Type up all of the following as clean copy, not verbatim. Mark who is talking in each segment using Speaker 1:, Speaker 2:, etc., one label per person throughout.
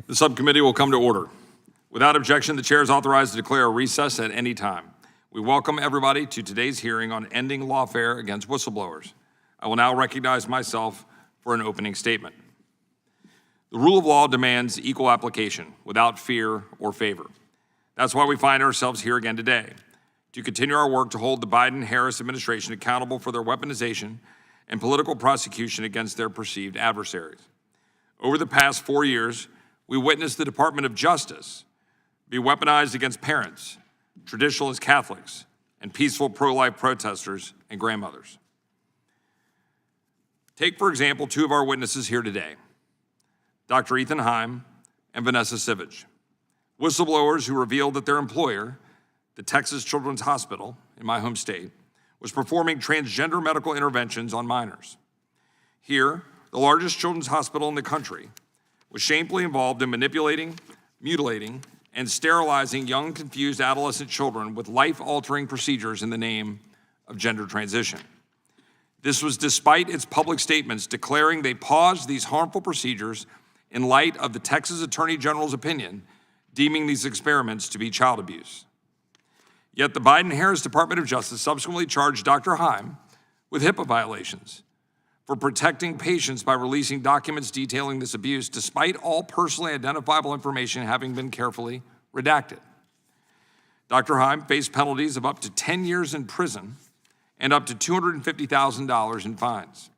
Speaker 1: The subcommittee will come to order. Without objection, the chair is authorized to declare a recess at any time. We welcome everybody to today's hearing on ending lawfare against whistleblowers. I will now recognize myself for an opening statement. The rule of law demands equal application without fear or favor. That's why we find ourselves here again today, to continue our work to hold the Biden-Harris administration accountable for their weaponization and political prosecution against their perceived adversaries. Over the past 4 years, we witnessed the Department of Justice be weaponized against parents, traditionalist Catholics, and peaceful pro-life protesters and grandmothers. Take, for example, two of our witnesses here today, Dr. Ethan Heim and Vanessa Sivage, whistleblowers who revealed that their employer, the Texas Children's Hospital in my home state, was performing transgender medical interventions on minors. Here, the largest children's hospital in the country was shamefully involved in manipulating, mutilating, and sterilizing young, confused adolescent children with life-altering procedures in the name of gender transition. This was despite its public statements declaring they paused these harmful procedures in light of the Texas Attorney General's opinion, deeming these experiments to be child abuse. Yet the Biden-Harris Department of Justice subsequently charged Dr. Heim with HIPAA violations for protecting patients by releasing documents detailing this abuse, despite all personally identifiable information having been carefully redacted. Dr. Heim faced penalties of up to 10 years in prison and up to $250,000 in fines.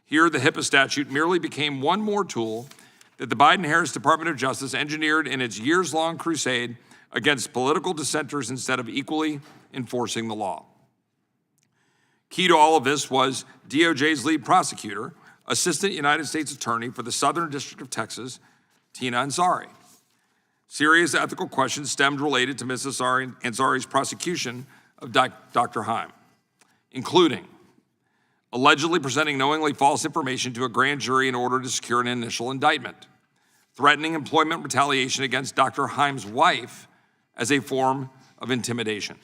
Speaker 1: Here, the HIPAA statute merely became one more tool that the Biden-Harris Department of Justice engineered in its years-long crusade against political dissenters instead of equally enforcing the law. Key to all of this was DOJ's lead prosecutor, Assistant United States Attorney for the Southern District of Texas, Tina Ansari. Serious ethical questions stemmed related to Ms. Ansari's prosecution of Dr. Heim, including allegedly presenting knowingly false information to a grand jury in order to secure an initial indictment, threatening employment retaliation against Dr. Heim's wife as a form of intimidation,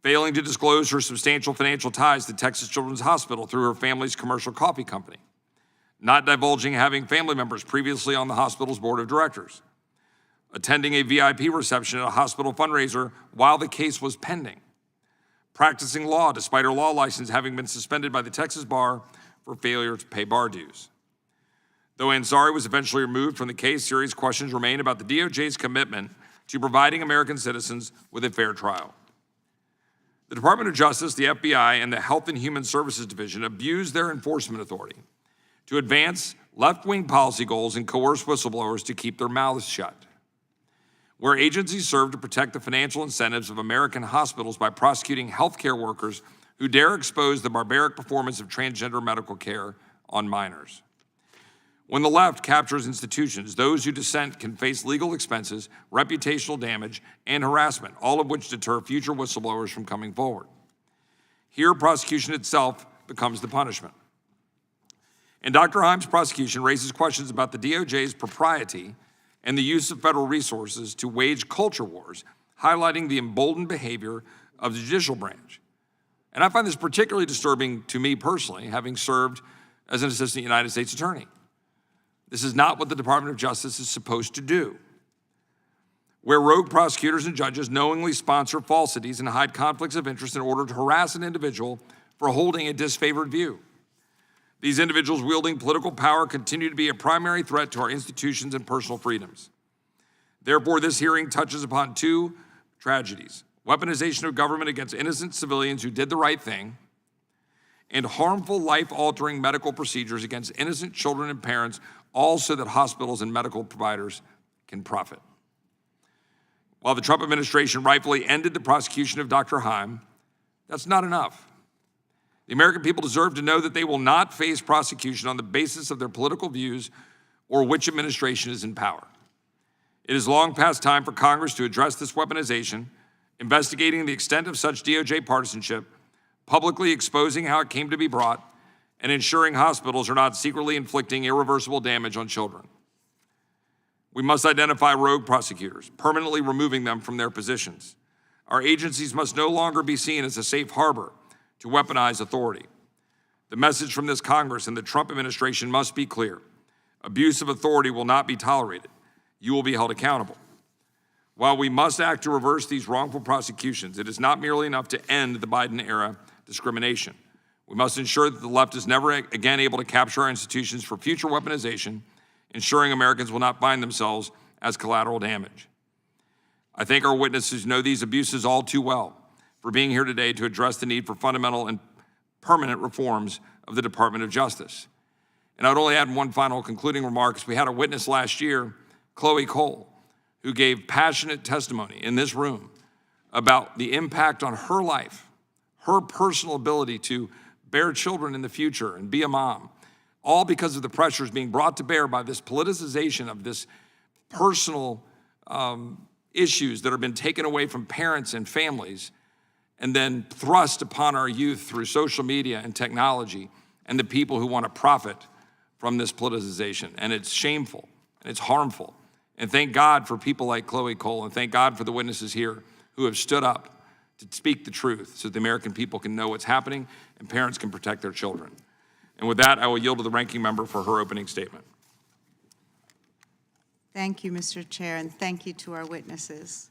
Speaker 1: failing to disclose her substantial financial ties to Texas Children's Hospital through her family's commercial coffee company, not divulging having family members previously on the hospital's board of directors, attending a VIP reception at a hospital fundraiser while the case was pending, practicing law despite her law license having been suspended by the Texas Bar for failure to pay bar dues. Though Ansari was eventually removed from the case, serious questions remain about the DOJ's commitment to providing American citizens with a fair trial. The Department of Justice, the FBI, and the Health and Human Services Division abused their enforcement authority to advance left-wing policy goals and coerce whistleblowers to keep their mouths shut. Where agencies serve to protect the financial incentives of American hospitals by prosecuting healthcare workers who dare expose the barbaric performance of transgender medical care on minors. When the left captures institutions, those who dissent can face legal expenses, reputational damage, and harassment, all of which deter future whistleblowers from coming forward. Here, prosecution itself becomes the punishment. And Dr. Heim's prosecution raises questions about the DOJ's propriety and the use of federal resources to wage culture wars, highlighting the emboldened behavior of the judicial branch. And I find this particularly disturbing to me personally, having served as an assistant United States attorney. This is not what the Department of Justice is supposed to do. Where rogue prosecutors and judges knowingly sponsor falsities and hide conflicts of interest in order to harass an individual for holding a disfavored view. These individuals wielding political power continue to be a primary threat to our institutions and personal freedoms. Therefore, this hearing touches upon two tragedies: weaponization of government against innocent civilians who did the right thing, and harmful life-altering medical procedures against innocent children and parents, all so that hospitals and medical providers can profit. While the Trump administration rightfully ended the prosecution of Dr. Heim, that's not enough. The American people deserve to know that they will not face prosecution on the basis of their political views or which administration is in power. It is long past time for Congress to address this weaponization, investigating the extent of such DOJ partisanship, publicly exposing how it came to be brought, and ensuring hospitals are not secretly inflicting irreversible damage on children. We must identify rogue prosecutors, permanently removing them from their positions. Our agencies must no longer be seen as a safe harbor to weaponize authority. The message from this Congress and the Trump administration must be clear. Abuse of authority will not be tolerated. You will be held accountable. While we must act to reverse these wrongful prosecutions, it is not merely enough to end the Biden-era discrimination. We must ensure that the left is never again able to capture our institutions for future weaponization, ensuring Americans will not find themselves as collateral damage. I thank our witnesses who know these abuses all too well for being here today to address the need for fundamental and permanent reforms of the Department of Justice. And I would only add one final concluding remark. We had a witness last year, Chloe Cole, who gave passionate testimony in this room about the impact on her life, her personal ability to bear children in the future and be a mom, all because of the pressures being brought to bear by this politicization of this personal issues that have been taken away from parents and families and then thrust upon our youth through social media and technology and the people who want to profit from this politicization. And it's shameful and it's harmful. And thank God for people like Chloe Cole, and thank God for the witnesses here who have stood up to speak the truth so that the American people can know what's happening and parents can protect their children. And with that, I will yield to the ranking member for her opening statement.
Speaker 2: Thank you, Mr. Chair, and thank you to our witnesses.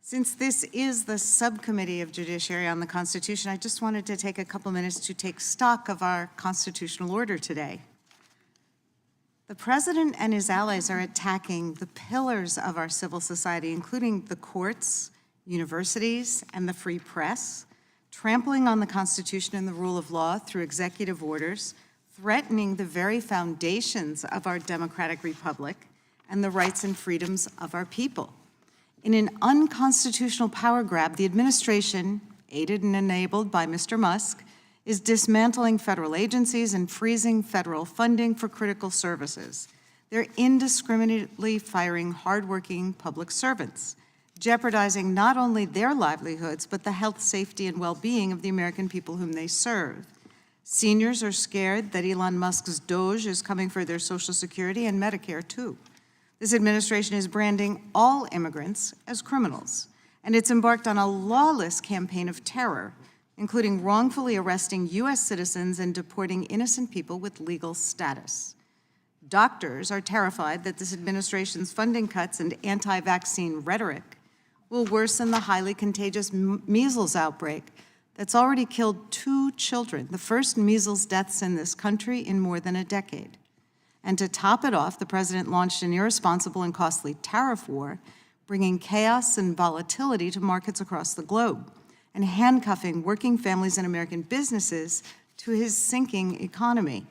Speaker 2: Since this is the Subcommittee of Judiciary on the Constitution, I just wanted to take a couple minutes to take stock of our constitutional order today. The President and his allies are attacking the pillars of our civil society, including the courts, universities, and the free press, trampling on the Constitution and the rule of law through executive orders, threatening the very foundations of our democratic republic and the rights and freedoms of our people. In an unconstitutional power grab, the administration, aided and enabled by Mr. Musk, is dismantling federal agencies and freezing federal funding for critical services. They're indiscriminately firing hardworking public servants, jeopardizing not only their livelihoods, but the health, safety, and well-being of the American people whom they serve. Seniors are scared that Elon Musk's Doge is coming for their Social Security and Medicare, too. This administration is branding all immigrants as criminals, and it's embarked on a lawless campaign of terror, including wrongfully arresting U.S. citizens and deporting innocent people with legal status. Doctors are terrified that this administration's funding cuts and anti-vaccine rhetoric will worsen the highly contagious measles outbreak that's already killed 2 children, the first measles deaths in this country in more than a decade. And to top it off, the president launched an irresponsible and costly tariff war, bringing chaos and volatility to markets across the globe, and handcuffing working families and American businesses to his sinking economy.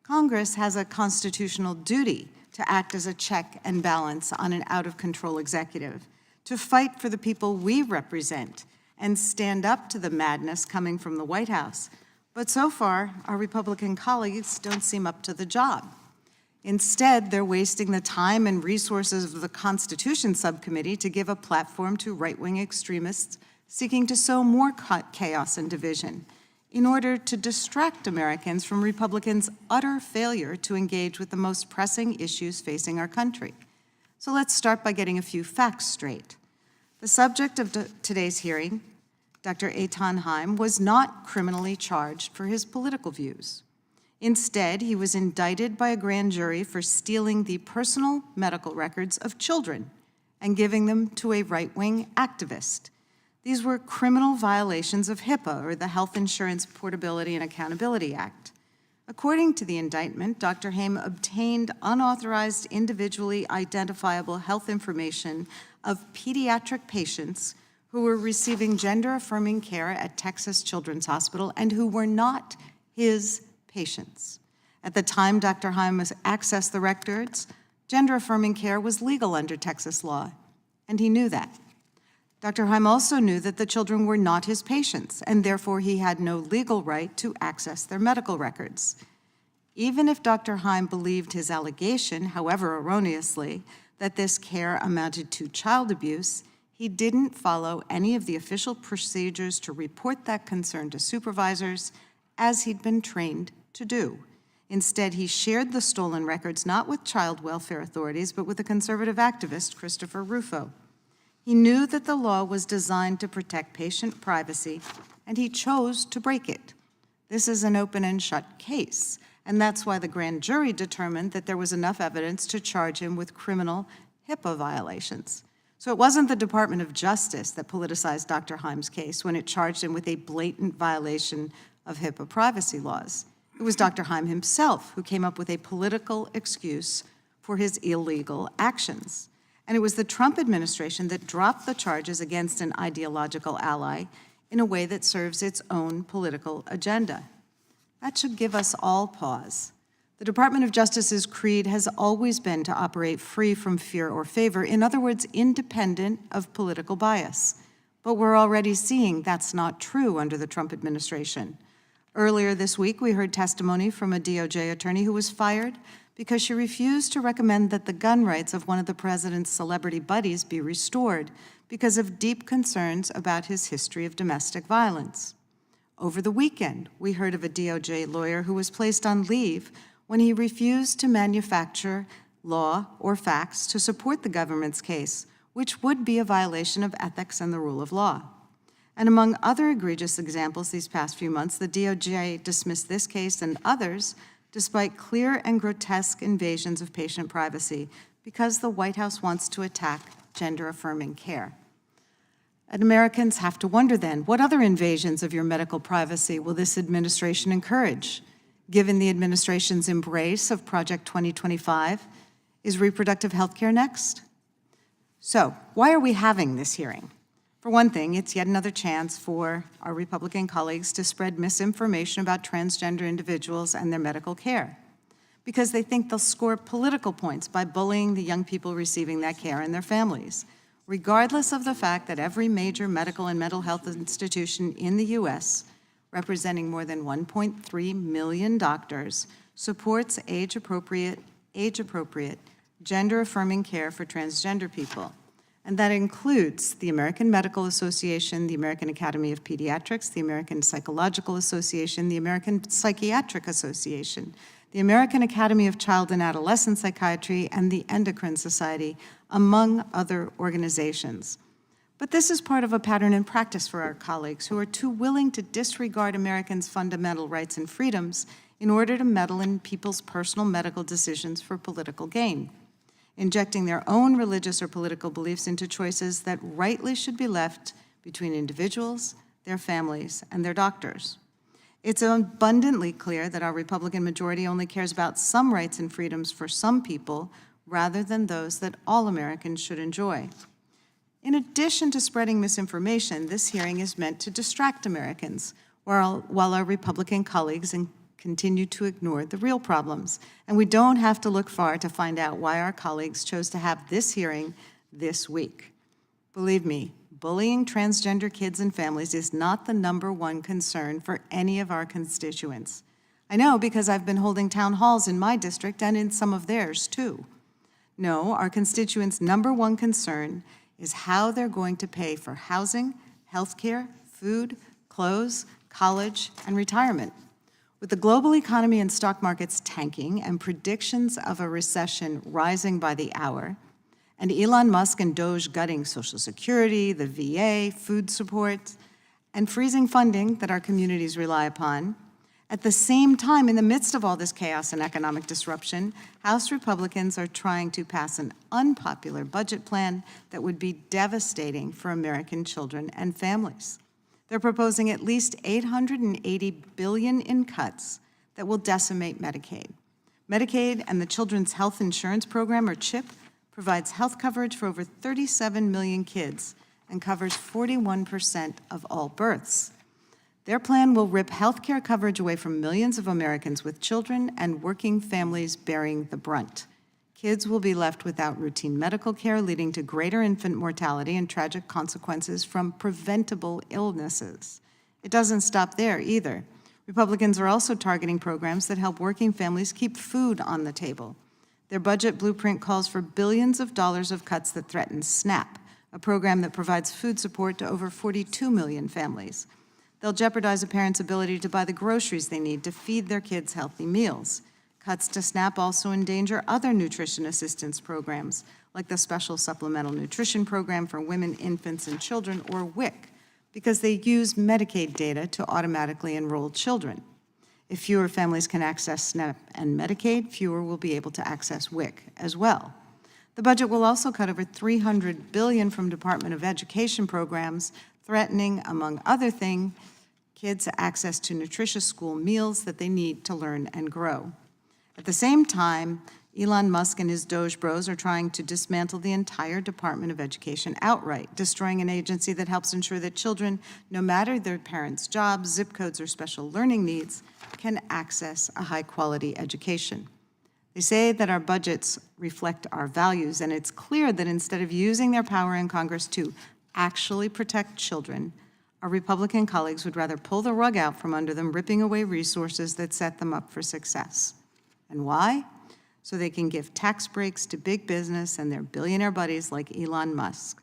Speaker 2: Congress has a constitutional duty to act as a check and balance on an out-of-control executive, to fight for the people we represent and stand up to the madness coming from the White House. But so far, our Republican colleagues don't seem up to the job. Instead, they're wasting the time and resources of the Constitution Subcommittee to give a platform to right-wing extremists seeking to sow more chaos and division in order to distract Americans from Republicans' utter failure to engage with the most pressing issues facing our country. So let's start by getting a few facts straight. The subject of today's hearing, Dr. Eitan Haim, was not criminally charged for his political views. Instead, he was indicted by a grand jury for stealing the personal medical records of children and giving them to a right-wing activist. These were criminal violations of HIPAA, or the Health Insurance Portability and Accountability Act. According to the indictment, Dr. Haim obtained unauthorized, individually identifiable health information of pediatric patients who were receiving gender-affirming care at Texas Children's Hospital and who were not his patients. At the time Dr. Haim accessed the records, gender-affirming care was legal under Texas law, and he knew that. Dr. Haim also knew that the children were not his patients, and therefore he had no legal right to access their medical records. Even if Dr. Haim believed his allegation, however erroneously, that this care amounted to child abuse, he didn't follow any of the official procedures to report that concern to supervisors, as he'd been trained to do. Instead, he shared the stolen records not with child welfare authorities, but with a conservative activist, Christopher Rufo. He knew that the law was designed to protect patient privacy, and he chose to break it. This is an open and shut case, And that's why the grand jury determined that there was enough evidence to charge him with criminal HIPAA violations. So it wasn't the Department of Justice that politicized Dr. Heim's case when it charged him with a blatant violation of HIPAA privacy laws. It was Dr. Heim himself who came up with a political excuse for his illegal actions. And it was the Trump administration that dropped the charges against an ideological ally in a way that serves its own political agenda. That should give us all pause. The Department of Justice's creed has always been to operate free from fear or favor, in other words, independent of political bias. But we're already seeing that's not true under the Trump administration. Earlier this week, we heard testimony from a DOJ attorney who was fired because she refused to recommend that the gun rights of one of the president's celebrity buddies be restored because of deep concerns about his history of domestic violence. Over the weekend, we heard of a DOJ lawyer who was placed on leave when he refused to manufacture law or facts to support the government's case, which would be a violation of ethics and the rule of law. And among other egregious examples these past few months, the DOJ dismissed this case and others despite clear and grotesque invasions of patient privacy because the White House wants to attack gender-affirming care. And Americans have to wonder then, what other invasions of your medical privacy will this administration encourage? Given the administration's embrace of Project 2025, is reproductive health care next? So, why are we having this hearing? For one thing, it's yet another chance for our Republican colleagues to spread misinformation about transgender individuals and their medical care, because they think they'll score political points by bullying the young people receiving that care and their families, regardless of the fact that every major medical and mental health institution in the U.S., representing more than 1.3 million doctors, supports age-appropriate, gender-affirming care for transgender people. And that includes the American Medical Association, the American Academy of Pediatrics, the American Psychological Association, the American Psychiatric Association, the American Academy of Child and Adolescent Psychiatry, and the Endocrine Society, among other organizations. But this is part of a pattern in practice for our colleagues who are too willing to disregard Americans' fundamental rights and freedoms in order to meddle in people's personal medical decisions for political gain, injecting their own religious or political beliefs into choices that rightly should be left between individuals, their families, and their doctors. It's abundantly clear that our Republican majority only cares about some rights and freedoms for some people rather than those that all Americans should enjoy. In addition to spreading misinformation, this hearing is meant to distract Americans while our Republican colleagues continue to ignore the real problems. And we don't have to look far to find out why our colleagues chose to have this hearing this week. Believe me, bullying transgender kids and families is not the #1 concern for any of our constituents. I know because I've been holding town halls in my district and in some of theirs too. No, our constituents' #1 concern is how they're going to pay for housing, health care, food, clothes, college, and retirement. With the global economy and stock markets tanking and predictions of a recession rising by the hour, and Elon Musk and Doge gutting Social Security, the VA, food support, and freezing funding that our communities rely upon, at the same time, in the midst of all this chaos and economic disruption, House Republicans are trying to pass an unpopular budget plan that would be devastating for American children and families. They're proposing at least $880 billion in cuts that will decimate Medicaid. Medicaid and the Children's Health Insurance Program, or CHIP, provides health coverage for over 37 million kids and covers 41% of all births. Their plan will rip health care coverage away from millions of Americans with children and working families bearing the brunt. Kids will be left without routine medical care, leading to greater infant mortality and tragic consequences from preventable illnesses. It doesn't stop there either. Republicans are also targeting programs that help working families keep food on the table. Their budget blueprint calls for billions of dollars of cuts that threaten SNAP, a program that provides food support to over 42 million families. They'll jeopardize a parent's ability to buy the groceries they need to feed their kids healthy meals. Cuts to SNAP also endanger other nutrition assistance programs, like the Special Supplemental Nutrition Program for Women, Infants, and Children, or WIC, because they use Medicaid data to automatically enroll children. If fewer families can access SNAP and Medicaid, fewer will be able to access WIC as well. The budget will also cut over $300 billion from Department of Education programs, threatening, among other things, kids access to nutritious school meals that they need to learn and grow. At the same time, Elon Musk and his Doge bros are trying to dismantle the entire Department of Education outright, destroying an agency that helps ensure that children, no matter their parents' jobs, zip codes, or special learning needs, can access a high-quality education. They say that our budgets reflect our values, and it's clear that instead of using their power in Congress to actually protect children, our Republican colleagues would rather pull the rug out from under them, ripping away resources that set them up for success. And why? So they can give tax breaks to big business and their billionaire buddies like Elon Musk.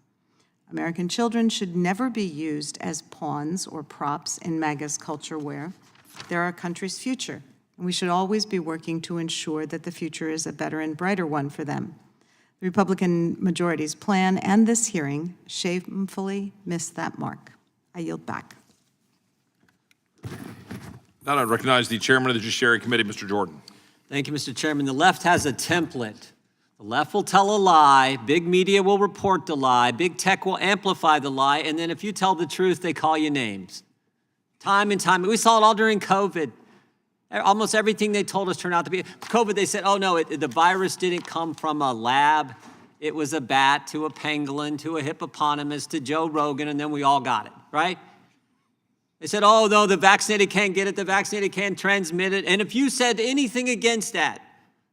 Speaker 2: American children should never be used as pawns or props in MAGA's culture war. They're our country's future, and we should always be working to ensure that the future is a better and brighter one for them. The Republican majority's plan and this hearing shamefully missed that mark. I yield back.
Speaker 1: Now I recognize the chairman of the Judiciary Committee, Mr. Jordan.
Speaker 3: Thank you, Mr. Chairman. The left has a template. The left will tell a lie, big media will report the lie, big tech will amplify the lie, and then if you tell the truth, they call you names. Time and time. We saw it all during COVID. Almost everything they told us turned out to be. COVID, they said, oh no, the virus didn't come from a lab. It was a bat to a pangolin to a hippopotamus to Joe Rogan, and then we all got it, right? They said, oh no, the vaccinated can't get it, the vaccinated can't transmit it. And if you said anything against that,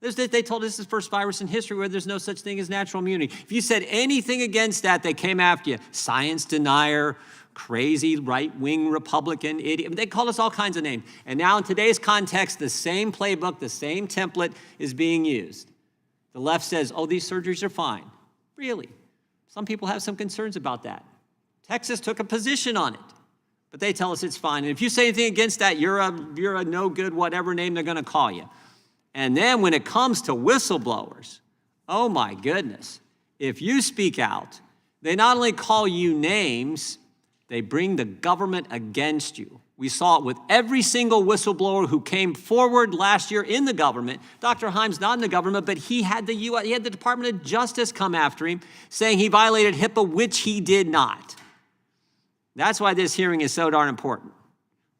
Speaker 3: they told us this is the first virus in history where there's no such thing as natural immunity. If you said anything against that, they came after you. Science denier, crazy right-wing Republican idiot. They called us all kinds of names. And now in today's context, the same playbook, the same template is being used. The left says, oh, these surgeries are fine. Really? Some people have some concerns about that. Texas took a position on it, but they tell us it's fine. And if you say anything against that, you're a no good, whatever name they're going to call you. And then when it comes to whistleblowers, oh my goodness, if you speak out, they not only call you names, they bring the government against you. We saw it with every single whistleblower who came forward last year in the government. Dr. Himes not in the government, but he had the Department of Justice come after him, saying he violated HIPAA, which he did not. That's why this hearing is so darn important.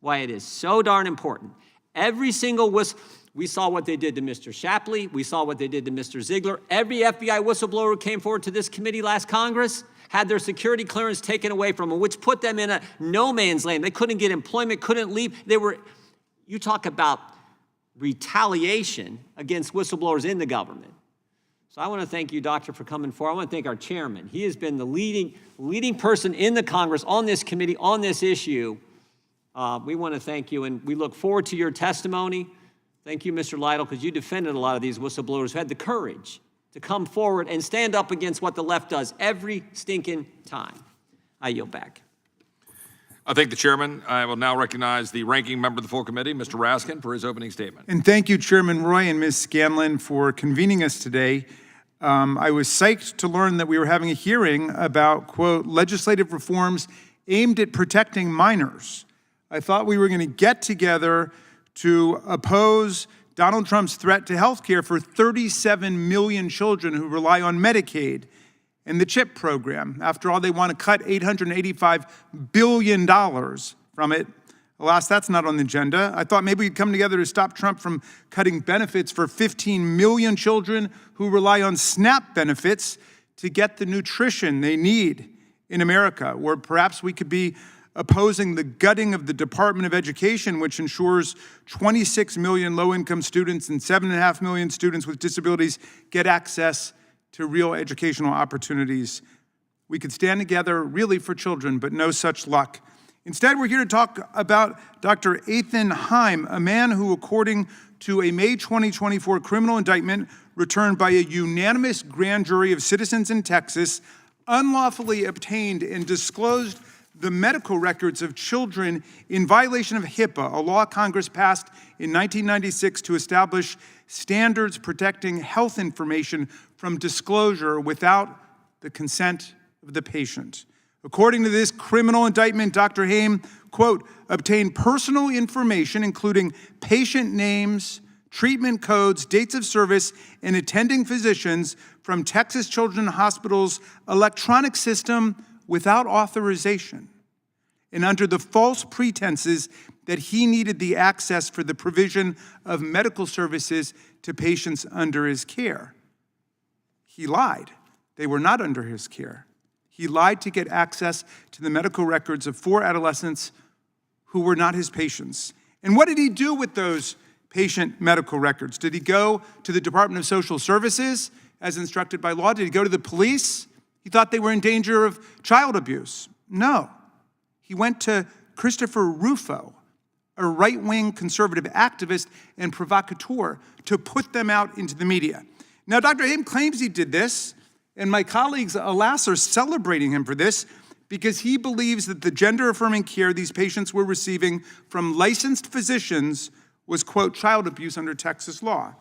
Speaker 3: Why it is so darn important. Every single we saw what they did to Mr. Shapley. We saw what they did to Mr. Ziegler. Every FBI whistleblower who came forward to this committee last Congress had their security clearance taken away from them, which put them in a no man's land. They couldn't get employment, couldn't leave. You talk about retaliation against whistleblowers in the government. So I want to thank you, Doctor, for coming forward. I want to thank our chairman. He has been the leading person in the Congress on this committee, on this issue. We want to thank you, and we look forward to your testimony. Thank you, Mr. Lytle, because you defended a lot of these whistleblowers who had the courage to come forward and stand up against what the left does every stinking time. I yield back.
Speaker 1: I thank the chairman. I will now recognize the ranking member of the full committee, Mr. Raskin, for his opening statement.
Speaker 4: And thank you, Chairman Roy and Ms. Scanlon, for convening us today. I was psyched to learn that we were having a hearing about, quote, legislative reforms aimed at protecting minors. I thought we were going to get together to oppose Donald Trump's threat to health care for 37 million children who rely on Medicaid and the CHIP program. After all, they want to cut $885 billion from it. Alas, that's not on the agenda. I thought maybe we'd come together to stop Trump from cutting benefits for 15 million children who rely on SNAP benefits to get the nutrition they need in America. Or perhaps we could be opposing the gutting of the Department of Education, which ensures 26 million low-income students and 7.5 million students with disabilities get access to real educational opportunities. We could stand together really for children, but no such luck. Instead, we're here to talk about Dr. Ethan Heim, a man who, according to a May 2024 criminal indictment returned by a unanimous grand jury of citizens in Texas, unlawfully obtained and disclosed the medical records of children in violation of HIPAA, a law Congress passed in 1996 to establish standards protecting health information from disclosure without the consent of the patient. According to this criminal indictment, Dr. Haim, quote, obtained personal information, including patient names, treatment codes, dates of service, and attending physicians from Texas Children's Hospital's electronic system without authorization, and under the false pretenses that he needed the access for the provision of medical services to patients under his care. He lied. They were not under his care. He lied to get access to the medical records of 4 adolescents who were not his patients. And what did he do with those patient medical records? Did he go to the Department of Social Services as instructed by law? Did he go to the police? He thought they were in danger of child abuse. No. He went to Christopher Rufo, a right-wing conservative activist and provocateur, to put them out into the media. Now, Dr. Haim claims he did this, and my colleagues, alas, are celebrating him for this because he believes that the gender-affirming care these patients were receiving from licensed physicians was, quote, child abuse under Texas law.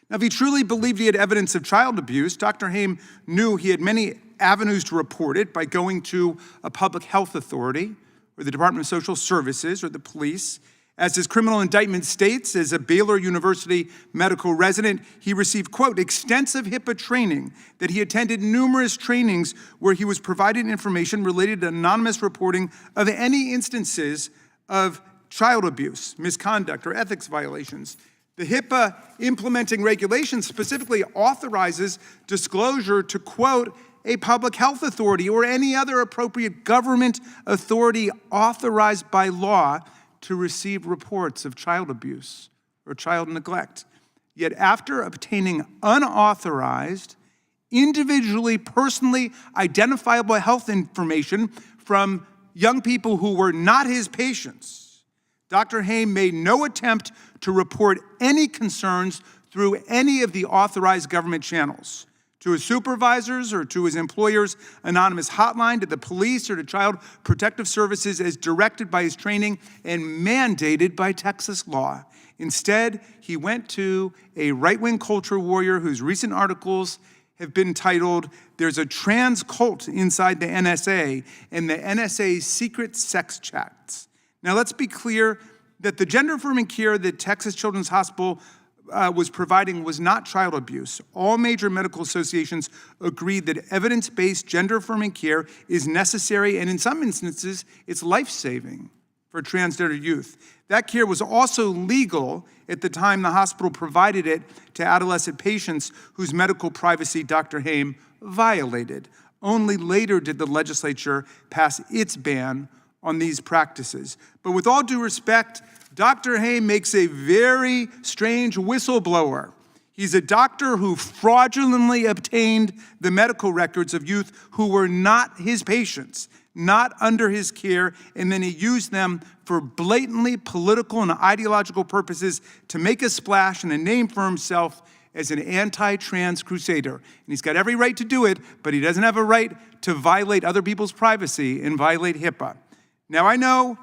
Speaker 4: Now, if he truly believed he had evidence of child abuse, Dr. Haim knew he had many avenues to report it by going to a public health authority or the Department of Social Services or the police. As his criminal indictment states, as a Baylor University medical resident, he received, quote, extensive HIPAA training, that he attended numerous trainings where he was provided information related to anonymous reporting of any instances of child abuse, misconduct, or ethics violations. The HIPAA implementing regulation specifically authorizes disclosure to, quote, a public health authority or any other appropriate government authority authorized by law to receive reports of child abuse or child neglect. Yet after obtaining unauthorized, individually, personally identifiable health information from young people who were not his patients, Dr. Haim made no attempt to report any concerns through any of the authorized government channels, to his supervisors or to his employer's anonymous hotline, to the police or to Child Protective Services as directed by his training and mandated by Texas law. Instead, he went to a right-wing culture warrior whose recent articles have been titled, "There's a Trans Cult Inside the NSA and the NSA's Secret Sex Chats." Now let's be clear that the gender-affirming care that Texas Children's Hospital was providing was not child abuse. All major medical associations agreed that evidence-based gender-affirming care is necessary, and in some instances, it's life-saving for transgender youth. That care was also legal at the time the hospital provided it to adolescent patients whose medical privacy Dr. Haim violated. Only later did the legislature pass its ban on these practices. But with all due respect, Dr. Haim makes a very strange whistleblower. He's a doctor who fraudulently obtained the medical records of youth who were not his patients, not under his care, and then he used them for blatantly political and ideological purposes to make a splash and a name for himself as an anti-trans crusader. And he's got every right to do it, but he doesn't have a right to violate other people's privacy and violate HIPAA. Now, I know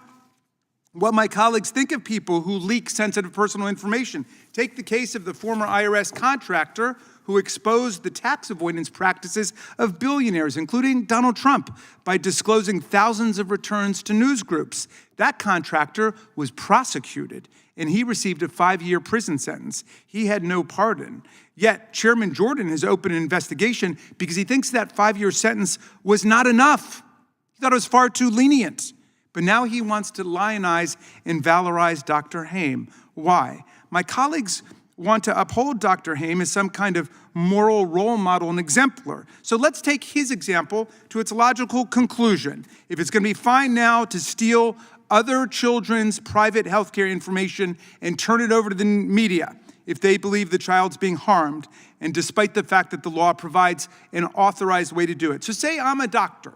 Speaker 4: what my colleagues think of people who leak sensitive personal information. Take the case of the former IRS contractor who exposed the tax avoidance practices of billionaires, including Donald Trump, by disclosing thousands of returns to news groups. That contractor was prosecuted, and he received a 5-year prison sentence. He had no pardon. Yet, Chairman Jordan has opened an investigation because he thinks that 5-year sentence was not enough. He thought it was far too lenient. But now he wants to lionize and valorize Dr. Haim. Why? My colleagues want to uphold Dr. Haim as some kind of moral role model and exemplar. So let's take his example to its logical conclusion. If it's going to be fine now to steal other children's private healthcare information and turn it over to the media if they believe the child's being harmed, and despite the fact that the law provides an authorized way to do it. So say I'm a doctor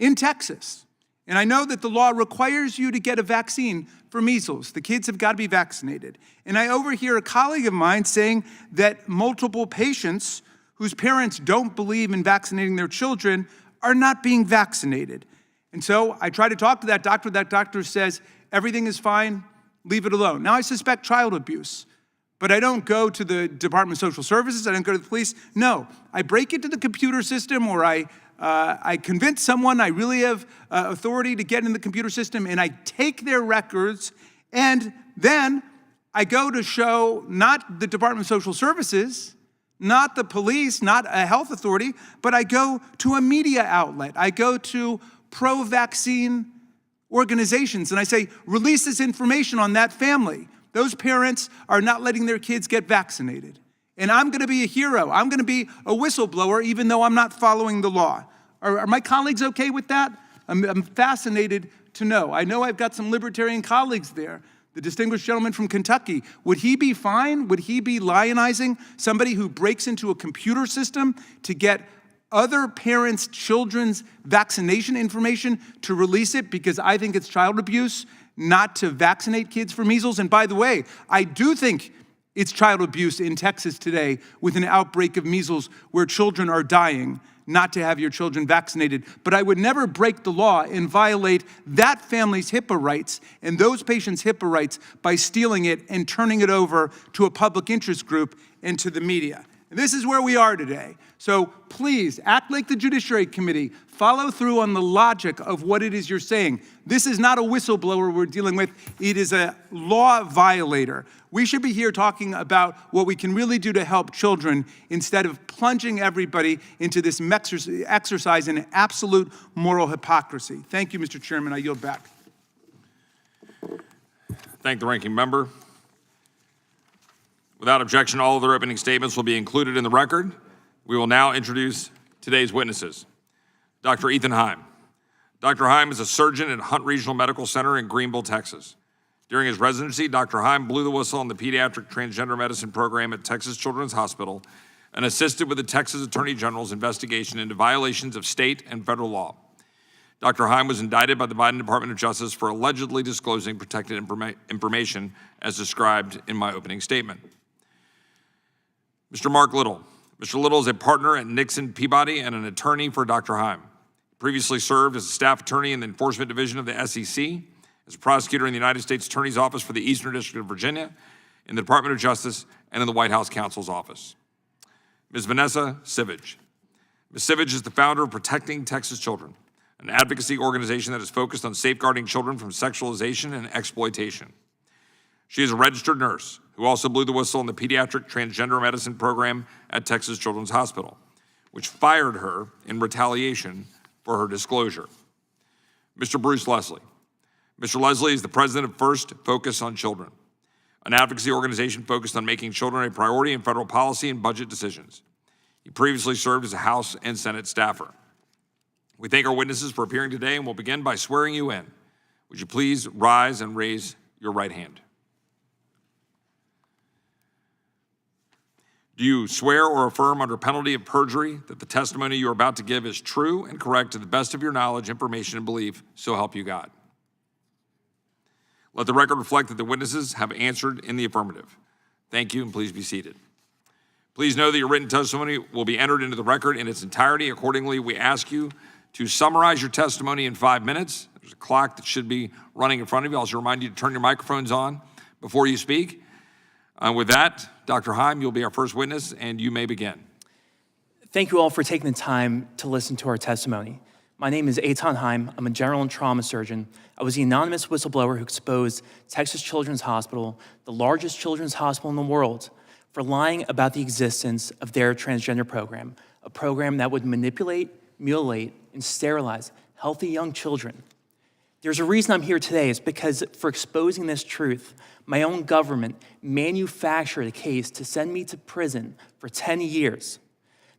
Speaker 4: in Texas, and I know that the law requires you to get a vaccine for measles. The kids have got to be vaccinated. And I overhear a colleague of mine saying that multiple patients whose parents don't believe in vaccinating their children are not being vaccinated. And so I try to talk to that doctor. That doctor says, everything is fine, leave it alone. Now I suspect child abuse, but I don't go to the Department of Social Services. I don't go to the police. No, I break into the computer system, or I I convince someone I really have authority to get in the computer system, and I take their records, and then I go to show not the Department of Social Services, not the police, not a health authority, but I go to a media outlet. I go to pro-vaccine organizations, and I say, release this information on that family. Those parents are not letting their kids get vaccinated. And I'm going to be a hero. I'm going to be a whistleblower, even though I'm not following the law. Are my colleagues okay with that? I'm fascinated to know. I know I've got some libertarian colleagues there. The distinguished gentleman from Kentucky, would he be fine? Would he be lionizing somebody who breaks into a computer system to get other parents' children's vaccination information to release it because I think it's child abuse not to vaccinate kids for measles? And by the way, I do think it's child abuse in Texas today with an outbreak of measles where children are dying not to have your children vaccinated. But I would never break the law and violate that family's HIPAA rights and those patients' HIPAA rights by stealing it and turning it over to a public interest group and to the media. And this is where we are today. So please, act like the Judiciary Committee. Follow through on the logic of what it is you're saying. This is not a whistleblower we're dealing with. It is a law violator. We should be here talking about what we can really do to help children instead of plunging everybody into this exercise in absolute moral hypocrisy. Thank you, Mr. Chairman. I yield back.
Speaker 1: Thank the ranking member. Without objection, all of their opening statements will be included in the record. We will now introduce today's witnesses. Dr. Ethan Heim. Dr. Heim is a surgeon at Hunt Regional Medical Center in Greenville, Texas. During his residency, Dr. Heim blew the whistle on the pediatric transgender medicine program at Texas Children's Hospital and assisted with the Texas Attorney General's investigation into violations of state and federal law. Dr. Heim was indicted by the Biden Department of Justice for allegedly disclosing protected information as described in my opening statement. Mr. Mark Little. Mr. Little is a partner at Nixon Peabody and an attorney for Dr. Heim. He previously served as a staff attorney in the Enforcement Division of the SEC, as a prosecutor in the United States Attorney's Office for the Eastern District of Virginia, in the Department of Justice, and in the White House Counsel's Office. Ms. Vanessa Sivage. Ms. Sivage is the founder of Protecting Texas Children, an advocacy organization that is focused on safeguarding children from sexualization and exploitation. She is a registered nurse who also blew the whistle on the pediatric transgender medicine program at Texas Children's Hospital, which fired her in retaliation for her disclosure. Mr. Bruce Leslie. Mr. Leslie is the president of First Focus on Children, an advocacy organization focused on making children a priority in federal policy and budget decisions. He previously served as a House and Senate staffer. We thank our witnesses for appearing today and will begin by swearing you in. Would you please rise and raise your right hand? Do you swear or affirm under penalty of perjury that the testimony you are about to give is true and correct to the best of your knowledge, information, and belief, so help you God? Let the record reflect that the witnesses have answered in the affirmative. Thank you, and please be seated. Please know that your written testimony will be entered into the record in its entirety. Accordingly, we ask you to summarize your testimony in 5 minutes. There's a clock that should be running in front of you. I'll also remind you to turn your microphones on before you speak. With that, Dr. Heim, you'll be our first witness, and you may begin.
Speaker 5: Thank you all for taking the time to listen to our testimony. My name is Eitan Heim. I'm a general and trauma surgeon. I was the anonymous whistleblower who exposed Texas Children's Hospital, the largest children's hospital in the world, for lying about the existence of their transgender program, a program that would manipulate, mutilate, and sterilize healthy young children. There's a reason I'm here today. It's because for exposing this truth, my own government manufactured a case to send me to prison for 10 years.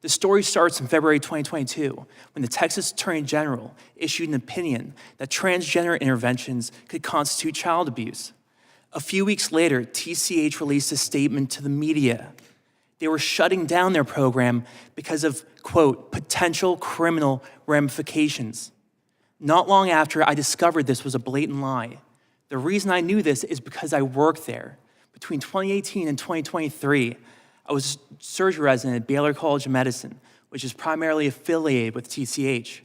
Speaker 5: The story starts in February 2022, when the Texas Attorney General issued an opinion that transgender interventions could constitute child abuse. A few weeks later, TCH released a statement to the media. They were shutting down their program because of, quote, potential criminal ramifications. Not long after, I discovered this was a blatant lie. The reason I knew this is because I worked there. Between 2018 and 2023, I was a surgery resident at Baylor College of Medicine, which is primarily affiliated with TCH.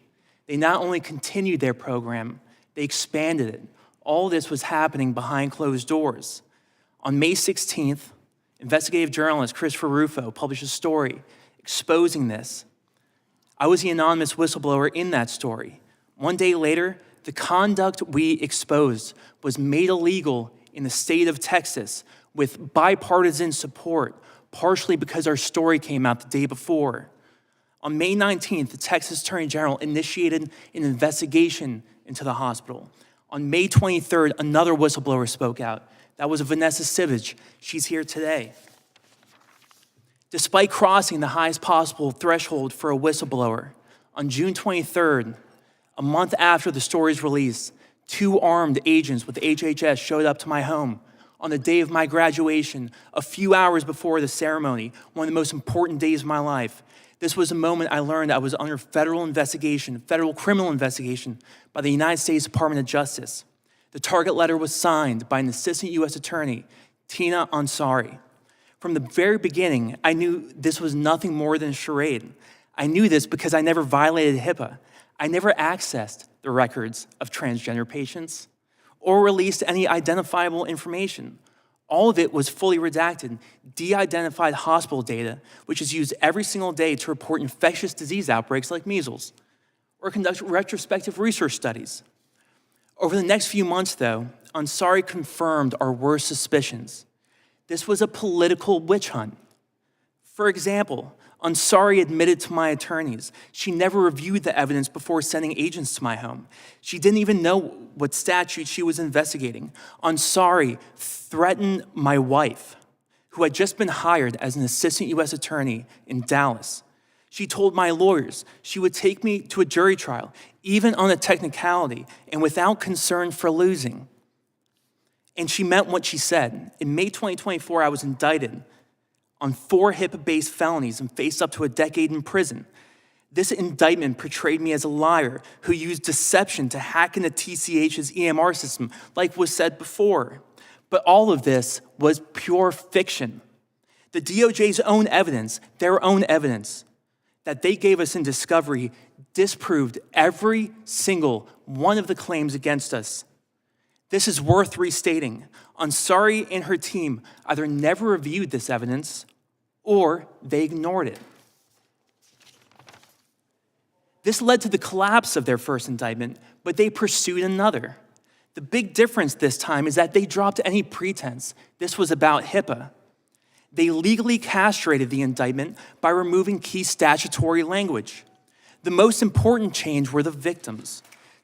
Speaker 5: They not only continued their program, they expanded it. All this was happening behind closed doors. On May 16th, investigative journalist Christopher Rufo published a story exposing this. I was the anonymous whistleblower in that story. One day later, the conduct we exposed was made illegal in the state of Texas with bipartisan support, partially because our story came out the day before. On May 19th, the Texas Attorney General initiated an investigation into the hospital. On May 23rd, another whistleblower spoke out. That was Vanessa Sivage. She's here today. Despite crossing the highest possible threshold for a whistleblower, on June 23rd, a month after the story's release, 2 armed agents with HHS showed up to my home on the day of my graduation, a few hours before the ceremony, one of the most important days of my life. This was the moment I learned I was under federal investigation, federal criminal investigation by the United States Department of Justice. The target letter was signed by an assistant U.S. attorney, Tina Ansari. From the very beginning, I knew this was nothing more than a charade. I knew this because I never violated HIPAA. I never accessed the records of transgender patients or released any identifiable information. All of it was fully redacted, de-identified hospital data, which is used every single day to report infectious disease outbreaks like measles, or conduct retrospective research studies. Over the next few months, though, Ansari confirmed our worst suspicions. This was a political witch hunt. For example, Ansari admitted to my attorneys she never reviewed the evidence before sending agents to my home. She didn't even know what statute she was investigating. Ansari threatened my wife, who had just been hired as an assistant U.S. attorney in Dallas. She told my lawyers she would take me to a jury trial, even on a technicality and without concern for losing. And she meant what she said. In May 2024, I was indicted on 4 HIPAA-based felonies and faced up to a decade in prison. This indictment portrayed me as a liar who used deception to hack into TCH's EMR system, like was said before. But all of this was pure fiction. The DOJ's own evidence, their own evidence, that they gave us in discovery disproved every single one of the claims against us. This is worth restating. Ansari and her team either never reviewed this evidence or they ignored it. This led to the collapse of their first indictment, but they pursued another. The big difference this time is that they dropped any pretense this was about HIPAA. They legally castrated the indictment by removing key statutory language. The most important change were the victims.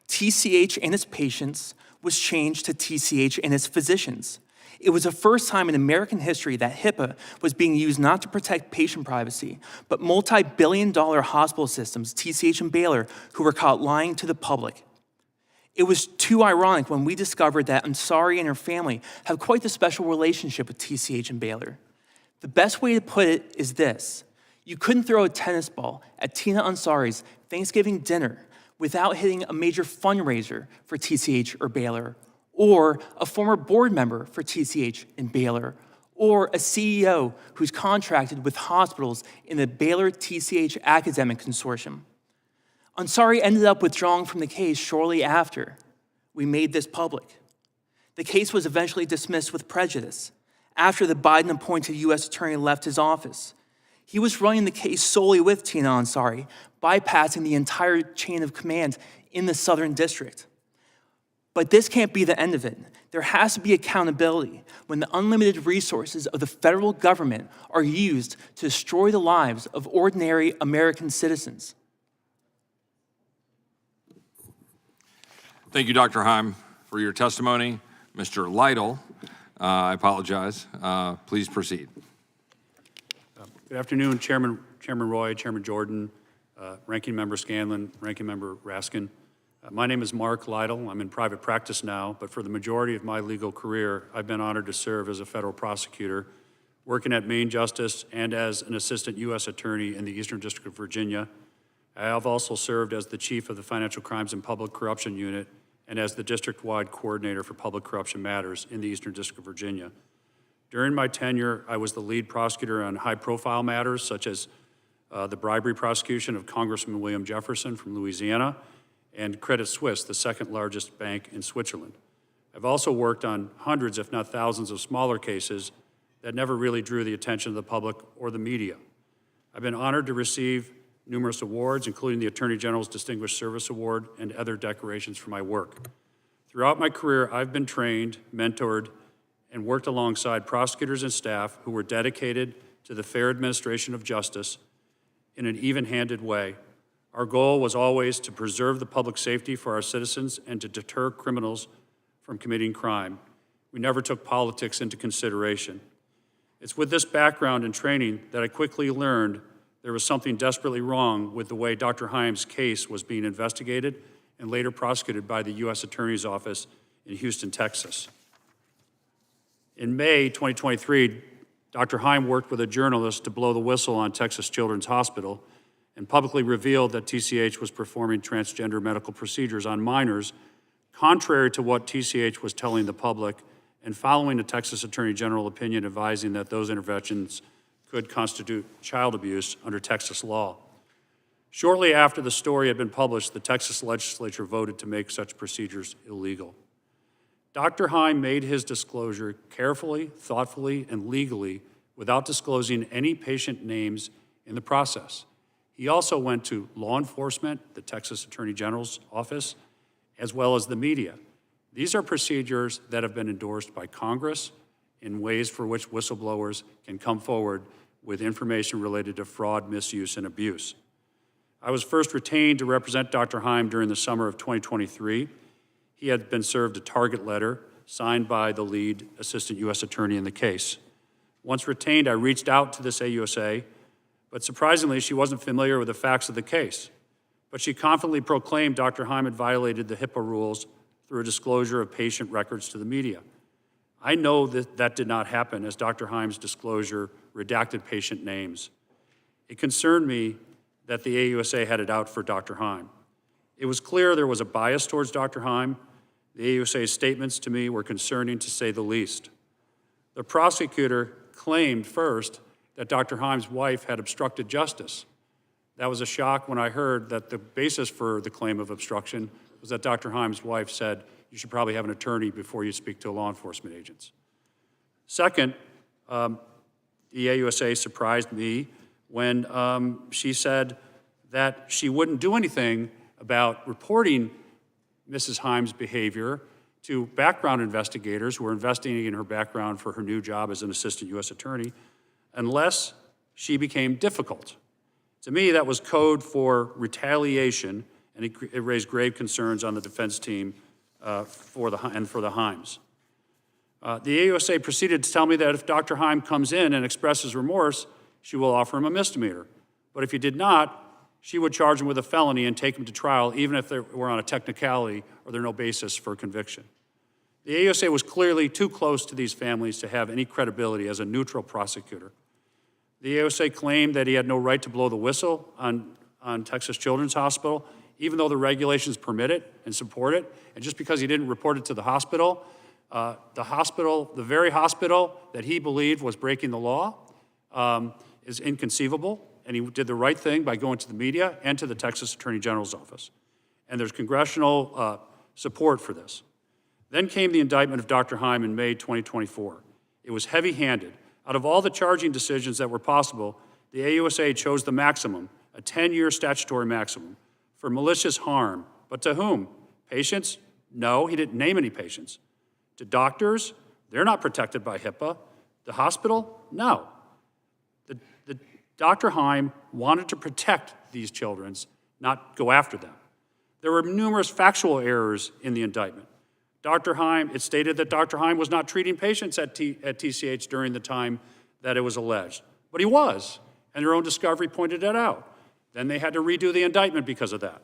Speaker 5: TCH and its patients was changed to TCH and its physicians. It was the first time in American history that HIPAA was being used not to protect patient privacy, but multi-billion-dollar hospital systems, TCH and Baylor, who were caught lying to the public. It was too ironic when we discovered that Ansari and her family have quite the special relationship with TCH and Baylor. The best way to put it is this: you couldn't throw a tennis ball at Tina Ansari's Thanksgiving dinner without hitting a major fundraiser for TCH or Baylor, or a former board member for TCH and Baylor, or a CEO who's contracted with hospitals in the Baylor-TCH Academic Consortium. Ansari ended up withdrawing from the case shortly after we made this public. The case was eventually dismissed with prejudice after the Biden-appointed U.S. attorney left his office. He was running the case solely with Tina Ansari, bypassing the entire chain of command in the Southern District. But this can't be the end of it. There has to be accountability when the unlimited resources of the federal government are used to destroy the lives of ordinary American citizens.
Speaker 1: Thank you, Dr. Heim, for your testimony. Mr. Lytle, I apologize. Please proceed.
Speaker 6: Good afternoon, Chairman Roy, Chairman Jordan, Ranking Member Scanlon, Ranking Member Raskin. My name is Mark Lytle. I'm in private practice now, but for the majority of my legal career, I've been honored to serve as a federal prosecutor, working at Maine Justice and as an assistant U.S. attorney in the Eastern District of Virginia. I have also served as the chief of the Financial Crimes and Public Corruption Unit and as the district-wide coordinator for public corruption matters in the Eastern District of Virginia. During my tenure, I was the lead prosecutor on high-profile matters such as the bribery prosecution of Congressman William Jefferson from Louisiana and Credit Suisse, the second largest bank in Switzerland. I've also worked on hundreds, if not thousands, of smaller cases that never really drew the attention of the public or the media. I've been honored to receive numerous awards, including the Attorney General's Distinguished Service Award and other decorations for my work. Throughout my career, I've been trained, mentored, and worked alongside prosecutors and staff who were dedicated to the fair administration of justice in an even-handed way. Our goal was always to preserve the public safety for our citizens and to deter criminals from committing crime. We never took politics into consideration. It's with this background and training that I quickly learned there was something desperately wrong with the way Dr. Himes' case was being investigated and later prosecuted by the U.S. Attorney's Office in Houston, Texas. In May 2023, Dr. Himes worked with a journalist to blow the whistle on Texas Children's Hospital and publicly revealed that TCH was performing transgender medical procedures on minors, contrary to what TCH was telling the public and following the Texas Attorney General opinion advising that those interventions could constitute child abuse under Texas law. Shortly after the story had been published, the Texas legislature voted to make such procedures illegal. Dr. Himes made his disclosure carefully, thoughtfully, and legally without disclosing any patient names in the process. He also went to law enforcement, the Texas Attorney General's office, as well as the media. These are procedures that have been endorsed by Congress in ways for which whistleblowers can come forward with information related to fraud, misuse, and abuse. I was first retained to represent Dr. Himes during the summer of 2023. He had been served a target letter signed by the lead assistant U.S. attorney in the case. Once retained, I reached out to this AUSA, but surprisingly, she wasn't familiar with the facts of the case. But she confidently proclaimed Dr. Himes had violated the HIPAA rules through a disclosure of patient records to the media. I know that that did not happen, as Dr. Himes' disclosure redacted patient names. It concerned me that the AUSA had it out for Dr. Himes. It was clear there was a bias towards Dr. Himes. The AUSA's statements to me were concerning, to say the least. The prosecutor claimed first that Dr. Himes' wife had obstructed justice. That was a shock when I heard that the basis for the claim of obstruction was that Dr. Himes' wife said, you should probably have an attorney before you speak to law enforcement agents. Second, the AUSA surprised me when she said that she wouldn't do anything about reporting Mrs. Himes' behavior to background investigators who were investigating her background for her new job as an assistant U.S. attorney unless she became difficult. To me, that was code for retaliation, and it raised grave concerns on the defense team for the Himes. The AUSA proceeded to tell me that if Dr. Himes comes in and expresses remorse, she will offer him a misdemeanor. But if he did not, she would charge him with a felony and take him to trial, even if they were on a technicality or there's no basis for conviction. The AUSA was clearly too close to these families to have any credibility as a neutral prosecutor. The AUSA claimed that he had no right to blow the whistle on Texas Children's Hospital, even though the regulations permit it and support it. And just because he didn't report it to the very hospital that he believed was breaking the law, is inconceivable. And he did the right thing by going to the media and to the Texas Attorney General's office. And there's congressional support for this. Then came the indictment of Dr. Himes in May 2024. It was heavy-handed. Out of all the charging decisions that were possible, the AUSA chose the maximum, a 10-year statutory maximum, for malicious harm. But to whom? Patients? No, he didn't name any patients. To doctors? They're not protected by HIPAA. The hospital? No. Dr. Himes wanted to protect these children, not go after them. There were numerous factual errors in the indictment. It stated that Dr. Himes was not treating patients at TCH during the time that it was alleged. But he was, and their own discovery pointed that out. Then they had to redo the indictment because of that.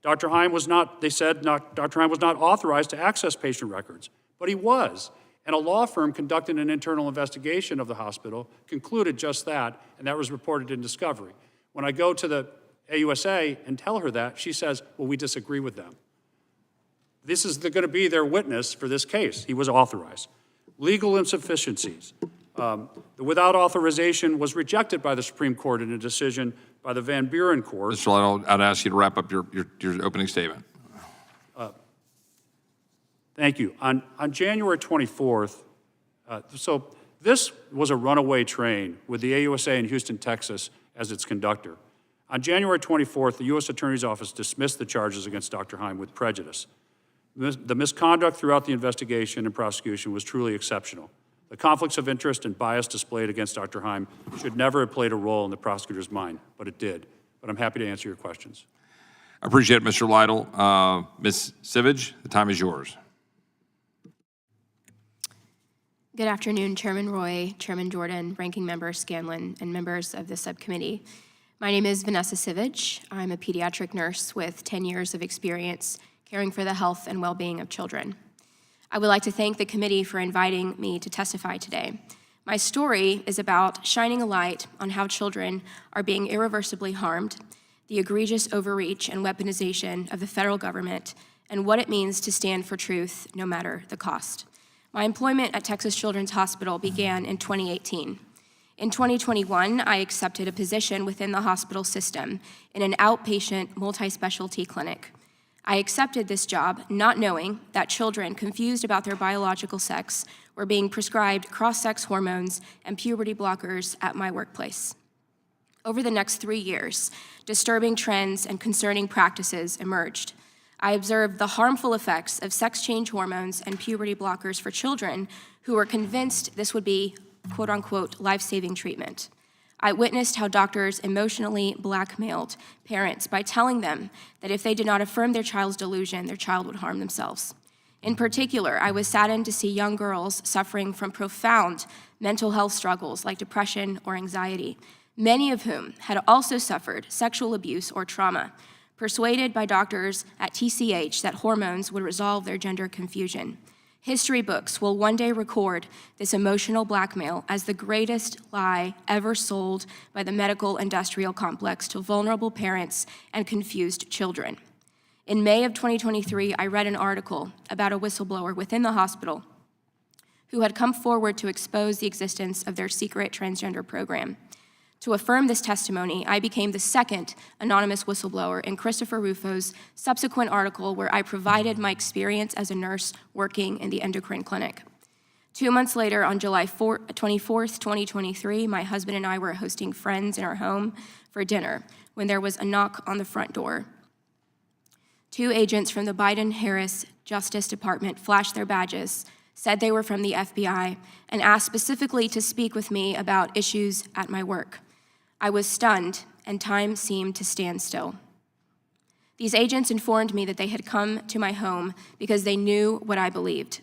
Speaker 6: Dr. Himes was not authorized to access patient records, but he was. And a law firm conducting an internal investigation of the hospital concluded just that, and that was reported in discovery. When I go to the AUSA and tell her that, she says, well, we disagree with them. This is going to be their witness for this case. He was authorized. Legal insufficiencies. The without authorization was rejected by the Supreme Court in a decision by the Van Buren Court.
Speaker 1: Mr. Lytle, I'd ask you to wrap up your opening statement.
Speaker 6: Thank you. On January 24th, so this was a runaway train with the AUSA in Houston, Texas as its conductor. On January 24th, the U.S. Attorney's Office dismissed the charges against Dr. Heim with prejudice. The misconduct throughout the investigation and prosecution was truly exceptional. The conflicts of interest and bias displayed against Dr. Heim should never have played a role in the prosecutor's mind, but it did. But I'm happy to answer your questions.
Speaker 1: I appreciate it, Mr. Lytle. Ms. Sivage, the time is yours.
Speaker 7: Good afternoon, Chairman Roy, Chairman Jordan, Ranking Member Scanlon, and members of the subcommittee. My name is Vanessa Sivage. I'm a pediatric nurse with 10 years of experience caring for the health and well-being of children. I would like to thank the committee for inviting me to testify today. My story is about shining a light on how children are being irreversibly harmed, the egregious overreach and weaponization of the federal government, and what it means to stand for truth no matter the cost. My employment at Texas Children's Hospital began in 2018. In 2021, I accepted a position within the hospital system in an outpatient multi-specialty clinic. I accepted this job not knowing that children confused about their biological sex were being prescribed cross-sex hormones and puberty blockers at my workplace. Over the next 3 years, disturbing trends and concerning practices emerged. I observed the harmful effects of sex change hormones and puberty blockers for children who were convinced this would be, quote unquote, life-saving treatment. I witnessed how doctors emotionally blackmailed parents by telling them that if they did not affirm their child's delusion, their child would harm themselves. In particular, I was saddened to see young girls suffering from profound mental health struggles like depression or anxiety, many of whom had also suffered sexual abuse or trauma, persuaded by doctors at TCH that hormones would resolve their gender confusion. History books will one day record this emotional blackmail as the greatest lie ever sold by the medical industrial complex to vulnerable parents and confused children. In May of 2023, I read an article about a whistleblower within the hospital who had come forward to expose the existence of their secret transgender program. To affirm this testimony, I became the second anonymous whistleblower in Christopher Rufo's subsequent article where I provided my experience as a nurse working in the endocrine clinic. 2 months later, on July 24th, 2023, my husband and I were hosting friends in our home for dinner when there was a knock on the front door. 2 agents from the Biden-Harris Justice Department flashed their badges, said they were from the FBI, and asked specifically to speak with me about issues at my work. I was stunned, and time seemed to stand still. These agents informed me that they had come to my home because they knew what I believed.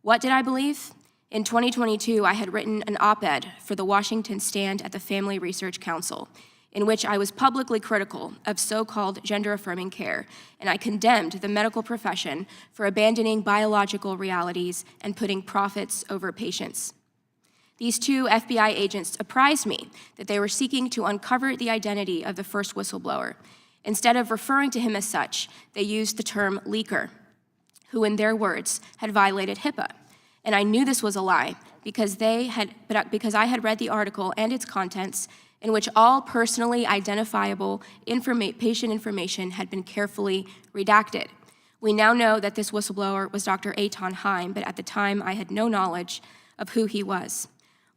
Speaker 7: What did I believe? In 2022, I had written an op-ed for the Washington stand at the Family Research Council, in which I was publicly critical of so-called gender-affirming care, and I condemned the medical profession for abandoning biological realities and putting profits over patients. These 2 FBI agents apprised me that they were seeking to uncover the identity of the first whistleblower. Instead of referring to him as such, they used the term leaker, who in their words had violated HIPAA. And I knew this was a lie because I had read the article and its contents in which all personally identifiable patient information had been carefully redacted. We now know that this whistleblower was Dr. Eitan Heim, but at the time I had no knowledge of who he was.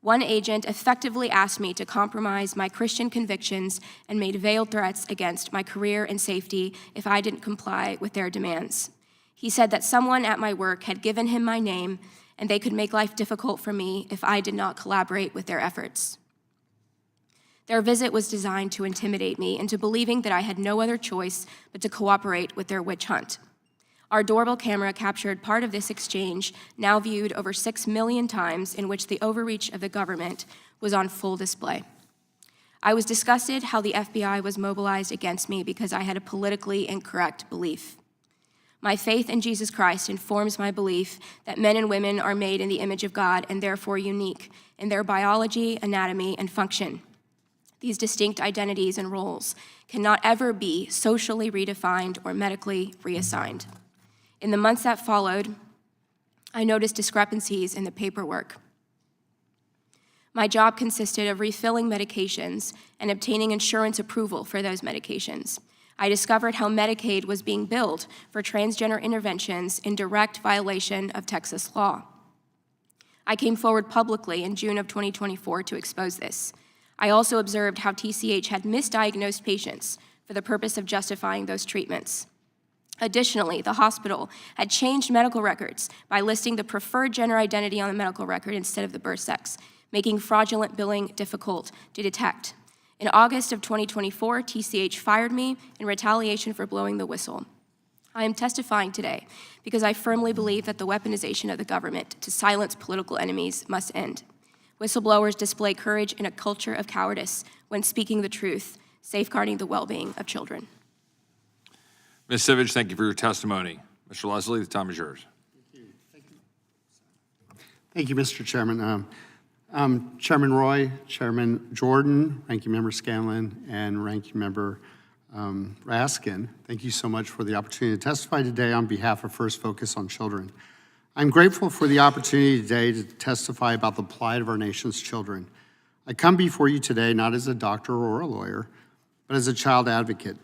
Speaker 7: One agent effectively asked me to compromise my Christian convictions and made veiled threats against my career and safety if I didn't comply with their demands. He said that someone at my work had given him my name and they could make life difficult for me if I did not collaborate with their efforts. Their visit was designed to intimidate me into believing that I had no other choice but to cooperate with their witch hunt. Our doorbell camera captured part of this exchange, now viewed over 6 million times, in which the overreach of the government was on full display. I was disgusted how the FBI was mobilized against me because I had a politically incorrect belief. My faith in Jesus Christ informs my belief that men and women are made in the image of God and therefore unique in their biology, anatomy, and function. These distinct identities and roles cannot ever be socially redefined or medically reassigned. In the months that followed, I noticed discrepancies in the paperwork. My job consisted of refilling medications and obtaining insurance approval for those medications. I discovered how Medicaid was being billed for transgender interventions in direct violation of Texas law. I came forward publicly in June of 2024 to expose this. I also observed how TCH had misdiagnosed patients for the purpose of justifying those treatments. Additionally, the hospital had changed medical records by listing the preferred gender identity on the medical record instead of the birth sex, making fraudulent billing difficult to detect. In August of 2024, TCH fired me in retaliation for blowing the whistle. I am testifying today because I firmly believe that the weaponization of the government to silence political enemies must end. Whistleblowers display courage in a culture of cowardice when speaking the truth, safeguarding the well-being of children.
Speaker 1: Ms. Sivage, thank you for your testimony. Mr. Leslie, the time is yours.
Speaker 8: Thank you, Mr. Chairman. Chairman Roy, Chairman Jordan, Ranking Member Scanlon, and Ranking Member Raskin, thank you so much for the opportunity to testify today on behalf of First Focus on Children. I'm grateful for the opportunity today to testify about the plight of our nation's children. I come before you today not as a doctor or a lawyer, but as a child advocate.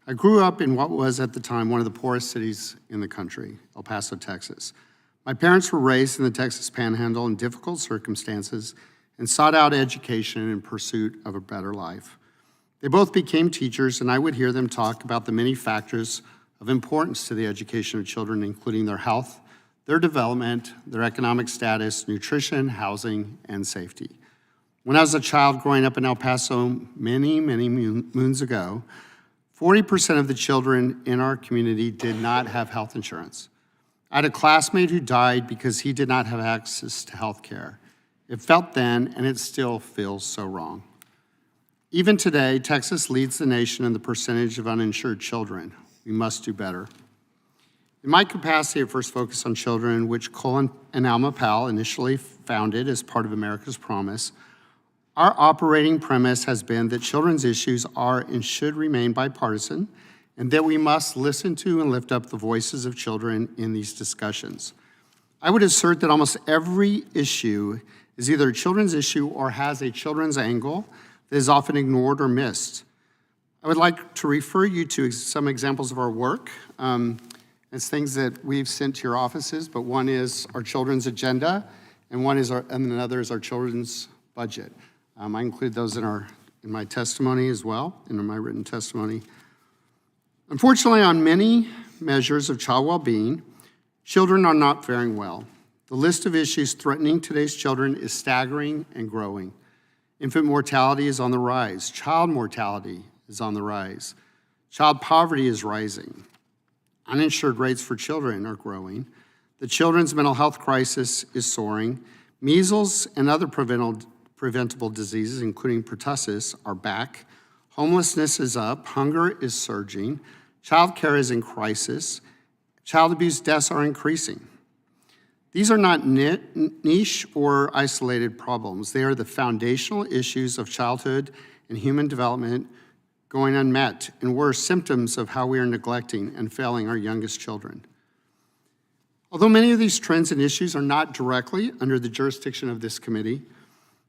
Speaker 8: I grew up in what was at the time one of the poorest cities in the country, El Paso, Texas. My parents were raised in the Texas Panhandle in difficult circumstances and sought out education in pursuit of a better life. They both became teachers, and I would hear them talk about the many factors of importance to the education of children, including their health, their development, their economic status, nutrition, housing, and safety. When I was a child growing up in El Paso many moons ago, 40% of the children in our community did not have health insurance. I had a classmate who died because he did not have access to health care. It felt then, and it still feels so wrong. Even today, Texas leads the nation in the percentage of uninsured children. We must do better. In my capacity at First Focus on Children, which Colin and Alma Powell initially founded as part of America's Promise, our operating premise has been that children's issues are and should remain bipartisan, and that we must listen to and lift up the voices of children in these discussions. I would assert that almost every issue is either a children's issue or has a children's angle that is often ignored or missed. I would like to refer you to some examples of our work. It's things that we've sent to your offices, but one is our children's agenda, and another is our children's budget. I include those in my testimony as well, in my written testimony. Unfortunately, on many measures of child well-being, children are not faring well. The list of issues threatening today's children is staggering and growing. Infant mortality is on the rise. Child mortality is on the rise. Child poverty is rising. Uninsured rates for children are growing. The children's mental health crisis is soaring. Measles and other preventable diseases, including pertussis, are back. Homelessness is up. Hunger is surging. Child care is in crisis. Child abuse deaths are increasing. These are not niche or isolated problems. They are the foundational issues of childhood and human development going unmet, and worse, symptoms of how we are neglecting and failing our youngest children. Although many of these trends and issues are not directly under the jurisdiction of this committee,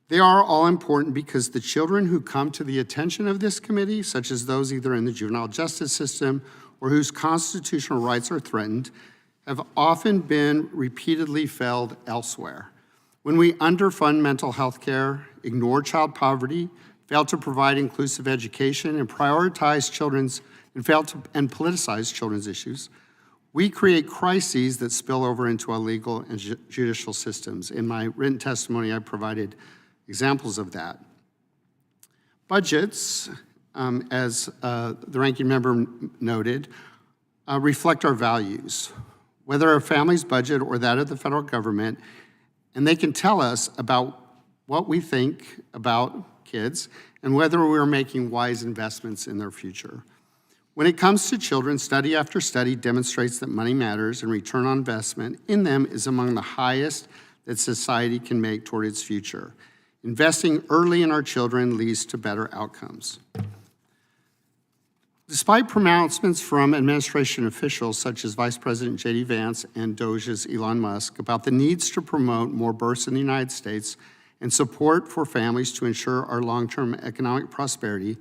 Speaker 8: they are all important because the children who come to the attention of this committee, such as those either in the juvenile justice system or whose constitutional rights are threatened, have often been repeatedly failed elsewhere. When we underfund mental health care, ignore child poverty, fail to provide inclusive education, and prioritize and politicize children's issues, we create crises that spill over into our legal and judicial systems. In my written testimony, I provided examples of that. Budgets, as the ranking member noted, reflect our values, whether our family's budget or that of the federal government, and they can tell us about what we think about kids and whether we're making wise investments in their future. When it comes to children, study after study demonstrates that money matters and return on investment in them is among the highest that society can make toward its future. Investing early in our children leads to better outcomes. Despite pronouncements from administration officials such as Vice President J.D. Vance and DOJ's Elon Musk about the needs to promote more births in the United States and support for families to ensure our long-term economic prosperity,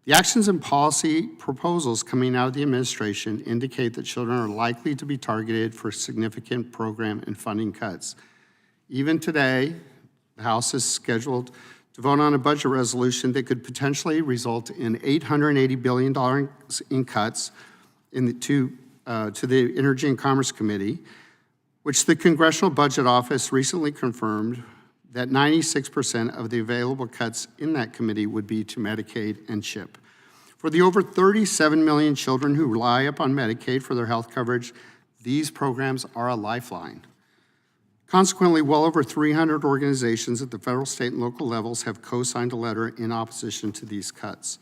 Speaker 8: the actions and policy proposals coming out of the administration indicate that children are likely to be targeted for significant program and funding cuts. Even today, the House is scheduled to vote on a budget resolution that could potentially result in $880 billion in cuts to the Energy and Commerce Committee, which the Congressional Budget Office recently confirmed that 96% of the available cuts in that committee would be to Medicaid and CHIP. For the over 37 million children who rely upon Medicaid for their health coverage, these programs are a lifeline. Consequently, well over 300 organizations at the federal, state, and local levels have co-signed a letter in opposition to these cuts.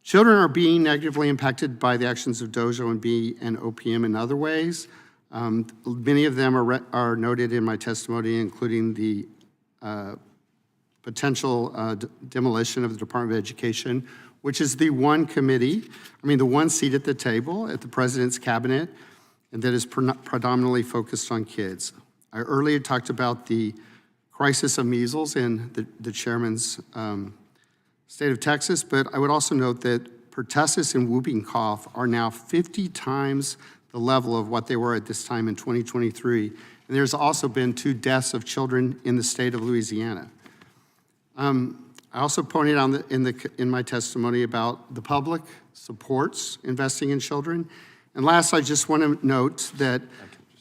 Speaker 8: Children are being negatively impacted by the actions of Dojo and B and OPM in other ways. Many of them are noted in my testimony, including the potential demolition of the Department of Education, which is the one seat at the table at the President's cabinet, and that is predominantly focused on kids. I earlier talked about the crisis of measles in the chairman's state of Texas, but I would also note that pertussis and whooping cough are now 50 times the level of what they were at this time in 2023. And there's also been 2 deaths of children in the state of Louisiana. I also pointed out in my testimony about the public supports investing in children. And last, I just want to note that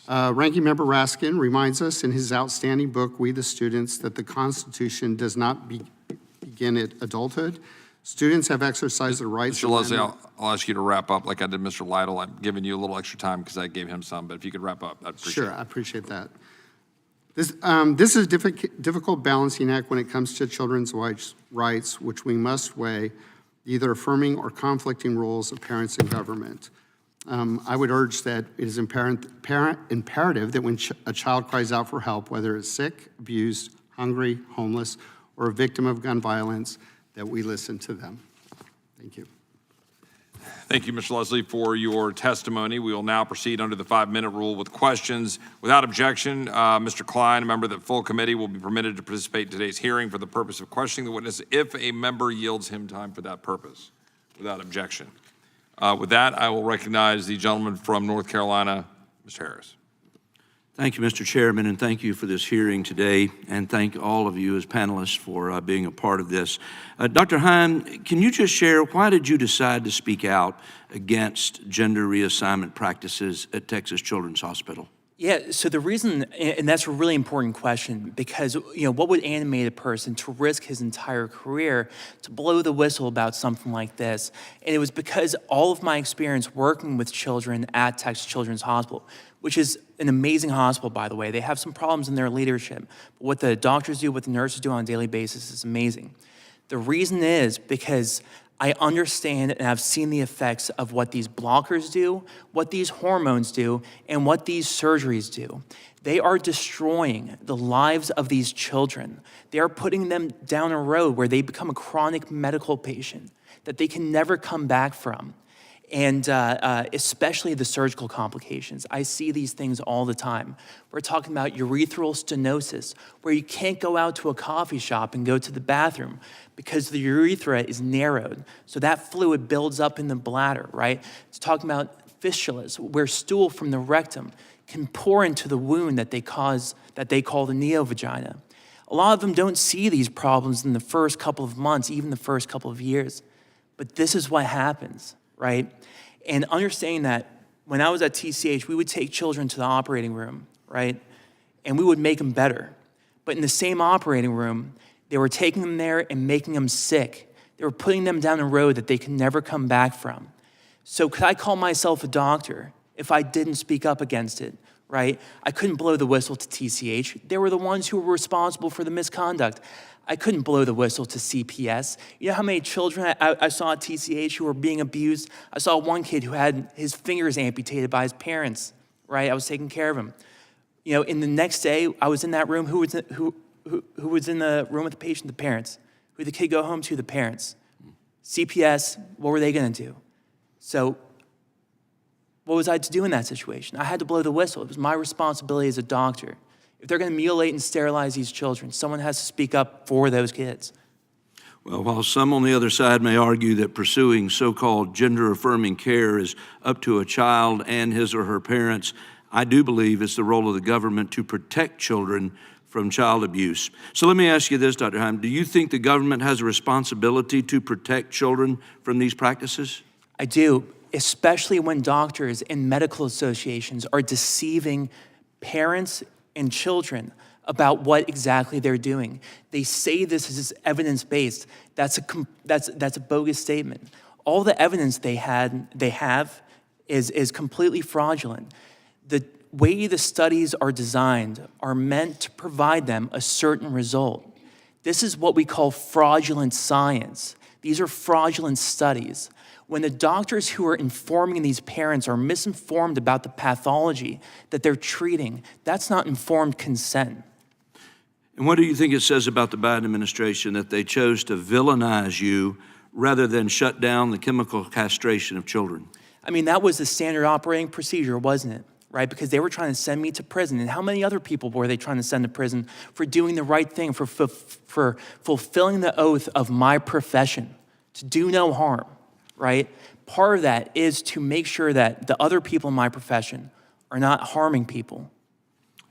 Speaker 8: Ranking Member Raskin reminds us in his outstanding book, We the Students, that the Constitution does not begin at adulthood. Students have exercised their rights.
Speaker 1: Mr. Leslie, I'll ask you to wrap up like I did Mr. Lytle. I'm giving you a little extra time because I gave him some, but if you could wrap up, I'd appreciate it.
Speaker 8: Sure, I appreciate that. This is a difficult balancing act when it comes to children's rights, which we must weigh either affirming or conflicting roles of parents and government. I would urge that it is imperative that when a child cries out for help, whether it's sick, abused, hungry, homeless, or a victim of gun violence, that we listen to them. Thank you.
Speaker 1: Thank you, Mr. Leslie, for your testimony. We will now proceed under the 5-minute rule with questions. Without objection, Mr. Klein, a member of the full committee, will be permitted to participate in today's hearing for the purpose of questioning the witness if a member yields him time for that purpose, without objection. With that, I will recognize the gentleman from North Carolina, Mr. Harris.
Speaker 9: Thank you, Mr. Chairman, and thank you for this hearing today, and thank all of you as panelists for being a part of this. Dr. Hine, can you just share, why did you decide to speak out against gender reassignment practices at Texas Children's Hospital?
Speaker 5: Yeah, so the reason, and that's a really important question, because what would animate a person to risk his entire career to blow the whistle about something like this? And it was because all of my experience working with children at Texas Children's Hospital, which is an amazing hospital, by the way. They have some problems in their leadership, but what the doctors do, what the nurses do on a daily basis is amazing. The reason is because I understand and I've seen the effects of what these blockers do, what these hormones do, and what these surgeries do. They are destroying the lives of these children. They are putting them down a road where they become a chronic medical patient that they can never come back from. And especially the surgical complications. I see these things all the time. We're talking about urethral stenosis, where you can't go out to a coffee shop and go to the bathroom because the urethra is narrowed. So that fluid builds up in the bladder, right? It's talking about fistulas, where stool from the rectum can pour into the wound that they call the neovagina. A lot of them don't see these problems in the first couple of months, even the first couple of years. But this is what happens. Right? And understanding that when I was at TCH, we would take children to the operating room, right? And we would make them better. But in the same operating room, they were taking them there and making them sick. They were putting them down a road that they could never come back from. So could I call myself a doctor if I didn't speak up against it, right? I couldn't blow the whistle to TCH. They were the ones who were responsible for the misconduct. I couldn't blow the whistle to CPS. You know how many children I saw at TCH who were being abused? I saw one kid who had his fingers amputated by his parents, right? I was taking care of him. In the next day, I was in that room. Who was in the room with the patient? The parents. Who did the kid go home to? The parents. CPS, what were they going to do? So what was I to do in that situation? I had to blow the whistle. It was my responsibility as a doctor. If they're going to mutilate and sterilize these children, someone has to speak up for those kids.
Speaker 9: Well, while some on the other side may argue that pursuing so-called gender-affirming care is up to a child and his or her parents, I do believe it's the role of the government to protect children from child abuse. So let me ask you this, Dr. Heim. Do you think the government has a responsibility to protect children from these practices?
Speaker 5: I do, especially when doctors and medical associations are deceiving parents and children about what exactly they're doing. They say this is evidence-based. That's a bogus statement. All the evidence they have is completely fraudulent. The way the studies are designed are meant to provide them a certain result. This is what we call fraudulent science. These are fraudulent studies. When the doctors who are informing these parents are misinformed about the pathology that they're treating, that's not informed consent.
Speaker 9: And what do you think it says about the Biden administration that they chose to villainize you rather than shut down the chemical castration of children?
Speaker 5: I mean, that was the standard operating procedure, wasn't it? Right? Because they were trying to send me to prison. And how many other people were they trying to send to prison for doing the right thing, for fulfilling the oath of my profession, to do no harm, right? Part of that is to make sure that the other people in my profession are not harming people.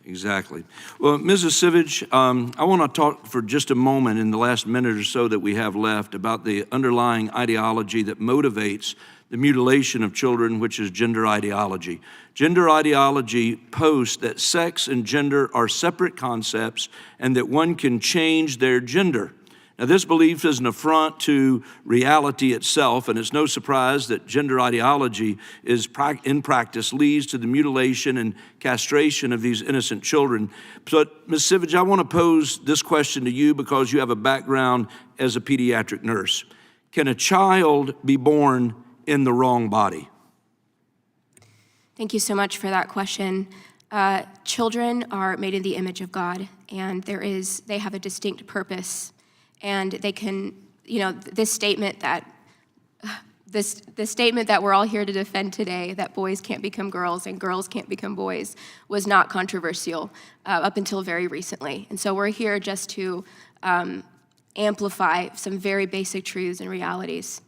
Speaker 9: Exactly. Well, Mrs. Sivage, I want to talk for just a moment in the last minute or so that we have left about the underlying ideology that motivates the mutilation of children, which is gender ideology. Gender ideology posts that sex and gender are separate concepts and that one can change their gender. Now, this belief is an affront to reality itself, and it's no surprise that gender ideology in practice leads to the mutilation and castration of these innocent children. But, Ms. Sivage, I want to pose this question to you because you have a background as a pediatric nurse. Can a child be born in the wrong body?
Speaker 7: Thank you so much for that question. Children are made in the image of God, and they have a distinct purpose. And they can, this statement that we're all here to defend today, that boys can't become girls and girls can't become boys, was not controversial up until very recently. And so we're here just to amplify some very basic truths and realities.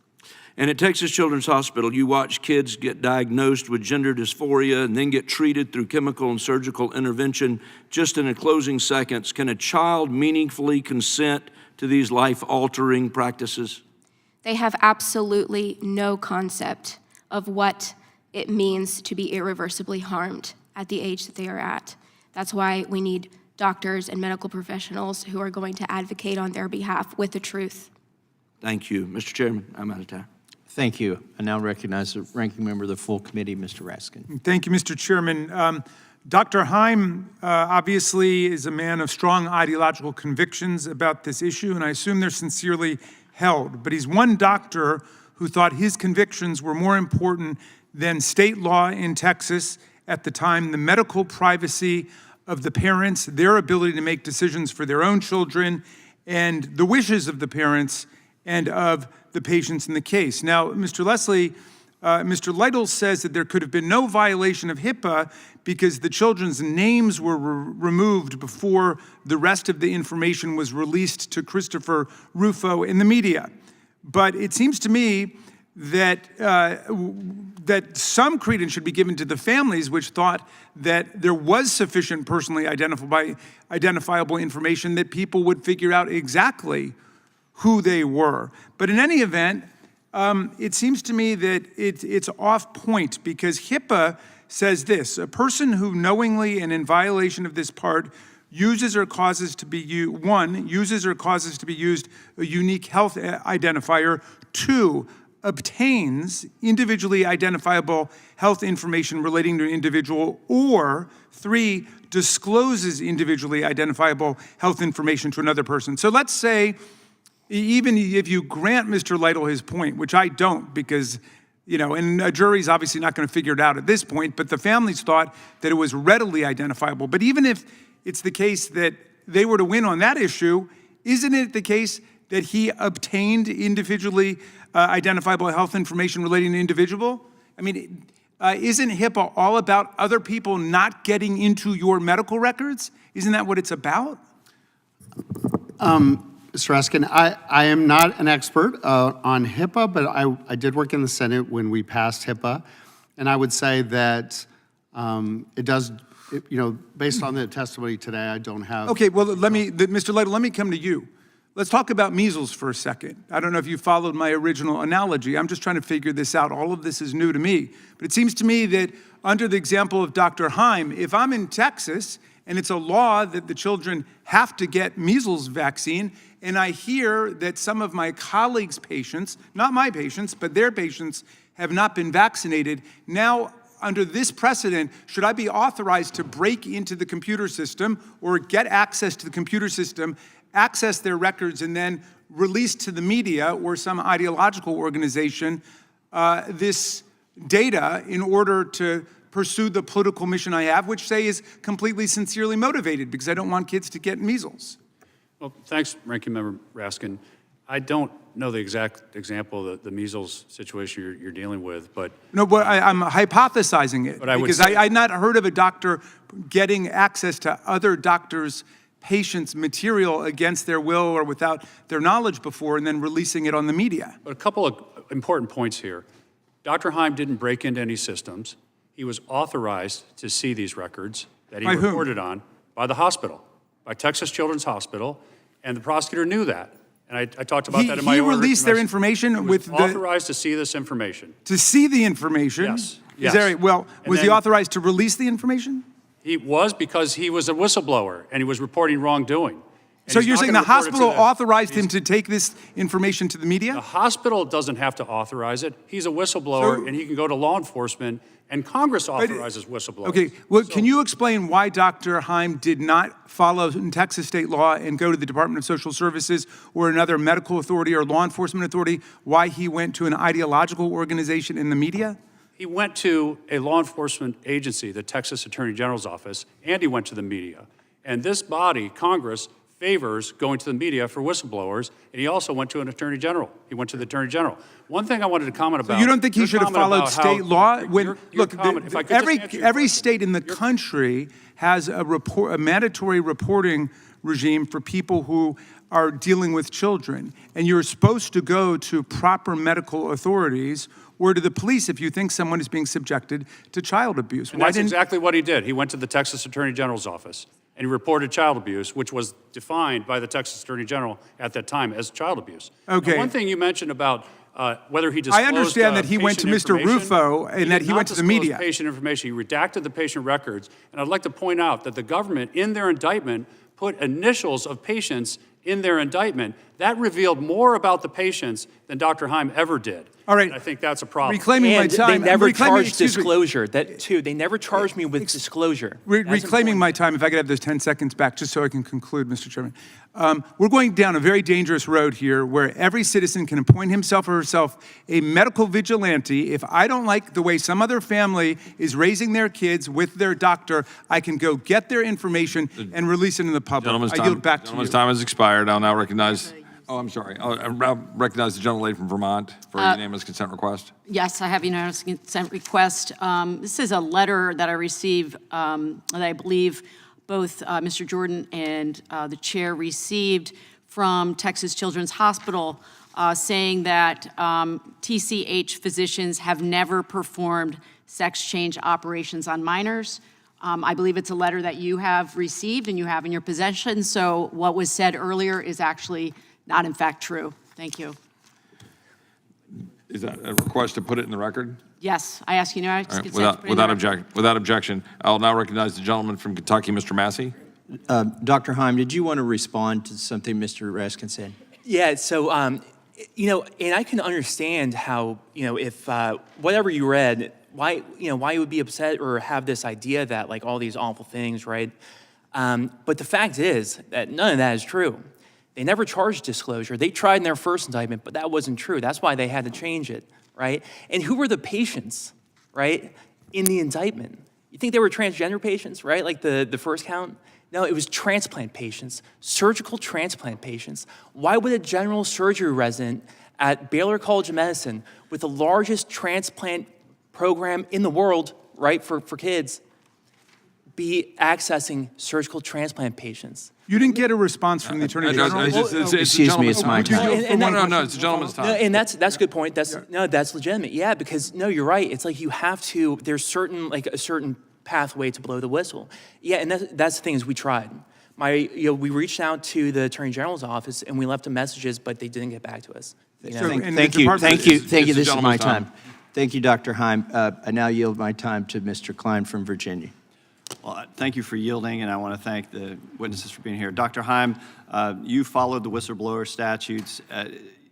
Speaker 9: And at Texas Children's Hospital, you watch kids get diagnosed with gender dysphoria and then get treated through chemical and surgical intervention. Just in the closing seconds, can a child meaningfully consent to these life-altering practices?
Speaker 7: They have absolutely no concept of what it means to be irreversibly harmed at the age that they are at. That's why we need doctors and medical professionals who are going to advocate on their behalf with the truth.
Speaker 9: Thank you. Mr. Chairman, I'm out of time.
Speaker 10: Thank you. I now recognize the ranking member of the full committee, Mr. Raskin.
Speaker 4: Thank you, Mr. Chairman. Dr. Heim obviously is a man of strong ideological convictions about this issue, and I assume they're sincerely held. But he's one doctor who thought his convictions were more important than state law in Texas at the time, the medical privacy of the parents, their ability to make decisions for their own children, and the wishes of the parents and of the patients in the case. Now, Mr. Leslie, Mr. Lytle says that there could have been no violation of HIPAA because the children's names were removed before the rest of the information was released to Christopher Rufo in the media. But it seems to me that that some credence should be given to the families which thought that there was sufficient personally identifiable information that people would figure out exactly who they were. But in any event, it seems to me that it's off point because HIPAA says this: a person who knowingly and in violation of this part uses or causes to be used a unique health identifier, 2, obtains individually identifiable health information relating to an individual, or 3, discloses individually identifiable health information to another person. So let's say, even if you grant Mr. Lytle his point, which I don't, because, and a jury's obviously not going to figure it out at this point, but the families thought that it was readily identifiable. But even if it's the case that they were to win on that issue, isn't it the case that he obtained individually identifiable health information relating to individual? I mean, isn't HIPAA all about other people not getting into your medical records? Isn't that what it's about?
Speaker 8: Mr. Raskin, I am not an expert on HIPAA, but I did work in the Senate when we passed HIPAA, and I would say that it does based on the testimony today, I don't have.
Speaker 4: Okay, well, Mr. Lytle, let me come to you. Let's talk about measles for a second. I don't know if you followed my original analogy. I'm just trying to figure this out. All of this is new to me. But it seems to me that under the example of Dr. Heim, if I'm in Texas and it's a law that the children have to get measles vaccine, and I hear that some of my colleagues' patients, not my patients, but their patients, have not been vaccinated, now under this precedent, should I be authorized to break into the computer system or get access to the computer system, access their records, and then release to the media or some ideological organization this data in order to pursue the political mission I have, which, say, is completely sincerely motivated because I don't want kids to get measles?
Speaker 6: Well, thanks, Ranking Member Raskin. I don't know the exact example of the measles situation you're dealing with, but...
Speaker 4: No, but I'm hypothesizing it because I'd not heard of a doctor getting access to other doctors' patients' material against their will or without their knowledge before and then releasing it on the media.
Speaker 6: But a couple of important points here. Dr. Heim didn't break into any systems. He was authorized to see these records that he
Speaker 4: By whom?
Speaker 6: reported on by the hospital, by Texas Children's Hospital, and the prosecutor knew that. And I talked about that in my order.
Speaker 4: He released their information with the...
Speaker 6: authorized to see this information.
Speaker 4: To see the information?
Speaker 6: Yes,
Speaker 4: Is that right? Well,
Speaker 6: And
Speaker 4: was he
Speaker 6: then-
Speaker 4: authorized to release the information?
Speaker 6: He was, because he was a whistleblower and he was reporting wrongdoing. And
Speaker 4: So
Speaker 6: he's
Speaker 4: you're
Speaker 6: not
Speaker 4: saying
Speaker 6: gonna
Speaker 4: the
Speaker 6: report it to
Speaker 4: hospital authorized him to take this information to the
Speaker 6: The
Speaker 4: media?
Speaker 6: hospital doesn't have to authorize it. He's a whistleblower,
Speaker 4: So-
Speaker 6: and he can go to law enforcement, and Congress authorizes whistleblowers.
Speaker 4: Okay, well, can you explain why Dr. Heim did not follow Texas state law and go to the Department of Social Services or another medical authority or law enforcement authority, why he went to an ideological organization in the media?
Speaker 6: He went to a law enforcement agency, the Texas Attorney General's office, and he went to the media. And this body, Congress, favors going to the media for whistleblowers, and he also went to an attorney general. He went to the attorney general. One thing I wanted to comment about.
Speaker 4: You don't think he
Speaker 6: your
Speaker 4: should have
Speaker 6: comment
Speaker 4: followed
Speaker 6: about how-
Speaker 4: state law? When,
Speaker 6: your
Speaker 4: look,
Speaker 6: comment, if I could just answer your
Speaker 4: every
Speaker 6: question.
Speaker 4: state in the country has a mandatory reporting regime for people who are dealing with children. And you're supposed to go to proper medical authorities or to the police if you think someone is being subjected to child abuse.
Speaker 6: And that's exactly what he did. He went to the Texas Attorney General's office, and he reported child abuse, which was defined by the Texas Attorney General at that time as child abuse.
Speaker 4: Okay.
Speaker 6: Now, one thing you mentioned about whether he disclosed
Speaker 4: I understand that he went to
Speaker 6: patient
Speaker 4: Mr.
Speaker 6: information,
Speaker 4: Rufo and that he went to the
Speaker 6: did not disclose
Speaker 4: media.
Speaker 6: patient information. He redacted the patient records. And I'd like to point out that the government, in their indictment, put initials of patients in their indictment. That revealed more about the patients than Dr. Heim ever did.
Speaker 4: All right.
Speaker 6: And I think that's a problem.
Speaker 4: Reclaiming my
Speaker 5: And
Speaker 4: time.
Speaker 5: they never
Speaker 4: reclaiming-
Speaker 5: charged
Speaker 4: excuse me.
Speaker 5: disclosure. That too, they never charged me with disclosure. That's
Speaker 4: Reclaiming
Speaker 5: important.
Speaker 4: my time, if I could have those 10 seconds back, just so I can conclude, Mr. Chairman. We're going down a very dangerous road here where every citizen can appoint himself or herself a medical vigilante. If I don't like the way some other family is raising their kids with their doctor, I can go get their information and release it in the public.
Speaker 1: Gentleman's
Speaker 4: I yield back to you.
Speaker 1: time has expired. I'll now recognize, I'm sorry. I'll now recognize the gentlelady from Vermont for a unanimous consent request.
Speaker 11: Yes, I have unanimous consent request. This is a letter that I received that I believe both Mr. Jordan and the chair received from Texas Children's Hospital saying that TCH physicians have never performed sex change operations on minors. I believe it's a letter that you have received and you have in your possession. So what was said earlier is actually not in fact true. Thank you.
Speaker 1: Is that a request to put it in the record?
Speaker 11: Yes, I ask unanimous
Speaker 1: All right,
Speaker 11: consent to put it in the record.
Speaker 1: without objection, I'll now recognize the gentleman from Kentucky, Mr. Massey.
Speaker 10: Dr. Heim, did you want to respond to something Mr. Raskin said?
Speaker 5: Yeah, so, and I can understand how, if whatever you read, why you would be upset or have this idea that, like, all these awful things, right? But the fact is that none of that is true. They never charged disclosure. They tried in their first indictment, but that wasn't true. That's why they had to change it, right? And who were the patients, right, in the indictment? You think they were transgender patients, right, like the first count? No, it was transplant patients, surgical transplant patients. Why would a general surgery resident at Baylor College of Medicine, with the largest transplant program in the world, right, for kids, be accessing surgical transplant patients?
Speaker 4: You didn't get a response from the Attorney General?
Speaker 10: Excuse me, it's my time.
Speaker 1: No, it's the gentleman's time.
Speaker 5: No, and that's a good point. That's legitimate. Yeah, because no, you're right. It's like you have to. There's certain pathway to blow the whistle. Yeah, and that's the thing is we tried. We reached out to the Attorney General's office and we left them messages, but they didn't get back to us. You know?
Speaker 4: So- and the
Speaker 10: Thank you,
Speaker 4: department-
Speaker 10: thank you,
Speaker 1: It's
Speaker 10: thank you.
Speaker 1: the
Speaker 10: This is my
Speaker 1: gentleman's time.
Speaker 10: time. Thank you, Dr. Heim. I now yield my time to Mr. Klein from Virginia.
Speaker 12: Well, thank you for yielding, and I want to thank the witnesses for being here. Dr. Heim, you followed the whistleblower statutes.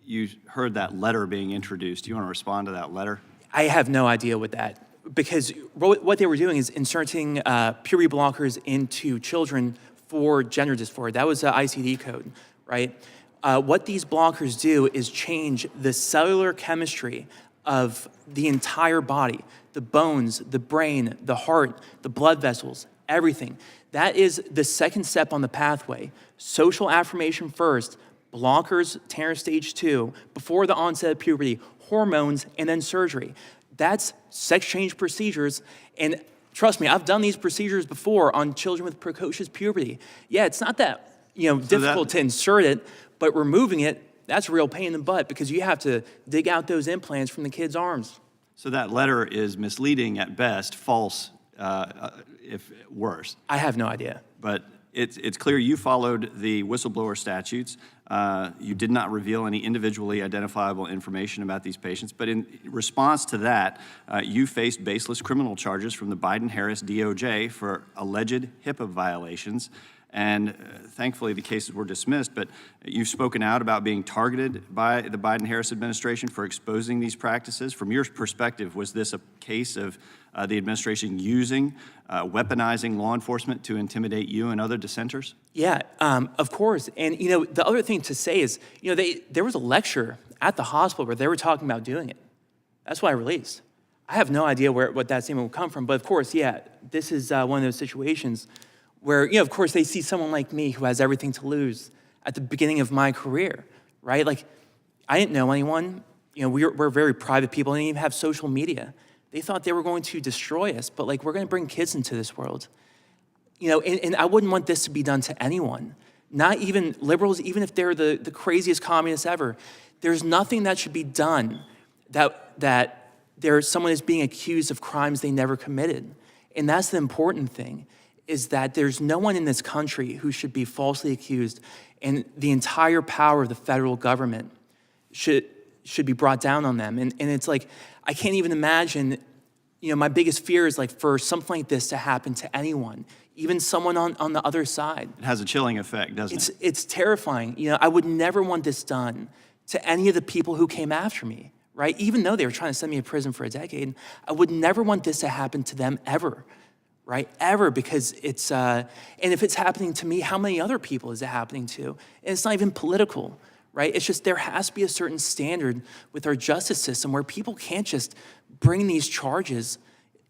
Speaker 12: You heard that letter being introduced. Do you want to respond to that letter?
Speaker 5: I have no idea what that, because what they were doing is inserting puberty blockers into children for gender dysphoria. That was the ICD code, right? What these blockers do is change the cellular chemistry of the entire body, the bones, the brain, the heart, the blood vessels, everything. That is the second step on the pathway. Social affirmation first, blockers, Tanner stage 2, before the onset of puberty, hormones, and then surgery. That's sex change procedures. And trust me, I've done these procedures before on children with precocious puberty. Yeah, it's not that difficult to insert it, but removing it, that's a real pain in the butt because you have to dig out those implants from the kid's arms.
Speaker 12: So that letter is misleading at best, false if worse.
Speaker 5: I have no idea.
Speaker 12: But it's clear you followed the whistleblower statutes. You did not reveal any individually identifiable information about these patients. But in response to that, you faced baseless criminal charges from the Biden-Harris DOJ for alleged HIPAA violations. And thankfully, the cases were dismissed. But you've spoken out about being targeted by the Biden-Harris administration for exposing these practices. From your perspective, was this a case of the administration using, weaponizing law enforcement to intimidate you and other dissenters?
Speaker 5: Yeah, of course. And, the other thing to say is, there was a lecture at the hospital where they were talking about doing it. That's why I released. I have no idea what that statement would come from. But, of course, yeah, this is one of those situations where, of course, they see someone like me who has everything to lose at the beginning of my career, right? Like, I didn't know anyone. We're very private people. I didn't even have social media. They thought they were going to destroy us, but, we're going to bring kids into this world. And I wouldn't want this to be done to anyone, not even liberals, even if they're the craziest communists ever. There's nothing that should be done that someone is being accused of crimes they never committed. And that's the important thing, is that there's no one in this country who should be falsely accused, and the entire power of the federal government should be brought down on them. And it's I can't even imagine, my biggest fear is for something like this to happen to anyone, even someone on the other side.
Speaker 12: It has a chilling effect, doesn't it?
Speaker 5: It's terrifying. I would never want this done to any of the people who came after me, right? Even though they were trying to send me to prison for a decade, I would never want this to happen to them ever, right? Ever, because it's, and if it's happening to me, how many other people is it happening to? And it's not even political, right? It's just there has to be a certain standard with our justice system where people can't just bring these charges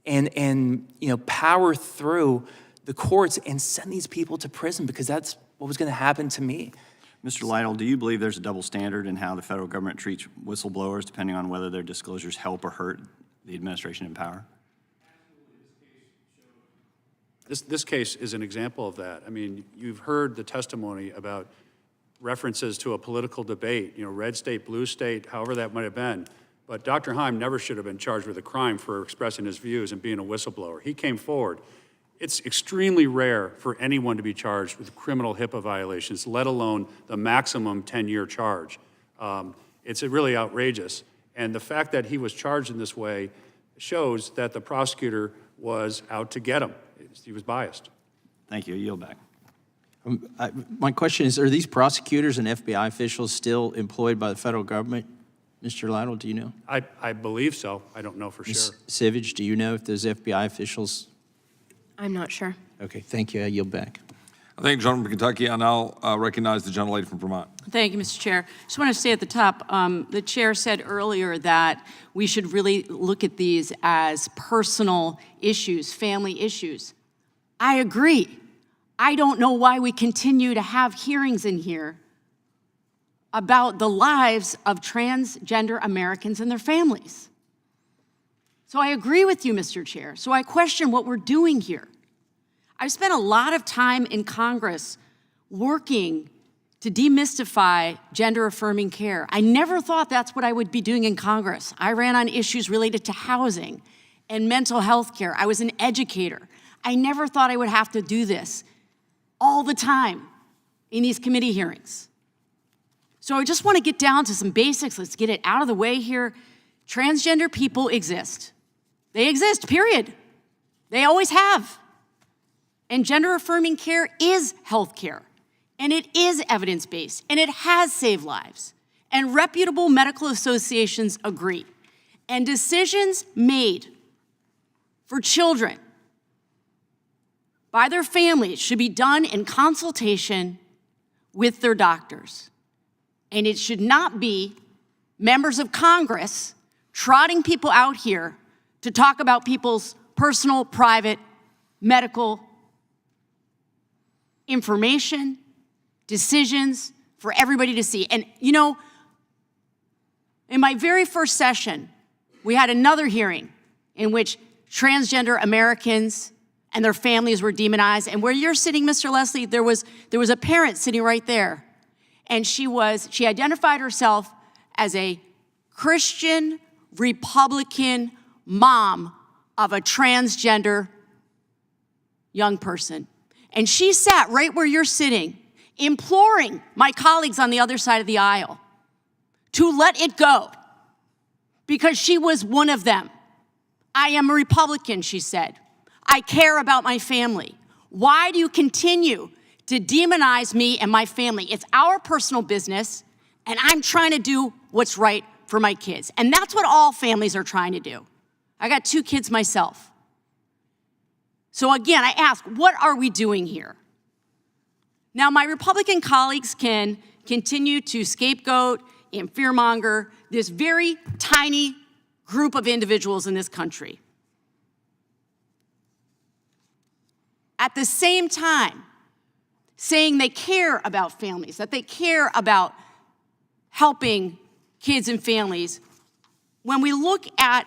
Speaker 5: and power through the courts and send these people to prison, because that's what was going to happen to me.
Speaker 12: Mr. Lytle, do you believe there's a double standard in how the federal government treats whistleblowers depending on whether their disclosures help or hurt the administration in power?
Speaker 6: This case is an example of that. I mean, you've heard the testimony about references to a political debate, red state, blue state, however that might have been. But Dr. Heim never should have been charged with a crime for expressing his views and being a whistleblower. He came forward. It's extremely rare for anyone to be charged with criminal HIPAA violations, let alone the maximum 10-year charge. It's really outrageous. And the fact that he was charged in this way shows that the prosecutor was out to get him. He was biased.
Speaker 12: Thank you. I yield back.
Speaker 10: My question is, are these prosecutors and FBI officials still employed by the federal government? Mr. Lytle, do you know?
Speaker 6: I believe so. I don't know for sure.
Speaker 10: Ms. Sivage, do you know if those FBI officials?
Speaker 7: I'm not sure.
Speaker 10: Okay, thank you. I yield back.
Speaker 1: I thank the gentleman from Kentucky. I now recognize the gentlelady from Vermont.
Speaker 11: Thank you, Mr. Chair. Just want to say at the top, the chair said earlier that we should really look at these as personal issues, family issues. I agree. I don't know why we continue to have hearings in here about the lives of transgender Americans and their families. So I agree with you, Mr. Chair. So I question what we're doing here. I've spent a lot of time in Congress working to demystify gender-affirming care. I never thought that's what I would be doing in Congress. I ran on issues related to housing and mental health care. I was an educator. I never thought I would have to do this all the time in these committee hearings. So I just want to get down to some basics. Let's get it out of the way here. Transgender people exist. They exist, period. They always have. And gender-affirming care is health care. And it is evidence-based. And it has saved lives. And reputable medical associations agree. And decisions made for children by their families should be done in consultation with their doctors. And it should not be members of Congress trotting people out here to talk about people's personal, private, medical information, decisions for everybody to see. And you know, in my very first session, we had another hearing in which transgender Americans and their families were demonized. And where you're sitting, Mr. Leslie, there was a parent sitting right there. And she identified herself as a Christian Republican mom of a transgender young person. And she sat right where you're sitting, imploring my colleagues on the other side of the aisle to let it go, because she was one of them. I am a Republican, she said. I care about my family. Why do you continue to demonize me and my family? It's our personal business, and I'm trying to do what's right for my kids. And that's what all families are trying to do. I got 2 kids myself. So again, I ask, what are we doing here? Now, my Republican colleagues can continue to scapegoat and fearmonger this very tiny group of individuals in this country. At the same time, saying they care about families, that they care about helping kids and families, when we look at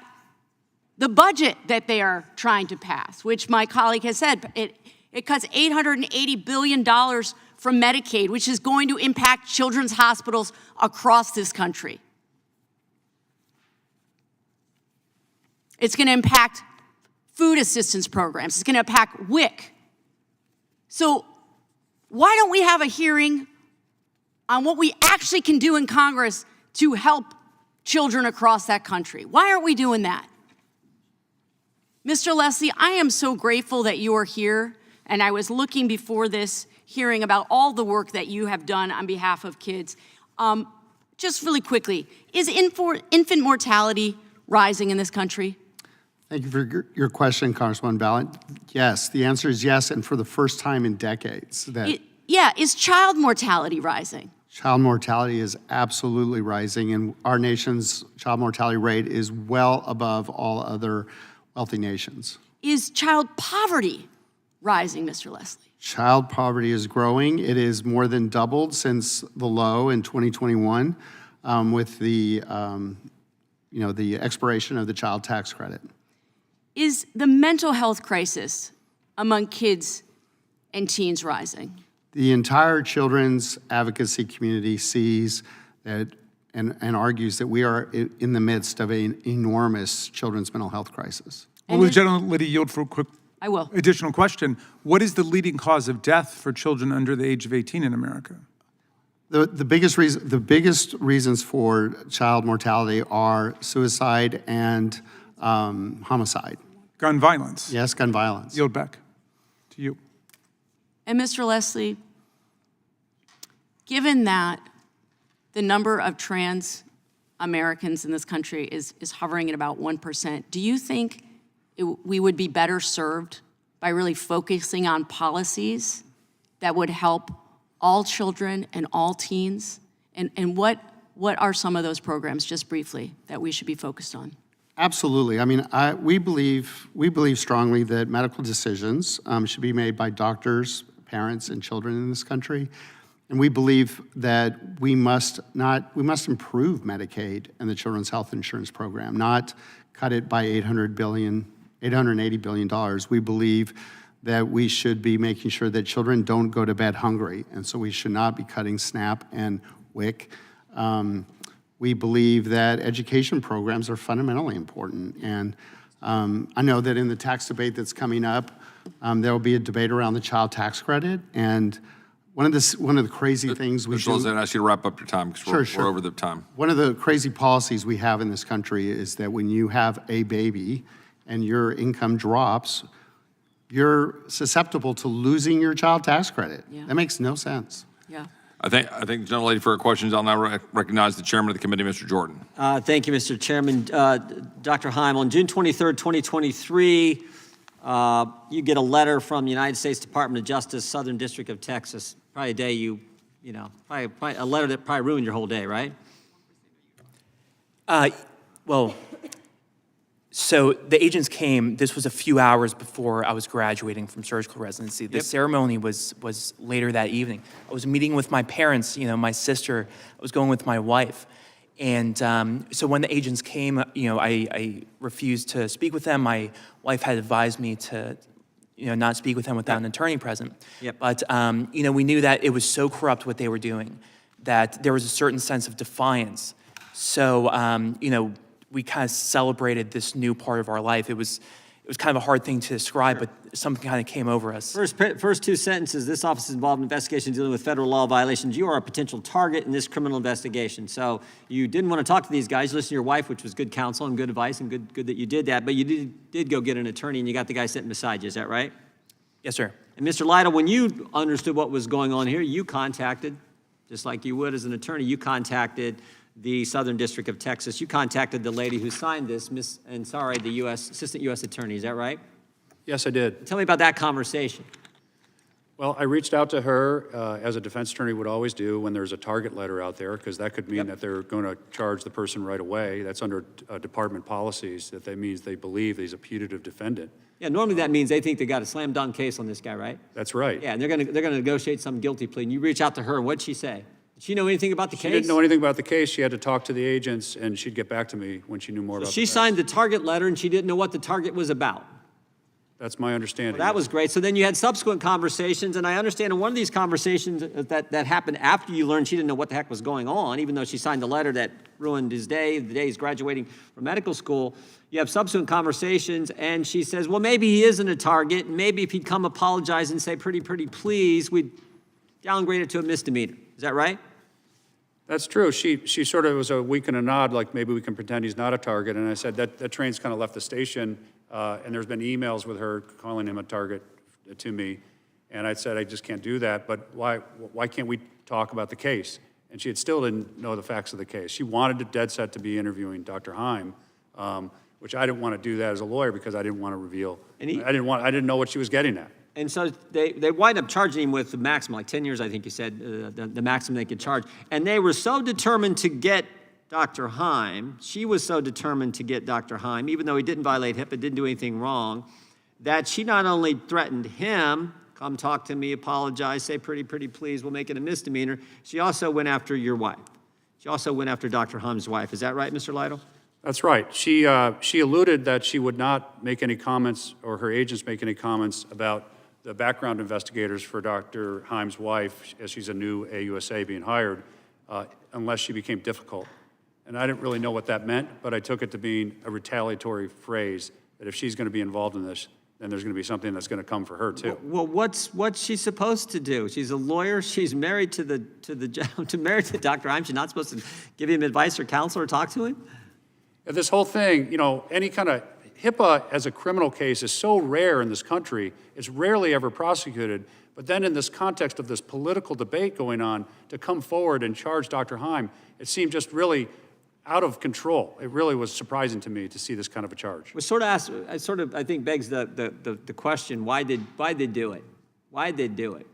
Speaker 11: the budget that they are trying to pass, which my colleague has said, it cuts $880 billion from Medicaid, which is going to impact children's hospitals across this country. It's going to impact food assistance programs. It's going to impact WIC. So why don't we have a hearing on what we actually can do in Congress to help children across that country? Why aren't we doing that? Mr. Leslie, I am so grateful that you are here, and I was looking before this hearing about all the work that you have done on behalf of kids. Just really quickly, is infant mortality rising in this country?
Speaker 8: Thank you for your question, Congresswoman Ballot. Yes, the answer is yes, and for the first time in decades.
Speaker 11: Is child mortality rising?
Speaker 8: Child mortality is absolutely rising, and our nation's child mortality rate is well above all other wealthy nations.
Speaker 11: Is child poverty rising, Mr. Leslie?
Speaker 8: Child poverty is growing. It is more than doubled since the low in 2021 with the expiration of the child tax credit.
Speaker 11: Is the mental health crisis among kids and teens rising?
Speaker 8: The entire children's advocacy community sees that and argues that we are in the midst of an enormous children's mental health crisis.
Speaker 4: Will the gentlelady yield for a quick
Speaker 11: I will.
Speaker 4: additional question? What is the leading cause of death for children under the age of 18 in America?
Speaker 8: The biggest reasons for child mortality are suicide and homicide.
Speaker 4: Gun violence.
Speaker 8: Yes, gun violence.
Speaker 4: Yield back to you.
Speaker 11: And Mr. Leslie, given that the number of trans Americans in this country is hovering at about 1%, do you think we would be better served by really focusing on policies that would help all children and all teens? And what are some of those programs, just briefly, that we should be focused on?
Speaker 8: Absolutely. I mean, we believe strongly that medical decisions should be made by doctors, parents, and children in this country. And we believe that we must improve Medicaid and the Children's Health Insurance Program, not cut it by $880 billion. We believe that we should be making sure that children don't go to bed hungry, and so we should not be cutting SNAP and WIC. We believe that education programs are fundamentally important, and I know that in the tax debate that's coming up, there will be a debate around the child tax credit. And one of the crazy things we
Speaker 1: Mr. Lozano, I ask you to wrap up your time because we're over the time.
Speaker 8: One of the crazy policies we have in this country is that when you have a baby and your income drops, you're susceptible to losing your child tax credit.
Speaker 11: Yeah.
Speaker 8: That makes no sense.
Speaker 11: Yeah.
Speaker 1: I think, gentlelady, for her questions, I'll now recognize the chairman of the committee, Mr. Jordan.
Speaker 3: Thank you, Mr. Chairman. Dr. Heim, on June 23rd, 2023, you get a letter from the United States Department of Justice, Southern District of Texas. Probably a day probably a letter that probably ruined your whole day, right?
Speaker 5: Well, so the agents came, this was a few hours before I was graduating from surgical residency. The ceremony was later that evening. I was meeting with my parents, my sister, I was going with my wife. And so when the agents came, I refused to speak with them. My wife had advised me to, not speak with them without an attorney present.
Speaker 3: Yep.
Speaker 5: But, we knew that it was so corrupt what they were doing, that there was a certain sense of defiance. So, we kind of celebrated this new part of our life. It was kind of a hard thing to describe, but something kind of came over us.
Speaker 3: First two sentences, this office is involved in investigations dealing with federal law violations. You are a potential target in this criminal investigation. So you didn't want to talk to these guys. You listened to your wife, which was good counsel and good advice, and good that you did that. But you did go get an attorney, and you got the guy sitting beside you. Is that right?
Speaker 5: Yes, sir.
Speaker 3: And Mr. Lytle, when you understood what was going on here, you contacted, just like you would as an attorney, you contacted the Southern District of Texas. You contacted the lady who signed this, the Assistant U.S. Attorney. Is that right?
Speaker 6: Yes, I did.
Speaker 3: Tell me about that conversation.
Speaker 6: Well, I reached out to her, as a defense attorney would always do when there's a target letter out there, because that could mean that they're going to charge the person right away. That's under department policies, that means they believe he's a putative defendant.
Speaker 3: Yeah, normally that means they think they got a slam dunk case on this guy, right?
Speaker 6: That's right.
Speaker 3: Yeah, and they're gonna negotiate some guilty plea. And you reach out to her, and what'd she say? Did she know anything about the case?
Speaker 6: She didn't know anything about the case. She had to talk to the agents, and she'd get back to me when she knew more about the
Speaker 3: She
Speaker 6: facts.
Speaker 3: signed the target letter, and she didn't know what the target was about.
Speaker 6: That's my understanding.
Speaker 3: Well, that was great. So then you had subsequent conversations, and I understand in one of these conversations that happened after you learned she didn't know what the heck was going on, even though she signed the letter that ruined his day, the day he's graduating from medical school. You have subsequent conversations, and she says, well, maybe he isn't a target, and maybe if he'd come apologize and say, pretty please, we'd downgrade it to a misdemeanor. Is that right?
Speaker 6: That's true. She sort of was a wink and a nod, like maybe we can pretend he's not a target. And I said that train's kind of left the station, and there's been emails with her calling him a target to me. And I said, I just can't do that, but why can't we talk about the case? And she still didn't know the facts of the case. She wanted to dead set to be interviewing Dr. Heim, which I didn't want to do that as a lawyer because I didn't want to reveal. I didn't know what she was getting at.
Speaker 3: And so they wind up charging him with the maximum, like 10 years, I think you said, the maximum they could charge. And they were so determined to get Dr. Heim, she was so determined to get Dr. Heim, even though he didn't violate HIPAA, didn't do anything wrong, that she not only threatened him, come talk to me, apologize, say pretty please, we'll make it a misdemeanor, she also went after your wife. She also went after Dr. Heim's wife. Is that right, Mr. Lytle?
Speaker 6: That's right. She alluded that she would not make any comments, or her agents make any comments about the background investigators for Dr. Heim's wife, as she's a new AUSA being hired, unless she became difficult. And I didn't really know what that meant, but I took it to being a retaliatory phrase, that if she's going to be involved in this, then there's going to be something that's going to come for her too.
Speaker 3: Well, what's she supposed to do? She's a lawyer. She's married to Dr. Heim. She's not supposed to give him advice or counsel or talk to him?
Speaker 6: This whole thing, any kind of HIPAA as a criminal case is so rare in this country. It's rarely ever prosecuted. But then in this context of this political debate going on, to come forward and charge Dr. Heim, it seemed just really out of control. It really was surprising to me to see this kind of a charge.
Speaker 3: I think begs the question, why did they do it? Why did they do it?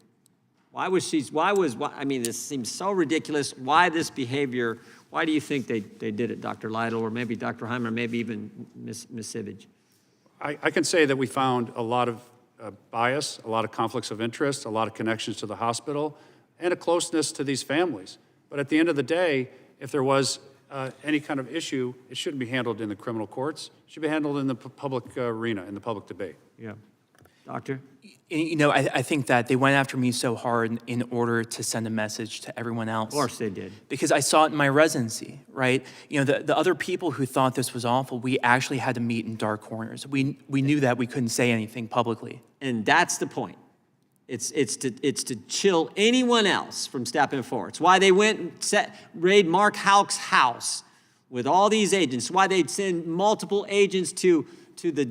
Speaker 3: This seems so ridiculous. Why this behavior? Why do you think they did it, Dr. Lytle, or maybe Dr. Heim, or maybe even Ms. Sivage?
Speaker 6: I can say that we found a lot of bias, a lot of conflicts of interest, a lot of connections to the hospital, and a closeness to these families. But at the end of the day, if there was any kind of issue, it shouldn't be handled in the criminal courts. It should be handled in the public arena, in the public debate.
Speaker 3: Yeah. Doctor?
Speaker 5: And, I think that they went after me so hard in order to send a message to everyone else.
Speaker 3: Of course they did.
Speaker 5: Because I saw it in my residency, right? The other people who thought this was awful, we actually had to meet in dark corners. We knew that we couldn't say anything publicly.
Speaker 3: And that's the point. It's to chill anyone else from stepping forward. It's why they went and raid Mark Houck's house with all these agents. Why they'd send multiple agents to the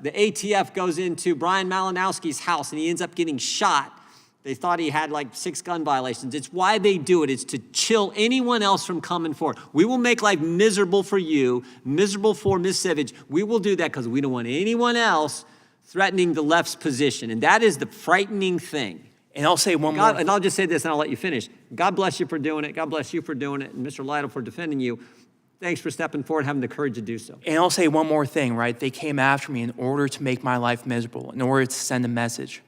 Speaker 3: ATF goes into Brian Malinowski's house and he ends up getting shot. They thought he had like 6 gun violations. It's why they do it. It's to chill anyone else from coming forward. We will make life miserable for you, miserable for Ms. Sivage. We will do that because we don't want anyone else threatening the left's position. And that is the frightening thing.
Speaker 5: And I'll say one more.
Speaker 3: And I'll just say this and I'll let you finish. God bless you for doing it. God bless you for doing it. And Mr. Lytle for defending you. Thanks for stepping forward, having the courage to do so.
Speaker 5: And I'll say one more thing, right? They came after me in order to make my life miserable, in order to send a message.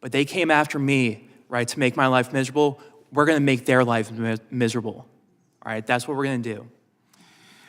Speaker 5: But they came after me, right, to make my life miserable. We're going to make their life miserable. All right, that's what we're going to do.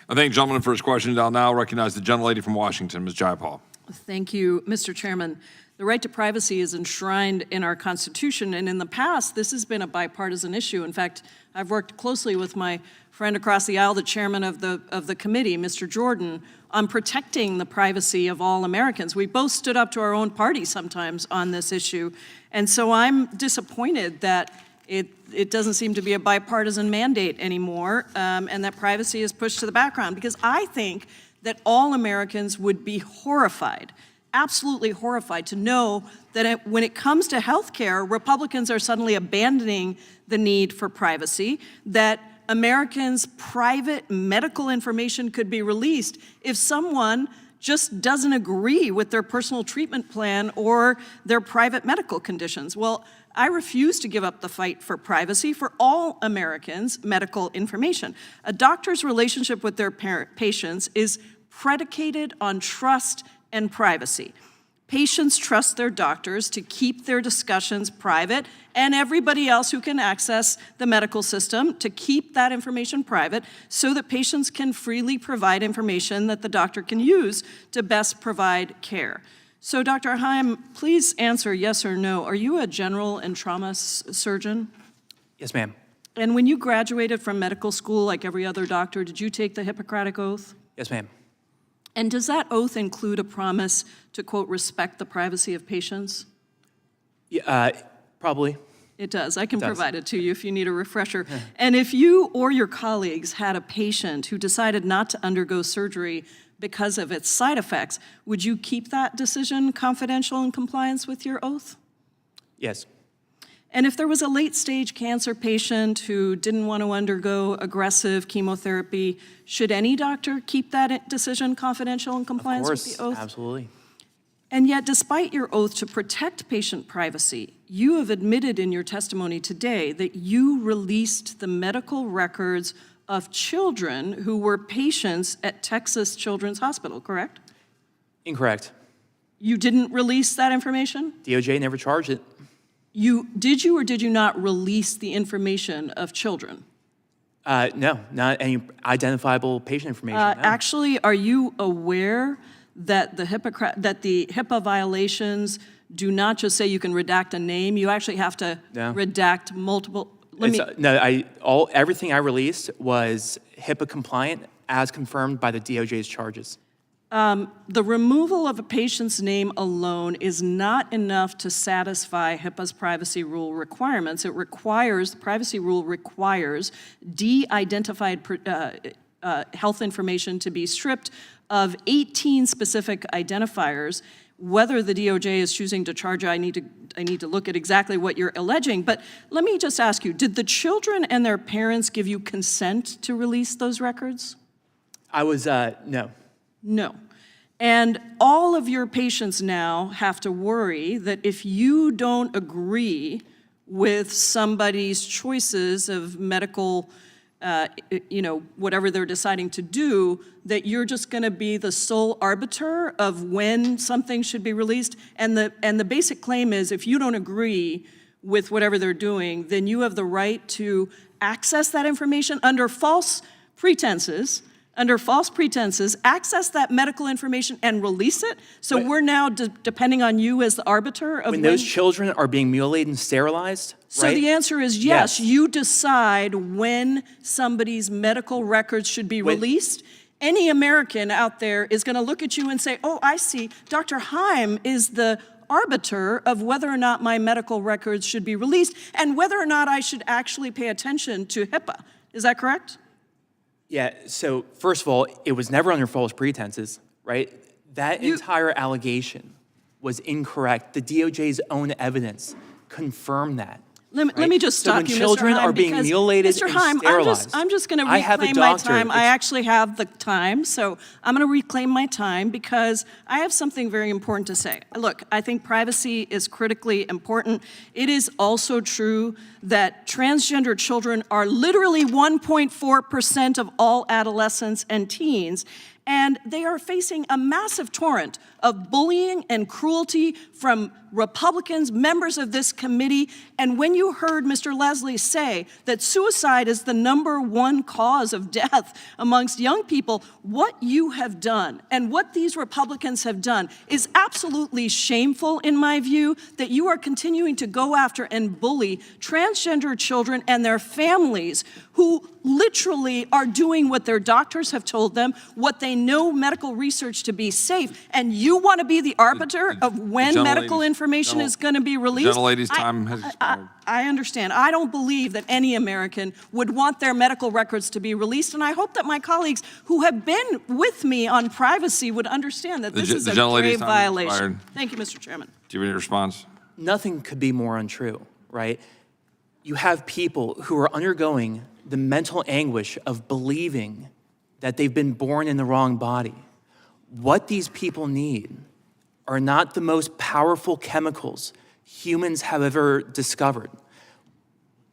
Speaker 1: I thank the gentleman for his question. I'll now recognize the gentlelady from Washington, Ms. Jayapal.
Speaker 13: Thank you, Mr. Chairman. The right to privacy is enshrined in our Constitution, and in the past, this has been a bipartisan issue. In fact, I've worked closely with my friend across the aisle, the chairman of the committee, Mr. Jordan, on protecting the privacy of all Americans. We both stood up to our own party sometimes on this issue, and so I'm disappointed that it doesn't seem to be a bipartisan mandate anymore, and that privacy is pushed to the background, because I think that all Americans would be horrified, absolutely horrified, to know that when it comes to health care, Republicans are suddenly abandoning the need for privacy, that Americans' private medical information could be released if someone just doesn't agree with their personal treatment plan or their private medical conditions. Well, I refuse to give up the fight for privacy for all Americans' medical information. A doctor's relationship with their patients is predicated on trust and privacy. Patients trust their doctors to keep their discussions private, and everybody else who can access the medical system to keep that information private so that patients can freely provide information that the doctor can use to best provide care. So Dr. Heim, please answer yes or no. Are you a general and trauma surgeon?
Speaker 5: Yes, ma'am.
Speaker 13: And when you graduated from medical school, like every other doctor, did you take the Hippocratic Oath?
Speaker 5: Yes, ma'am.
Speaker 13: And does that oath include a promise to, quote, respect the privacy of patients?
Speaker 5: Yeah, probably.
Speaker 13: It does. I can provide it to you if you need a refresher. And if you or your colleagues had a patient who decided not to undergo surgery because of its side effects, would you keep that decision confidential in compliance with your oath?
Speaker 5: Yes.
Speaker 13: And if there was a late-stage cancer patient who didn't want to undergo aggressive chemotherapy, should any doctor keep that decision confidential in compliance with the oath?
Speaker 5: Absolutely.
Speaker 13: And yet, despite your oath to protect patient privacy, you have admitted in your testimony today that you released the medical records of children who were patients at Texas Children's Hospital, correct?
Speaker 5: Incorrect.
Speaker 13: You didn't release that information?
Speaker 5: DOJ never charged it.
Speaker 13: Did you or did you not release the information of children?
Speaker 5: No, not any identifiable patient information. No.
Speaker 13: Actually, are you aware that the HIPAA violations do not just say you can redact a name, you actually have to redact multiple?
Speaker 5: Everything I released was HIPAA compliant as confirmed by the DOJ's charges.
Speaker 13: The removal of a patient's name alone is not enough to satisfy HIPAA's privacy rule requirements. The privacy rule requires de-identified health information to be stripped of 18 specific identifiers. Whether the DOJ is choosing to charge you, I need to look at exactly what you're alleging. But let me just ask you, did the children and their parents give you consent to release those records?
Speaker 5: I was, no.
Speaker 13: No. And all of your patients now have to worry that if you don't agree with somebody's choices of medical, whatever they're deciding to do, that you're just going to be the sole arbiter of when something should be released. And the basic claim is if you don't agree with whatever they're doing, then you have the right to access that information under false pretenses under false pretenses, access that medical information and release it? So we're now depending on you as the arbiter of
Speaker 5: When those children are being mutilated and sterilized,
Speaker 13: So
Speaker 5: right?
Speaker 13: the answer is yes. You decide when somebody's medical records should be released. Any American out there is going to look at you and say, oh, I see, Dr. Heim is the arbiter of whether or not my medical records should be released and whether or not I should actually pay attention to HIPAA. Is that correct?
Speaker 5: Yeah, so first of all, it was never under false pretenses, right? That entire allegation was incorrect. The DOJ's own evidence confirmed that.
Speaker 13: Let me just stop you, Mr. Heim.
Speaker 5: So when children are being
Speaker 13: because,
Speaker 5: mutilated
Speaker 13: Mr.
Speaker 5: and
Speaker 13: Heim,
Speaker 5: sterilized,
Speaker 13: I'm just going to
Speaker 5: I have a
Speaker 13: reclaim my
Speaker 5: doctor.
Speaker 13: time. I actually have the time, so I'm going to reclaim my time because I have something very important to say. Look, I think privacy is critically important. It is also true that transgender children are literally 1.4% of all adolescents and teens, and they are facing a massive torrent of bullying and cruelty from Republicans, members of this committee. And when you heard Mr. Leslie say that suicide is the #1 cause of death amongst young people, what you have done and what these Republicans have done is absolutely shameful in my view, that you are continuing to go after and bully transgender children and their families who literally are doing what their doctors have told them, what they know medical research to be safe, and you want to be the arbiter of when medical information is going to be released?
Speaker 1: The gentlelady's time has expired.
Speaker 13: I understand. I don't believe that any American would want their medical records to be released, and I hope that my colleagues who have been with me on privacy would understand that this is a grave violation. Thank you, Mr. Chairman.
Speaker 1: Do you have any response?
Speaker 5: Nothing could be more untrue, right? You have people who are undergoing the mental anguish of believing that they've been born in the wrong body. What these people need are not the most powerful chemicals humans have ever discovered.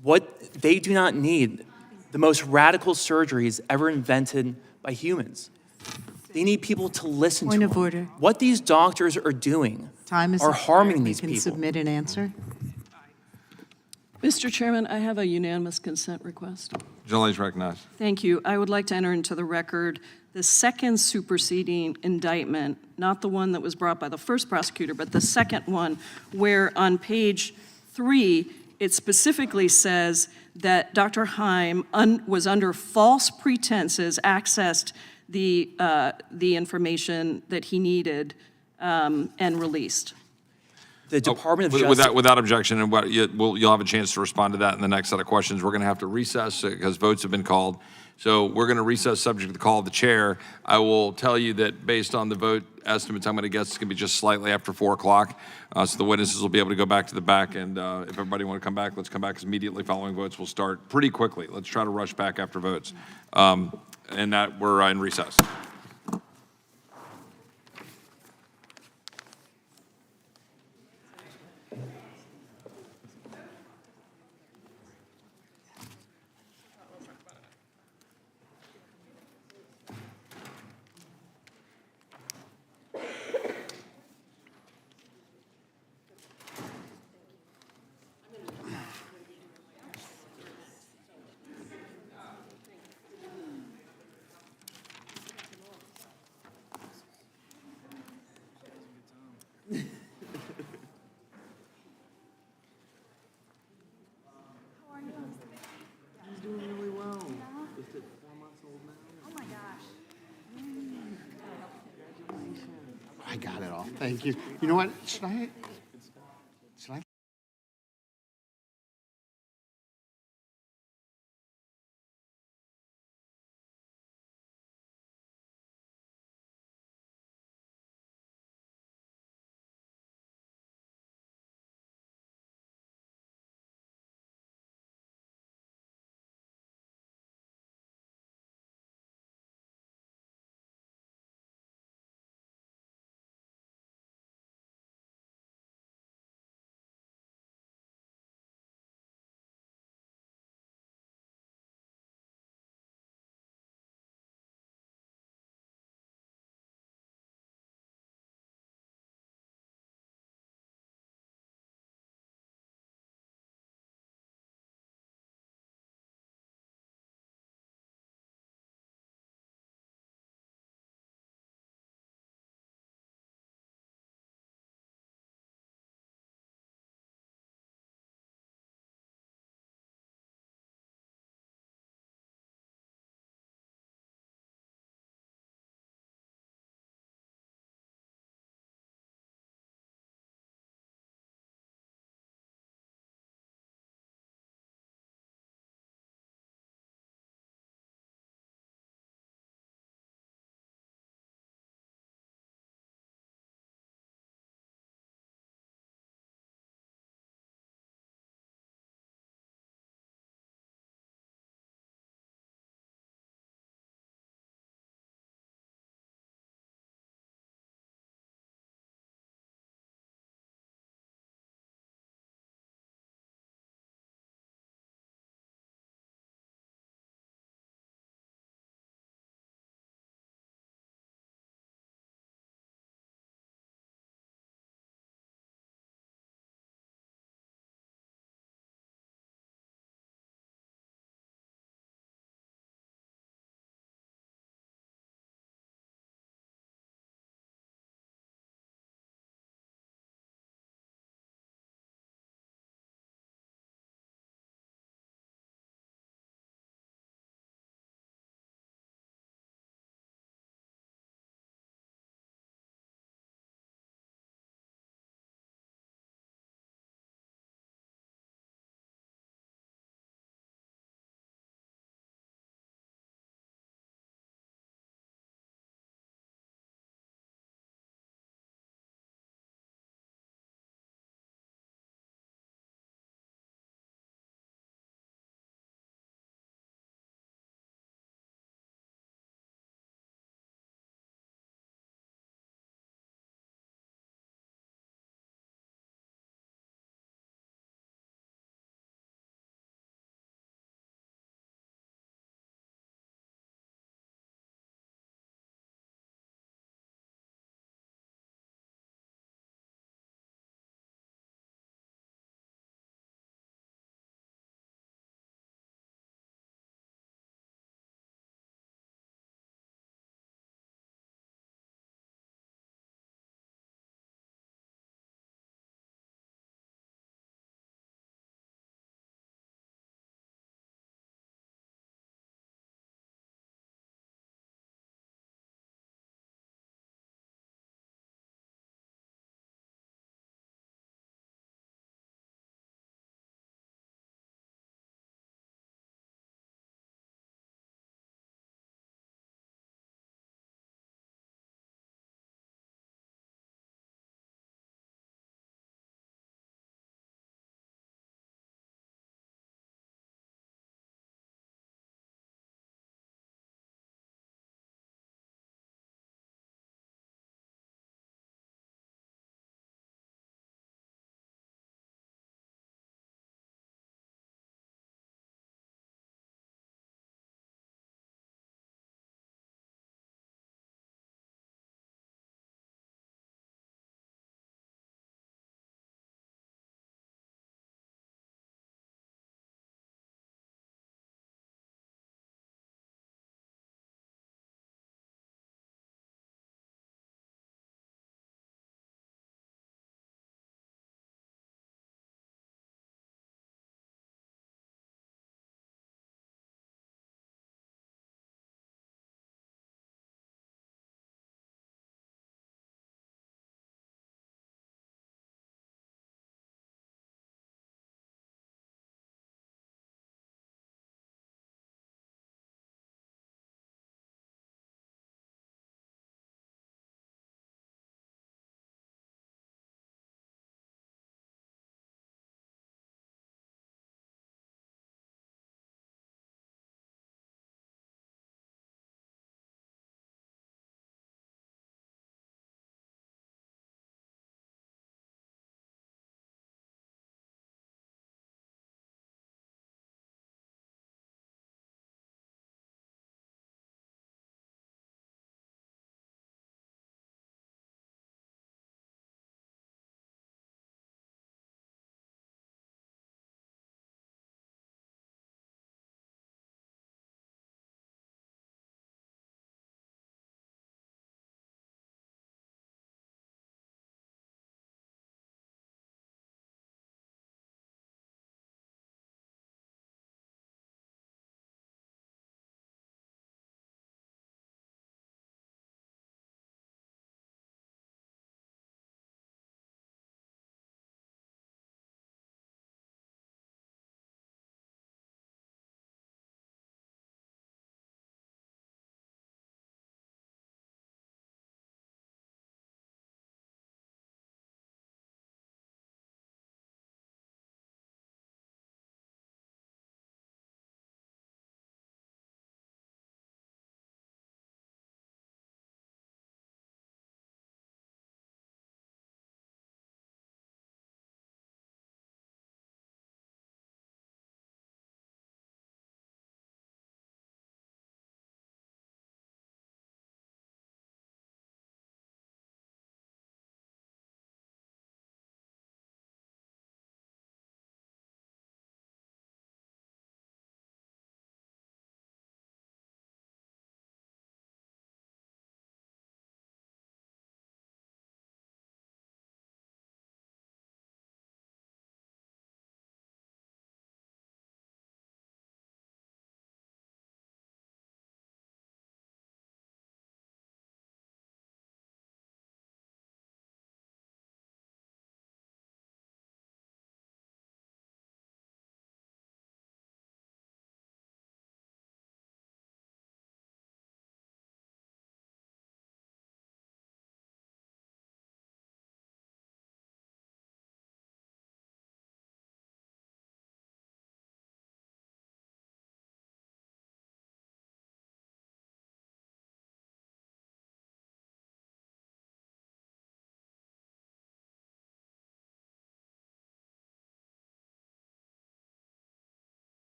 Speaker 5: What they do not need, the most radical surgeries ever invented by humans. They need people to listen to them.
Speaker 2: Point of order.
Speaker 5: What these doctors are doing
Speaker 2: Time is
Speaker 5: are harming
Speaker 2: expired.
Speaker 5: these
Speaker 2: We can
Speaker 5: people.
Speaker 2: submit an answer.
Speaker 13: Mr. Chairman, I have a unanimous consent request.
Speaker 1: Gentlelady's recognized.
Speaker 13: Thank you. I would like to enter into the record the second superseding indictment, not the one that was brought by the first prosecutor, but the second one, where on page 3, it specifically says that Dr. Heim was under false pretenses, accessed the information that he needed and released.
Speaker 5: The Department of Justice.
Speaker 1: Without objection, and you'll have a chance to respond to that in the next set of questions. We're going to have to recess because votes have been called. So we're going to recess subject to the call of the chair. I will tell you that based on the vote estimates, I'm going to guess it's going to be just slightly after 4 o'clock. So the witnesses will be able to go back to the back. And if everybody want to come back, let's come back, because immediately following votes will start pretty quickly. Let's try to rush back after votes. And that we're in recess.
Speaker 8: I got it all. Thank you. You know what? Should I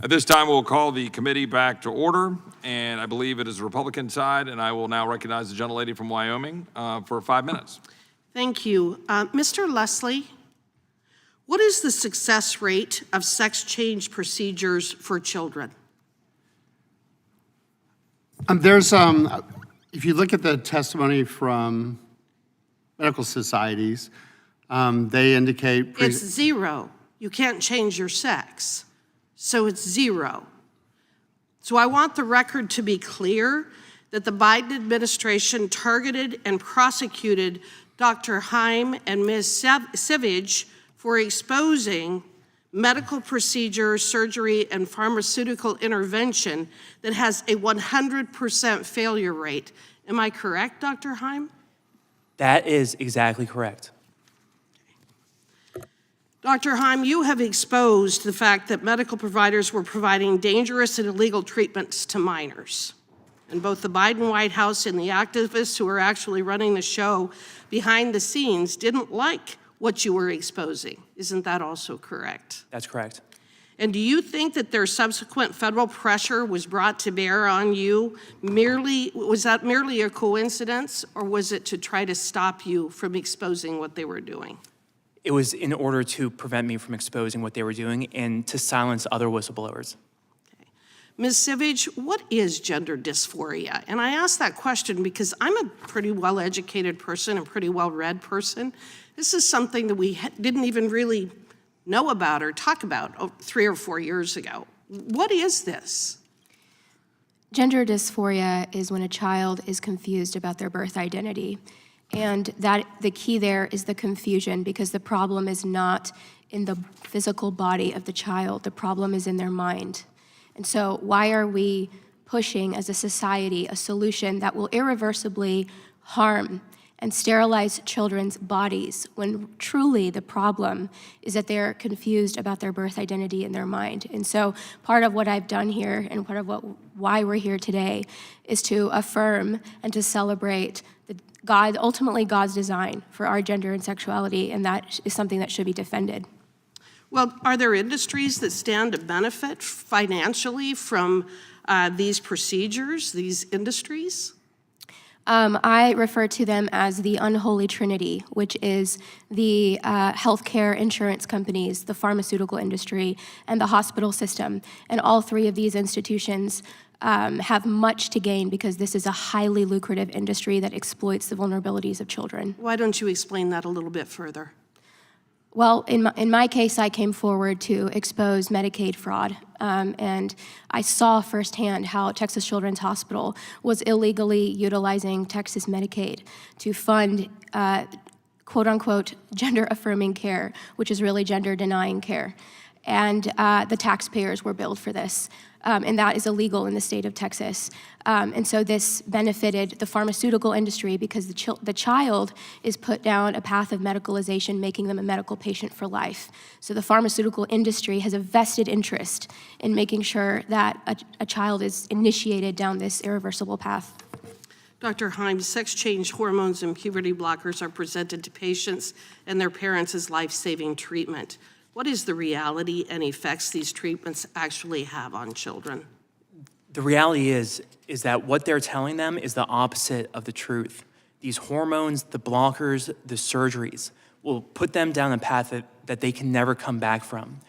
Speaker 1: At this time, we'll call the committee back to order, and I believe it is the Republican side, and I will now recognize the gentlelady from Wyoming for 5 minutes.
Speaker 14: Thank you. Mr. Leslie, what is the success rate of sex change procedures for children?
Speaker 8: If you look at the testimony from medical societies, they indicate...
Speaker 14: It's zero. You can't change your sex. So it's zero. So I want the record to be clear that the Biden administration targeted and prosecuted Dr. Heim and Ms. Savage for exposing medical procedure, surgery, and pharmaceutical intervention that has a 100% failure rate. Am I correct, Dr. Heim?
Speaker 5: That is exactly correct.
Speaker 14: Dr. Heim, you have exposed the fact that medical providers were providing dangerous and illegal treatments to minors. And both the Biden White House and the activists who are actually running the show behind the scenes didn't like what you were exposing. Isn't that also correct?
Speaker 5: That's correct.
Speaker 14: And do you think that their subsequent federal pressure was brought to bear on you was that merely a coincidence, or was it to try to stop you from exposing what they were doing?
Speaker 5: It was in order to prevent me from exposing what they were doing and to silence other whistleblowers.
Speaker 14: Okay. Ms. Savage, what is gender dysphoria? And I ask that question because I'm a pretty well-educated person and pretty well-read person. This is something that we didn't even really know about or talk about 3 or 4 years ago. What is this?
Speaker 7: Gender dysphoria is when a child is confused about their birth identity. And that the key there is the confusion, because the problem is not in the physical body of the child. The problem is in their mind. And so why are we pushing as a society a solution that will irreversibly harm and sterilize children's bodies when truly the problem is that they're confused about their birth identity in their mind? And so part of what I've done here and part of why we're here today is to affirm and to celebrate ultimately God's design for our gender and sexuality, and that is something that should be defended.
Speaker 14: Well, are there industries that stand to benefit financially from these procedures, these industries?
Speaker 7: I refer to them as the unholy trinity, which is the healthcare insurance companies, the pharmaceutical industry, and the hospital system. And all three of these institutions have much to gain because this is a highly lucrative industry that exploits the vulnerabilities of children.
Speaker 14: Why don't you explain that a little bit further?
Speaker 7: Well, in my case, I came forward to expose Medicaid fraud, and I saw firsthand how Texas Children's Hospital was illegally utilizing Texas Medicaid to fund quote-unquote gender-affirming care, which is really gender-denying care. And the taxpayers were billed for this. And that is illegal in the state of Texas. And so this benefited the pharmaceutical industry because the child is put down a path of medicalization, making them a medical patient for life. So the pharmaceutical industry has a vested interest in making sure that a child is initiated down this irreversible path.
Speaker 14: Dr. Heim, sex change hormones and puberty blockers are presented to patients and their parents as life-saving treatment. What is the reality and effects these treatments actually have on children?
Speaker 5: The reality is that what they're telling them is the opposite of the truth. These hormones, the blockers, the surgeries will put them down a path that they can never come back from.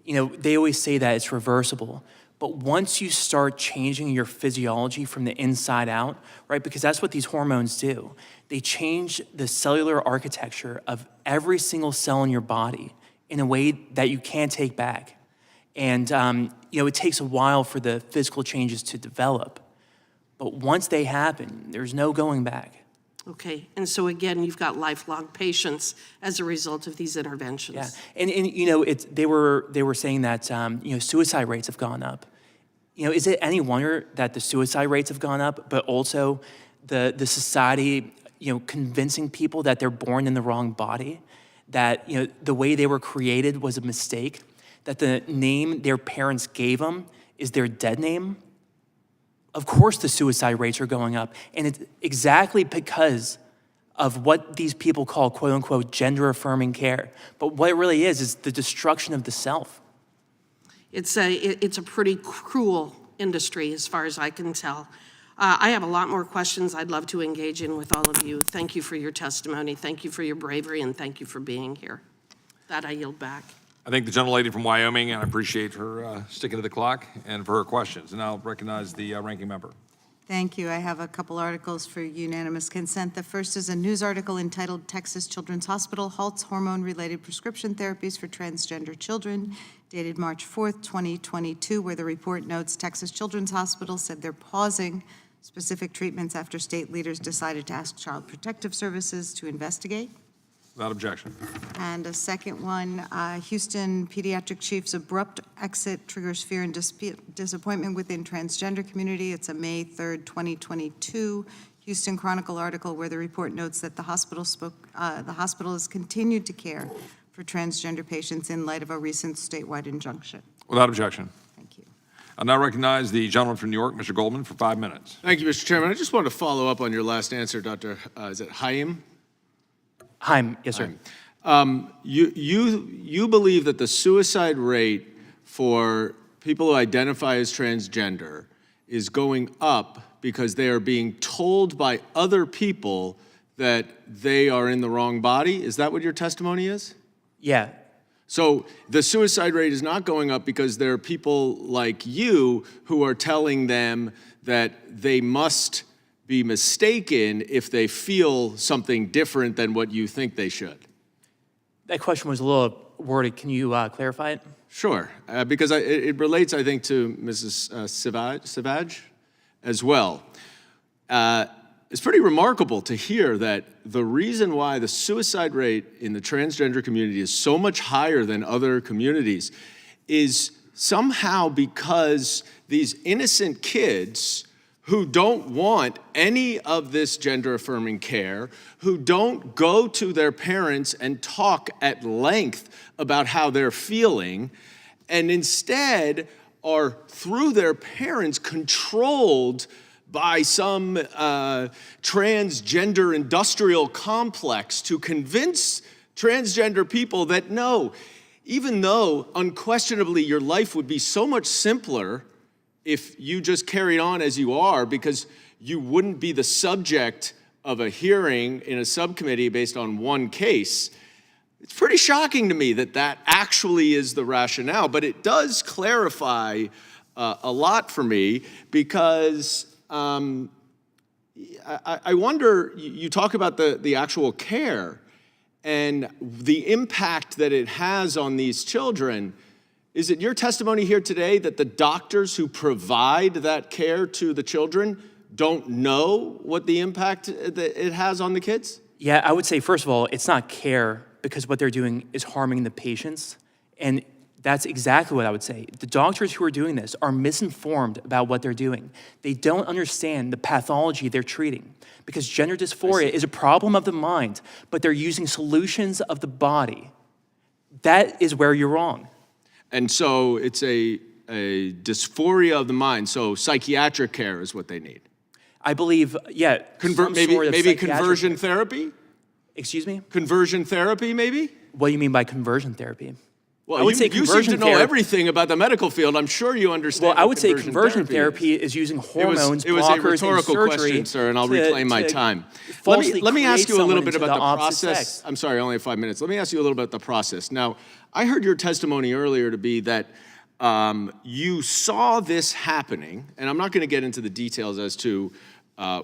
Speaker 5: You know, they always say that it's reversible, but once you start changing your physiology from the inside out, right, because that's what these hormones do, they change the cellular architecture of every single cell in your body in a way that you can't take back. And you know, it takes a while for the physical changes to develop. But once they happen, there's no going back.
Speaker 14: Okay, and so again, you've got lifelong patients as a result of these interventions.
Speaker 5: Yeah, and you know, they were saying that you know, suicide rates have gone up. You know, is it any wonder that the suicide rates have gone up, but also the society, you know, convincing people that they're born in the wrong body, that, you know, the way they were created was a mistake, that the name their parents gave them is their dead name? Of course the suicide rates are going up, and it's exactly because of what these people call quote-unquote gender-affirming care. But what it really is the destruction of the self.
Speaker 14: It's a pretty cruel industry as far as I can tell. I have a lot more questions I'd love to engage in with all of you. Thank you for your testimony. Thank you for your bravery, and thank you for being here. That I yield back.
Speaker 1: I thank the gentlelady from Wyoming, and I appreciate her sticking to the clock and for her questions. And I'll recognize the ranking member.
Speaker 2: Thank you. I have a couple articles for unanimous consent. The first is a news article entitled "Texas Children's Hospital Halts Hormone-Related Prescription Therapies for Transgender Children," dated March 4th, 2022, where the report notes Texas Children's Hospital said they're pausing specific treatments after state leaders decided to ask Child Protective Services to investigate.
Speaker 1: Without objection.
Speaker 2: And a second one, Houston pediatric chief's abrupt exit triggers fear and disappointment within transgender community. It's a May 3rd, 2022 Houston Chronicle article where the report notes that the hospital has continued to care for transgender patients in light of a recent statewide injunction.
Speaker 1: Without objection.
Speaker 2: Thank you.
Speaker 1: I'll now recognize the gentleman from New York, Mr. Goldman, for 5 minutes.
Speaker 15: Thank you, Mr. Chairman. I just wanted to follow up on your last answer, Dr. Is it Haim?
Speaker 5: Haim, yes, sir.
Speaker 15: You believe that the suicide rate for people who identify as transgender is going up because they are being told by other people that they are in the wrong body? Is that what your testimony is?
Speaker 5: Yeah.
Speaker 15: So the suicide rate is not going up because there are people like you who are telling them that they must be mistaken if they feel something different than what you think they should?
Speaker 5: That question was a little worded. Can you clarify it?
Speaker 15: Sure, because it relates, I think, to Mrs. Savage as well. It's pretty remarkable to hear that the reason why the suicide rate in the transgender community is so much higher than other communities is somehow because these innocent kids who don't want any of this gender-affirming care, who don't go to their parents and talk at length about how they're feeling, and instead are, through their parents, controlled by some transgender industrial complex to convince transgender people that no, even though unquestionably your life would be so much simpler if you just carried on as you are, because you wouldn't be the subject of a hearing in a subcommittee based on one case. It's pretty shocking to me that that actually is the rationale, but it does clarify a lot for me because I wonder, you talk about the actual care and the impact that it has on these children. Is it your testimony here today that the doctors who provide that care to the children don't know what the impact that it has on the kids?
Speaker 5: Yeah, I would say, first of all, it's not care because what they're doing is harming the patients. And that's exactly what I would say. The doctors who are doing this are misinformed about what they're doing. They don't understand the pathology they're treating because gender dysphoria is a problem of the mind, but they're using solutions of the body. That is where you're wrong.
Speaker 15: And so it's a dysphoria of the mind, so psychiatric care is what they need.
Speaker 5: I believe, yeah.
Speaker 15: Maybe conversion therapy?
Speaker 5: Excuse me?
Speaker 15: Conversion therapy, maybe?
Speaker 5: What do you mean by conversion therapy?
Speaker 15: Well, you seem to know everything about the medical field. I'm sure you understand.
Speaker 5: Well, I would say conversion therapy is using hormones,
Speaker 15: it was
Speaker 5: blockers,
Speaker 15: a rhetorical
Speaker 5: and surgery
Speaker 15: question, sir, and I'll reclaim my time. Let me ask you a little bit about the process. I'm sorry, I only have 5 minutes. Let me ask you a little bit about the process. Now, I heard your testimony earlier to be that you saw this happening, and I'm not going to get into the details as to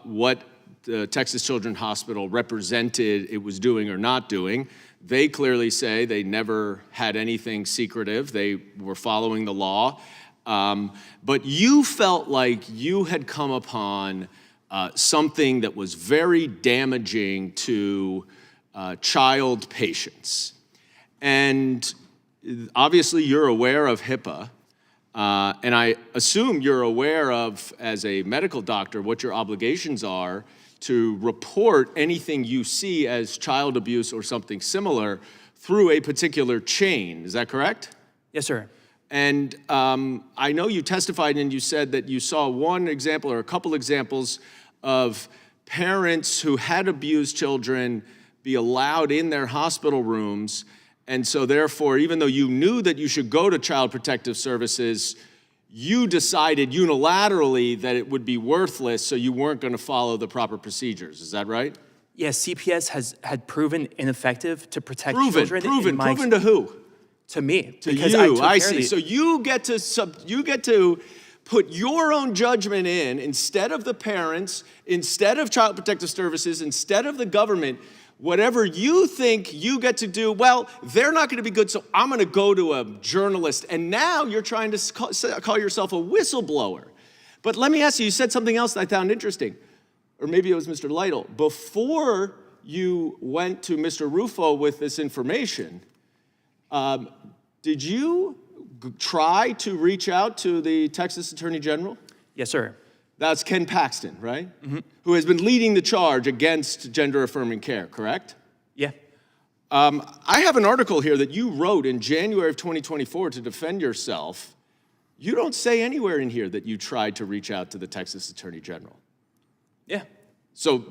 Speaker 15: what the Texas Children's Hospital represented it was doing or not doing. They clearly say they never had anything secretive. They were following the law. But you felt like you had come upon something that was very damaging to child patients. And obviously you're aware of HIPAA. And I assume you're aware of, as a medical doctor, what your obligations are to report anything you see as child abuse or something similar through a particular chain. Is that correct?
Speaker 5: Yes, sir.
Speaker 15: And I know you testified and you said that you saw one example or a couple examples of parents who had abused children be allowed in their hospital rooms And so therefore, even though you knew that you should go to Child Protective Services, you decided unilaterally that it would be worthless, so you weren't going to follow the proper procedures. Is that right?
Speaker 5: Yes, CPS had proven ineffective to protect children.
Speaker 15: Proven to who?
Speaker 5: To me.
Speaker 15: To
Speaker 5: because
Speaker 15: you,
Speaker 5: I
Speaker 15: I
Speaker 5: took care
Speaker 15: see.
Speaker 5: of the-
Speaker 15: So you get to put your own judgment in instead of the parents, instead of Child Protective Services, instead of the government. Whatever you think you get to do, well, they're not going to be good, so I'm going to go to a journalist. And now you're trying to call yourself a whistleblower. But let me ask you, you said something else that I found interesting. Or maybe it was Mr. Lytle. Before you went to Mr. Rufo with this information, did you try to reach out to the Texas Attorney General?
Speaker 5: Yes, sir.
Speaker 15: That's Ken Paxton, right? Mm-hmm. Who has been leading the charge against gender-affirming care, correct?
Speaker 5: Yeah.
Speaker 15: I have an article here that you wrote in January of 2024 to defend yourself. You don't say anywhere in here that you tried to reach out to the Texas Attorney General.
Speaker 5: Yeah.
Speaker 15: So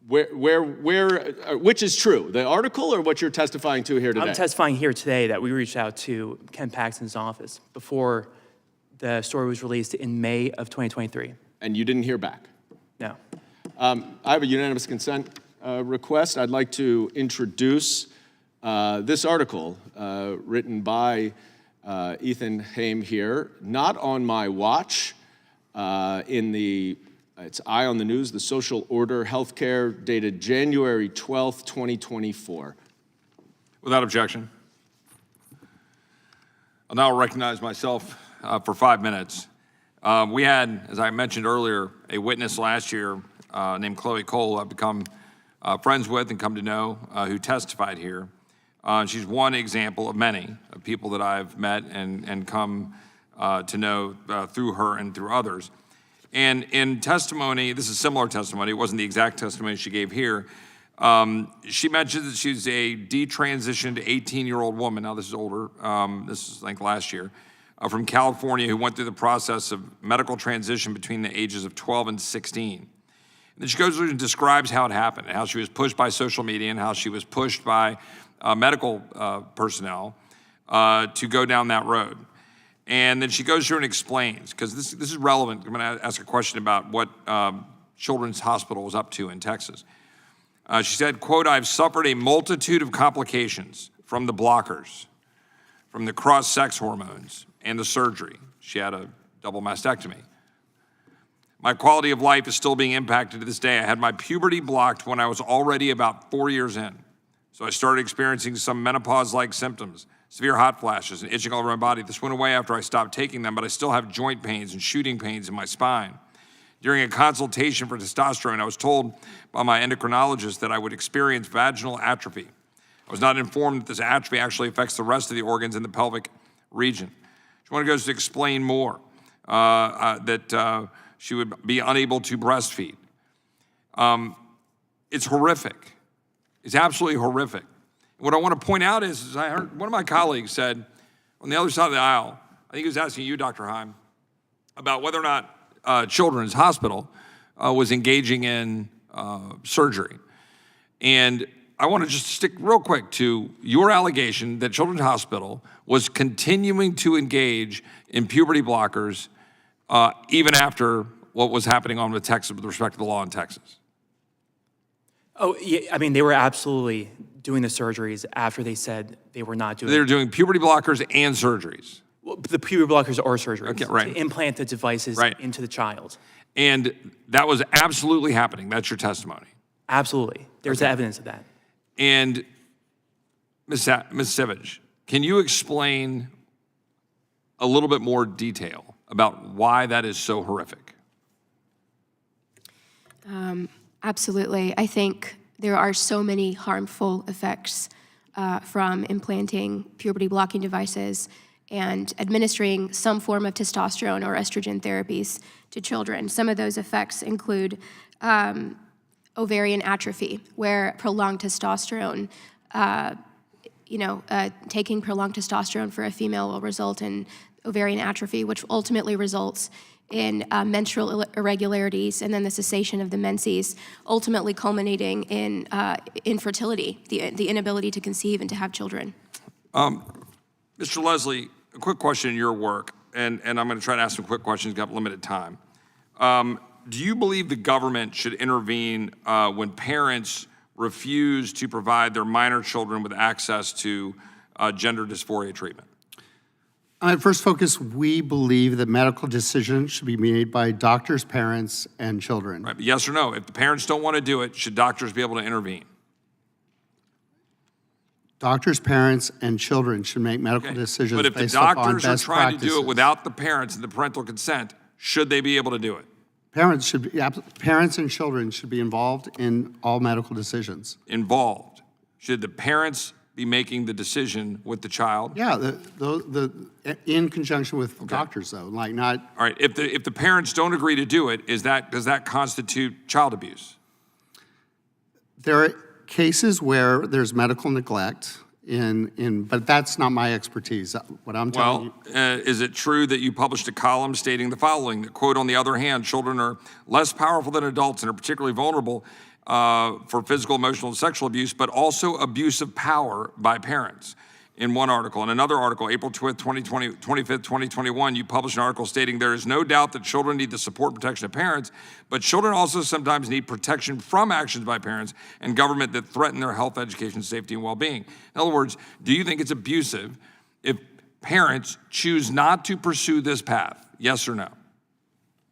Speaker 15: which is true, the article or what you're testifying to here today?
Speaker 5: I'm testifying here today that we reached out to Ken Paxton's office before the story was released in May of 2023.
Speaker 15: And you didn't hear back?
Speaker 5: No.
Speaker 15: I have a unanimous consent request. I'd like to introduce this article written by Ethan Haim here, not on my watch, it's Eye on the News, The Social Order, Healthcare, dated January 12th, 2024.
Speaker 1: Without objection. I'll now recognize myself for 5 minutes. We had, as I mentioned earlier, a witness last year named Chloe Cole I've become friends with and come to know who testified here. She's one example of many of people that I've met and come to know through her and through others. And in testimony, this is similar testimony, it wasn't the exact testimony she gave here. She mentioned that she's a detransitioned 18-year-old woman, now this is older, this is like last year, from California who went through the process of medical transition between the ages of 12 and 16. And then she goes through and describes how it happened, how she was pushed by social media and how she was pushed by medical personnel to go down that road. And then she goes through and explains, because this is relevant. I'm going to ask a question about what Children's Hospital was up to in Texas. She said, quote, "I've suffered a multitude of complications from the blockers, from the cross-sex hormones, and the surgery." She had a double mastectomy. "My quality of life is still being impacted to this day. I had my puberty blocked when I was already about 4 years in. So I started experiencing some menopause-like symptoms, severe hot flashes and itching all over my body. This went away after I stopped taking them, but I still have joint pains and shooting pains in my spine. During a consultation for testosterone, I was told by my endocrinologist that I would experience vaginal atrophy. I was not informed that this atrophy actually affects the rest of the organs in the pelvic region." She wanted to go to explain more, that she would be unable to breastfeed. It's horrific. It's absolutely horrific. What I want to point out is I heard one of my colleagues said on the other side of the aisle, I think he was asking you, Dr. Haim, about whether or not Children's Hospital was engaging in surgery. And I want to just stick real quick to your allegation that Children's Hospital was continuing to engage in puberty blockers even after what was happening on with Texas with respect to the law in Texas.
Speaker 5: Oh, yeah, I mean, they were absolutely doing the surgeries after they said they were not doing
Speaker 1: They were doing puberty blockers and surgeries.
Speaker 5: Well, the puberty blockers are surgeries.
Speaker 1: Okay, right.
Speaker 5: To implant the devices into the child.
Speaker 1: And that was absolutely happening. That's your testimony.
Speaker 5: Absolutely. There's evidence of that.
Speaker 1: And Ms. Sivage, can you explain a little bit more detail about why that is so horrific?
Speaker 7: Absolutely. I think there are so many harmful effects from implanting puberty-blocking devices and administering some form of testosterone or estrogen therapies to children. Some of those effects include ovarian atrophy, where prolonged testosterone, taking prolonged testosterone for a female will result in ovarian atrophy, which ultimately results in menstrual irregularities and then the cessation of the menses, ultimately culminating in infertility, the inability to conceive and to have children.
Speaker 1: Mr. Leslie, a quick question in your work, and I'm going to try to ask some quick questions, got limited time. Do you believe the government should intervene when parents refuse to provide their minor children with access to gender dysphoria treatment?
Speaker 8: At First Focus, we believe that medical decisions should be made by doctors, parents, and children.
Speaker 1: Right, but yes or no? If the parents don't want to do it, should doctors be able to intervene?
Speaker 8: Doctors, parents, and children should make medical decisions
Speaker 1: But if the
Speaker 8: based upon
Speaker 1: doctors are
Speaker 8: best
Speaker 1: trying to do
Speaker 8: practices.
Speaker 1: it without the parents and the parental consent, should they be able to do it?
Speaker 8: Parents and children should be involved in all medical decisions.
Speaker 1: Involved. Should the parents be making the decision with the child?
Speaker 8: Yeah, in conjunction with doctors, though, like not.
Speaker 1: All right, if the parents don't agree to do it, does that constitute child abuse?
Speaker 8: There are cases where there's medical neglect but that's not my expertise. What I'm telling you.
Speaker 1: Is it true that you published a column stating the following, that, quote, on the other hand, children are less powerful than adults and are particularly vulnerable for physical, emotional, and sexual abuse, but also abuse of power by parents? In one article. In another article, April 25th, 2021, you published an article stating there is no doubt that children need the support and protection of parents, but children also sometimes need protection from actions by parents and government that threaten their health, education, safety, and well-being. In other words, do you think it's abusive if parents choose not to pursue this path? Yes or no?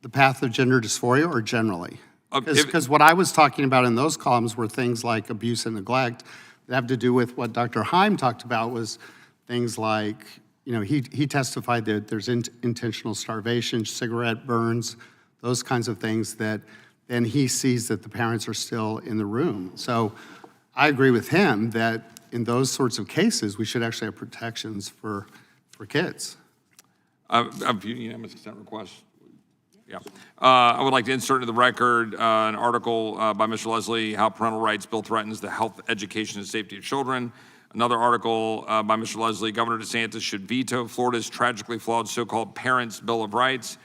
Speaker 8: The path of gender dysphoria or generally? Because what I was talking about in those columns were things like abuse and neglect that have to do with what Dr. Heim talked about was things like, he testified that there's intentional starvation, cigarette burns, those kinds of things that then he sees that the parents are still in the room. So I agree with him that in those sorts of cases, we should actually have protections for kids.
Speaker 1: Unanimous consent request. Yeah. I would like to insert into the record an article by Mr. Leslie, How Parental Rights Bill Threatens the Health, Education, and Safety of Children. Another article by Mr. Leslie, Governor DeSantis should veto Florida's tragically flawed so-called Parents' Bill of Rights.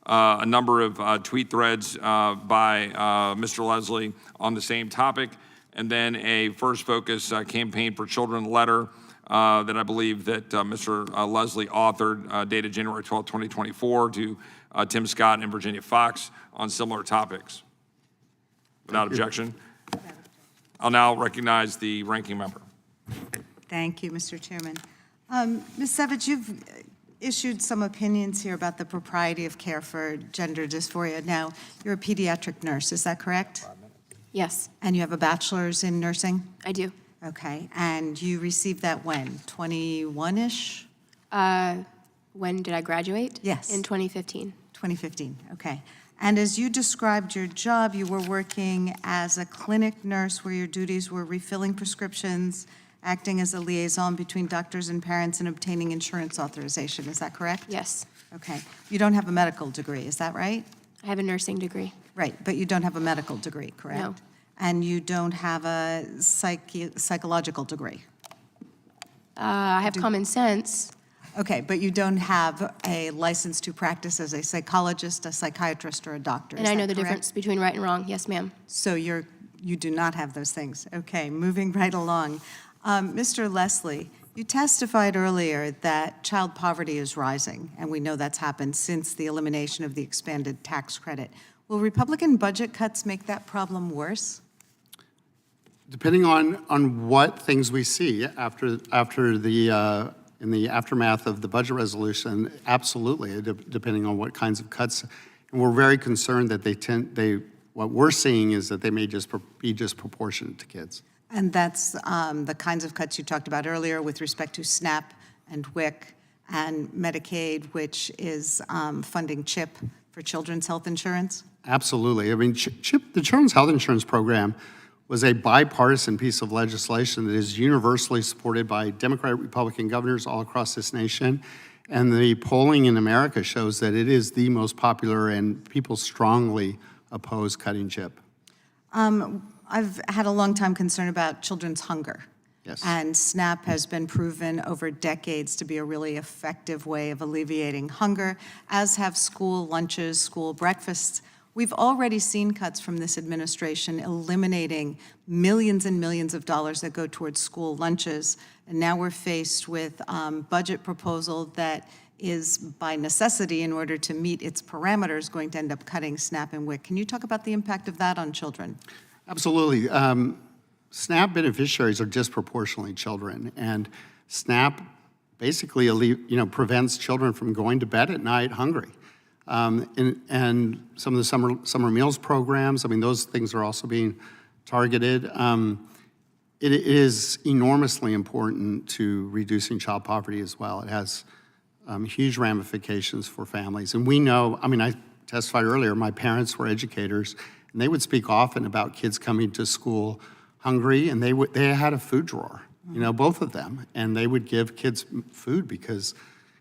Speaker 1: A number of tweet threads by Mr. Leslie on the same topic. And then a First Focus Campaign for Children letter that I believe that Mr. Leslie authored, dated January 12, 2024, to Tim Scott and Virginia Fox on similar topics. Without objection, I'll now recognize the ranking member.
Speaker 2: Thank you, Mr. Chairman. Ms. Sevich, you've issued some opinions here about the propriety of care for gender dysphoria. Now, you're a pediatric nurse, is that correct?
Speaker 7: Yes,
Speaker 2: And you have a bachelor's in nursing?
Speaker 7: I do.
Speaker 2: Okay, and you received that when, 21-ish?
Speaker 7: When did I graduate?
Speaker 2: Yes.
Speaker 7: In 2015.
Speaker 2: 2015, okay. And as you described your job, you were working as a clinic nurse where your duties were refilling prescriptions, acting as a liaison between doctors and parents, and obtaining insurance authorization. Is that correct?
Speaker 7: Yes.
Speaker 2: Okay. You don't have a medical degree, is that right?
Speaker 7: I have a nursing degree.
Speaker 2: Right, but you don't have a medical degree, correct?
Speaker 7: No.
Speaker 2: And you don't have a psychological degree?
Speaker 7: I have common sense.
Speaker 2: Okay, but you don't have a license to practice as a psychologist, a psychiatrist, or a doctor,
Speaker 7: And
Speaker 2: is
Speaker 7: I know
Speaker 2: that
Speaker 7: the
Speaker 2: correct?
Speaker 7: difference between right and wrong. Yes, ma'am.
Speaker 2: So you do not have those things. Okay, moving right along. Mr. Leslie, you testified earlier that child poverty is rising, and we know that's happened since the elimination of the expanded tax credit. Will Republican budget cuts make that problem worse?
Speaker 8: Depending on what things we see after the in the aftermath of the budget resolution, absolutely, depending on what kinds of cuts. And we're very concerned that what we're seeing is that they may just be disproportionate to kids.
Speaker 2: And that's the kinds of cuts you talked about earlier with respect to SNAP and WIC and Medicaid, which is funding CHIP for children's health insurance?
Speaker 8: Absolutely. I mean, CHIP, the Children's Health Insurance Program, was a bipartisan piece of legislation that is universally supported by Democratic, Republican governors all across this nation. And the polling in America shows that it is the most popular, and people strongly oppose cutting CHIP.
Speaker 2: I've had a long time concern about children's hunger.
Speaker 8: Yes.
Speaker 2: And SNAP has been proven over decades to be a really effective way of alleviating hunger, as have school lunches, school breakfasts. We've already seen cuts from this administration eliminating millions and millions of dollars that go towards school lunches. And now we're faced with budget proposal that is by necessity, in order to meet its parameters, going to end up cutting SNAP and WIC. Can you talk about the impact of that on children?
Speaker 8: Absolutely. SNAP beneficiaries are disproportionately children, and SNAP basically prevents children from going to bed at night hungry. And some of the summer meals programs, I mean, those things are also being targeted. It is enormously important to reducing child poverty as well. It has huge ramifications for families. And we know, I mean, I testified earlier, my parents were educators, and they would speak often about kids coming to school hungry, and they had a food drawer, both of them, and they would give kids food because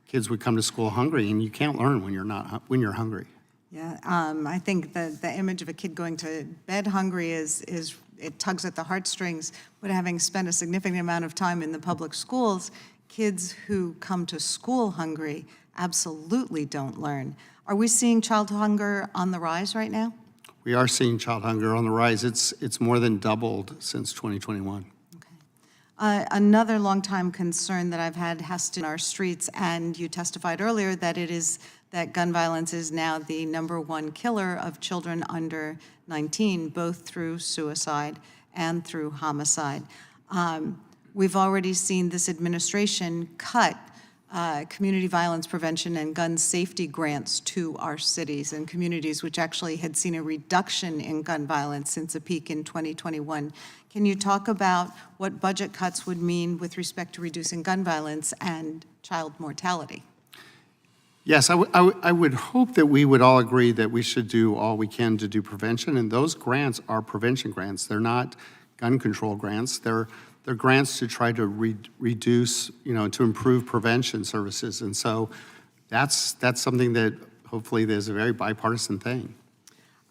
Speaker 8: kids would come to school hungry, and you can't learn when you're hungry.
Speaker 2: Yeah, I think the image of a kid going to bed hungry it tugs at the heartstrings. But having spent a significant amount of time in the public schools, kids who come to school hungry absolutely don't learn. Are we seeing child hunger on the rise right now?
Speaker 8: We are seeing child hunger on the rise. It's more than doubled since 2021.
Speaker 2: Another longtime concern that I've had has to do with our streets, and you testified earlier that gun violence is now the #1 killer of children under 19, both through suicide and through homicide. We've already seen this administration cut community violence prevention and gun safety grants to our cities and communities, which actually had seen a reduction in gun violence since a peak in 2021. Can you talk about what budget cuts would mean with respect to reducing gun violence and child mortality?
Speaker 8: Yes, I would hope that we would all agree that we should do all we can to do prevention, and those grants are prevention grants. They're not gun control grants. They're grants to try to reduce, to improve prevention services. And so that's something that hopefully there's a very bipartisan thing.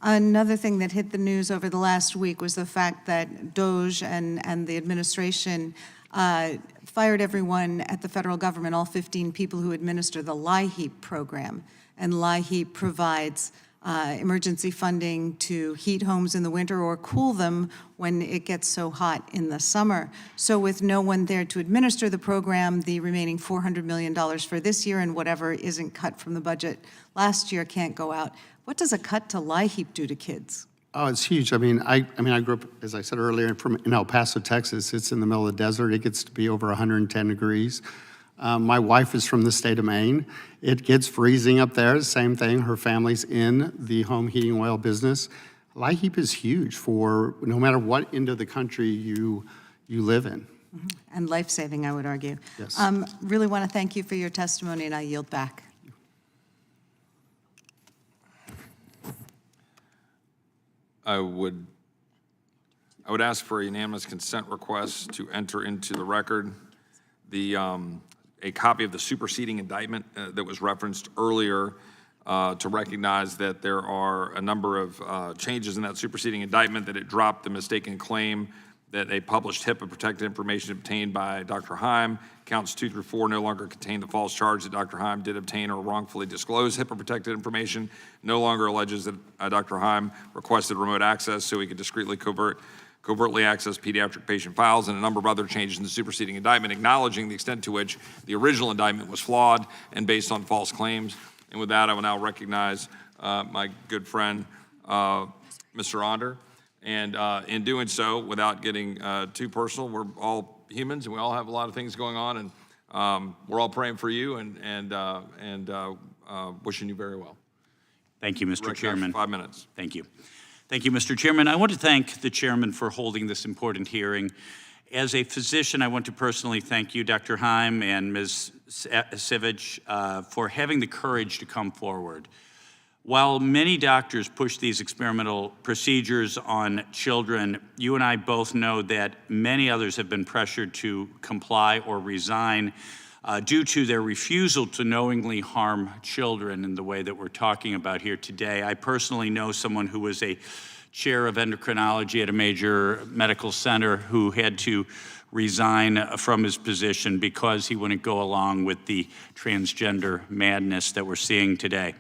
Speaker 2: Another thing that hit the news over the last week was the fact that DOJ and the administration fired everyone at the federal government, all 15 people who administer the LIHEAP program. And LIHEAP provides emergency funding to heat homes in the winter or cool them when it gets so hot in the summer. So with no one there to administer the program, the remaining $400 million for this year and whatever isn't cut from the budget last year can't go out. What does a cut to LIHEAP do to kids?
Speaker 8: Oh, it's huge. I mean, I grew up, as I said earlier, in El Paso, Texas. It's in the middle of the desert. It gets to be over 110 degrees. My wife is from the state of Maine. It gets freezing up there. Same thing. Her family's in the home heating oil business. LIHEAP is huge for no matter what end of the country you live in.
Speaker 2: Mm-hmm. And life-saving, I would argue.
Speaker 8: Yes.
Speaker 2: Really want to thank you for your testimony, and I yield back.
Speaker 1: I would ask for a unanimous consent request to enter into the record a copy of the superseding indictment that was referenced earlier, to recognize that there are a number of changes in that superseding indictment, that it dropped the mistaken claim that a published HIPAA-protected information obtained by Dr. Heim. Counts 2 through 4 no longer contain the false charge that Dr. Heim did obtain or wrongfully disclose HIPAA-protected information. No longer alleges that Dr. Heim requested remote access so he could discreetly covertly access pediatric patient files, and a number of other changes in the superseding indictment, acknowledging the extent to which the original indictment was flawed and based on false claims. And with that, I will now recognize my good friend, Mr. Onder. And in doing so, without getting too personal, we're all humans and we all have a lot of things going on, and we're all praying for you and wishing you very well.
Speaker 16: Thank you, Mr. Chairman.
Speaker 1: 5 minutes.
Speaker 16: Thank you. Thank you, Mr. Chairman. I want to thank the chairman for holding this important hearing. As a physician, I want to personally thank you, Dr. Heim and Ms. Sivich, for having the courage to come forward. While many doctors push these experimental procedures on children, you and I both know that many others have been pressured to comply or resign due to their refusal to knowingly harm children in the way that we're talking about here today. I personally know someone who was a chair of endocrinology at a major medical center who had to resign from his position because he wouldn't go along with the transgender madness that we're seeing today.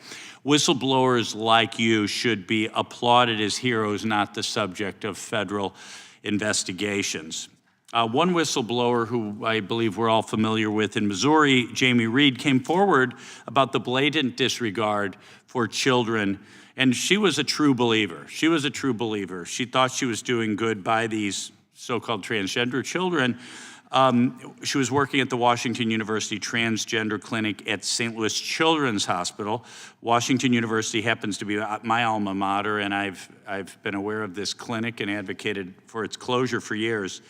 Speaker 16: Whistleblowers like you should be applauded as heroes, not the subject of federal investigations. One whistleblower who I believe we're all familiar with in Missouri, Jamie Reed, came forward about the blatant disregard for children, and she was a true believer. She was a true believer. She thought she was doing good by these so-called transgender children. She was working at the Washington University Transgender Clinic at St. Louis Children's Hospital. Washington University happens to be my alma mater, and I've been aware of this clinic and advocated for its closure for years.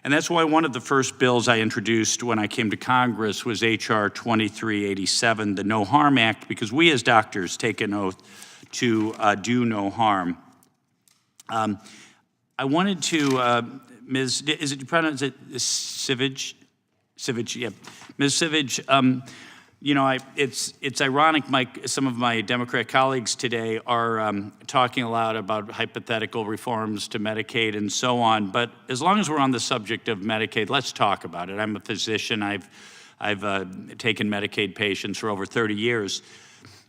Speaker 16: And that's why one of the first bills I introduced when I came to Congress was H.R. 2387, the No Harm Act, because we as doctors take an oath to do no harm. I wanted to, Ms. Is it you pronounce it Sivage? Sivage, yeah. Ms. Sivage, you know, it's ironic. Some of my Democrat colleagues today are talking a lot about hypothetical reforms to Medicaid and so on. But as long as we're on the subject of Medicaid, let's talk about it. I'm a physician. I've taken Medicaid patients for over 30 years.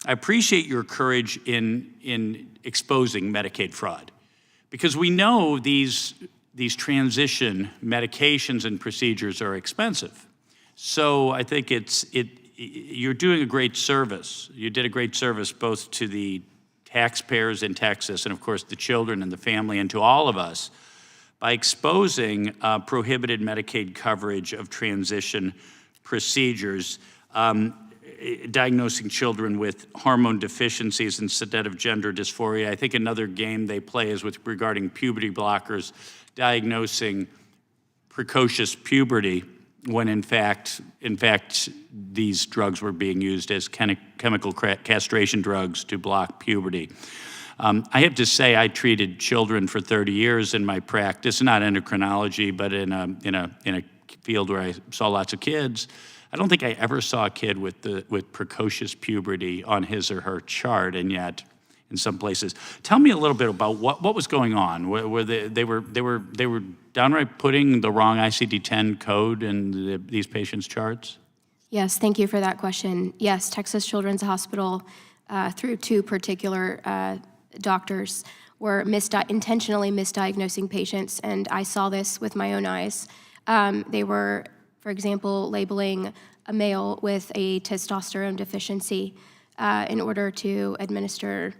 Speaker 16: I appreciate your courage in exposing Medicaid fraud, because we know these transition medications and procedures are expensive. So I think you're doing a great service. You did a great service both to the taxpayers in Texas and, of course, the children and the family, and to all of us by exposing prohibited Medicaid coverage of transition procedures, diagnosing children with hormone deficiencies instead of gender dysphoria. I think another game they play is regarding puberty blockers, diagnosing precocious puberty when in fact these drugs were being used as chemical castration drugs to block puberty. I have to say I treated children for 30 years in my practice, not endocrinology, but in a field where I saw lots of kids. I don't think I ever saw a kid with precocious puberty on his or her chart, and yet in some places. Tell me a little bit about what was going on. Where they were downright putting the wrong ICD-10 code in these patients' charts?
Speaker 7: Yes, thank you for that question. Yes, Texas Children's Hospital, through two particular doctors, were intentionally misdiagnosing patients, and I saw this with my own eyes. They were, for example, labeling a male with a testosterone deficiency in order to administer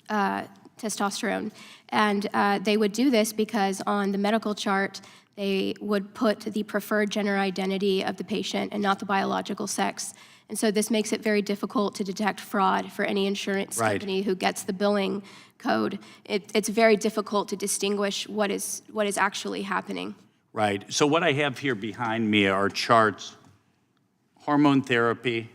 Speaker 7: testosterone. And they would do this because on the medical chart, they would put the preferred gender identity of the patient and not the biological sex. And so this makes it very difficult to detect fraud for any insurance company who gets the billing code. It's very difficult to distinguish what is actually happening.
Speaker 16: Right. So what I have here behind me are charts, hormone therapy,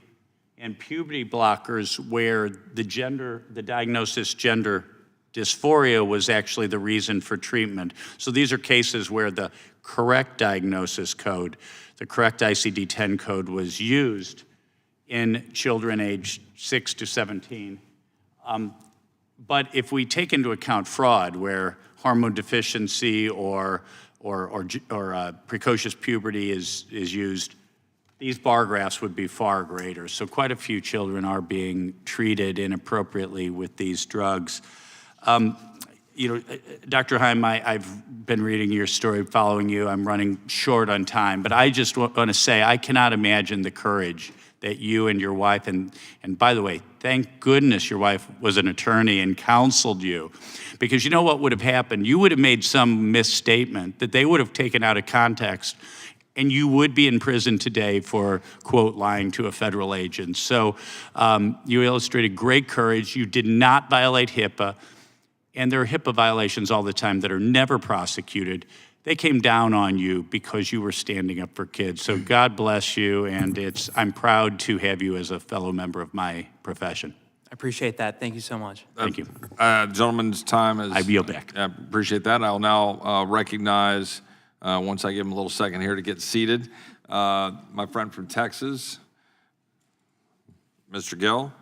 Speaker 16: and puberty blockers where the diagnosis gender dysphoria was actually the reason for treatment. So these are cases where the correct diagnosis code, the correct ICD-10 code was used in children aged 6 to 17. But if we take into account fraud where hormone deficiency or precocious puberty is used, these bar graphs would be far greater. So quite a few children are being treated inappropriately with these drugs. You know, Dr. Heim, I've been reading your story, following you. I'm running short on time, but I just want to say I cannot imagine the courage that you and your wife, and by the way, thank goodness your wife was an attorney and counseled you, because you know what would have happened? You would have made some misstatement that they would have taken out of context, and you would be in prison today for, quote, lying to a federal agent. So you illustrated great courage. You did not violate HIPAA, and there are HIPAA violations all the time that are never prosecuted. They came down on you because you were standing up for kids. So God bless you, and I'm proud to have you as a fellow member of my profession.
Speaker 5: I appreciate that. Thank you so much.
Speaker 16: Thank you.
Speaker 1: Gentleman's time is...
Speaker 16: I yield back.
Speaker 1: I appreciate that. I'll now recognize, once I give him a little second here to get seated, my friend from Texas, Mr. Gill.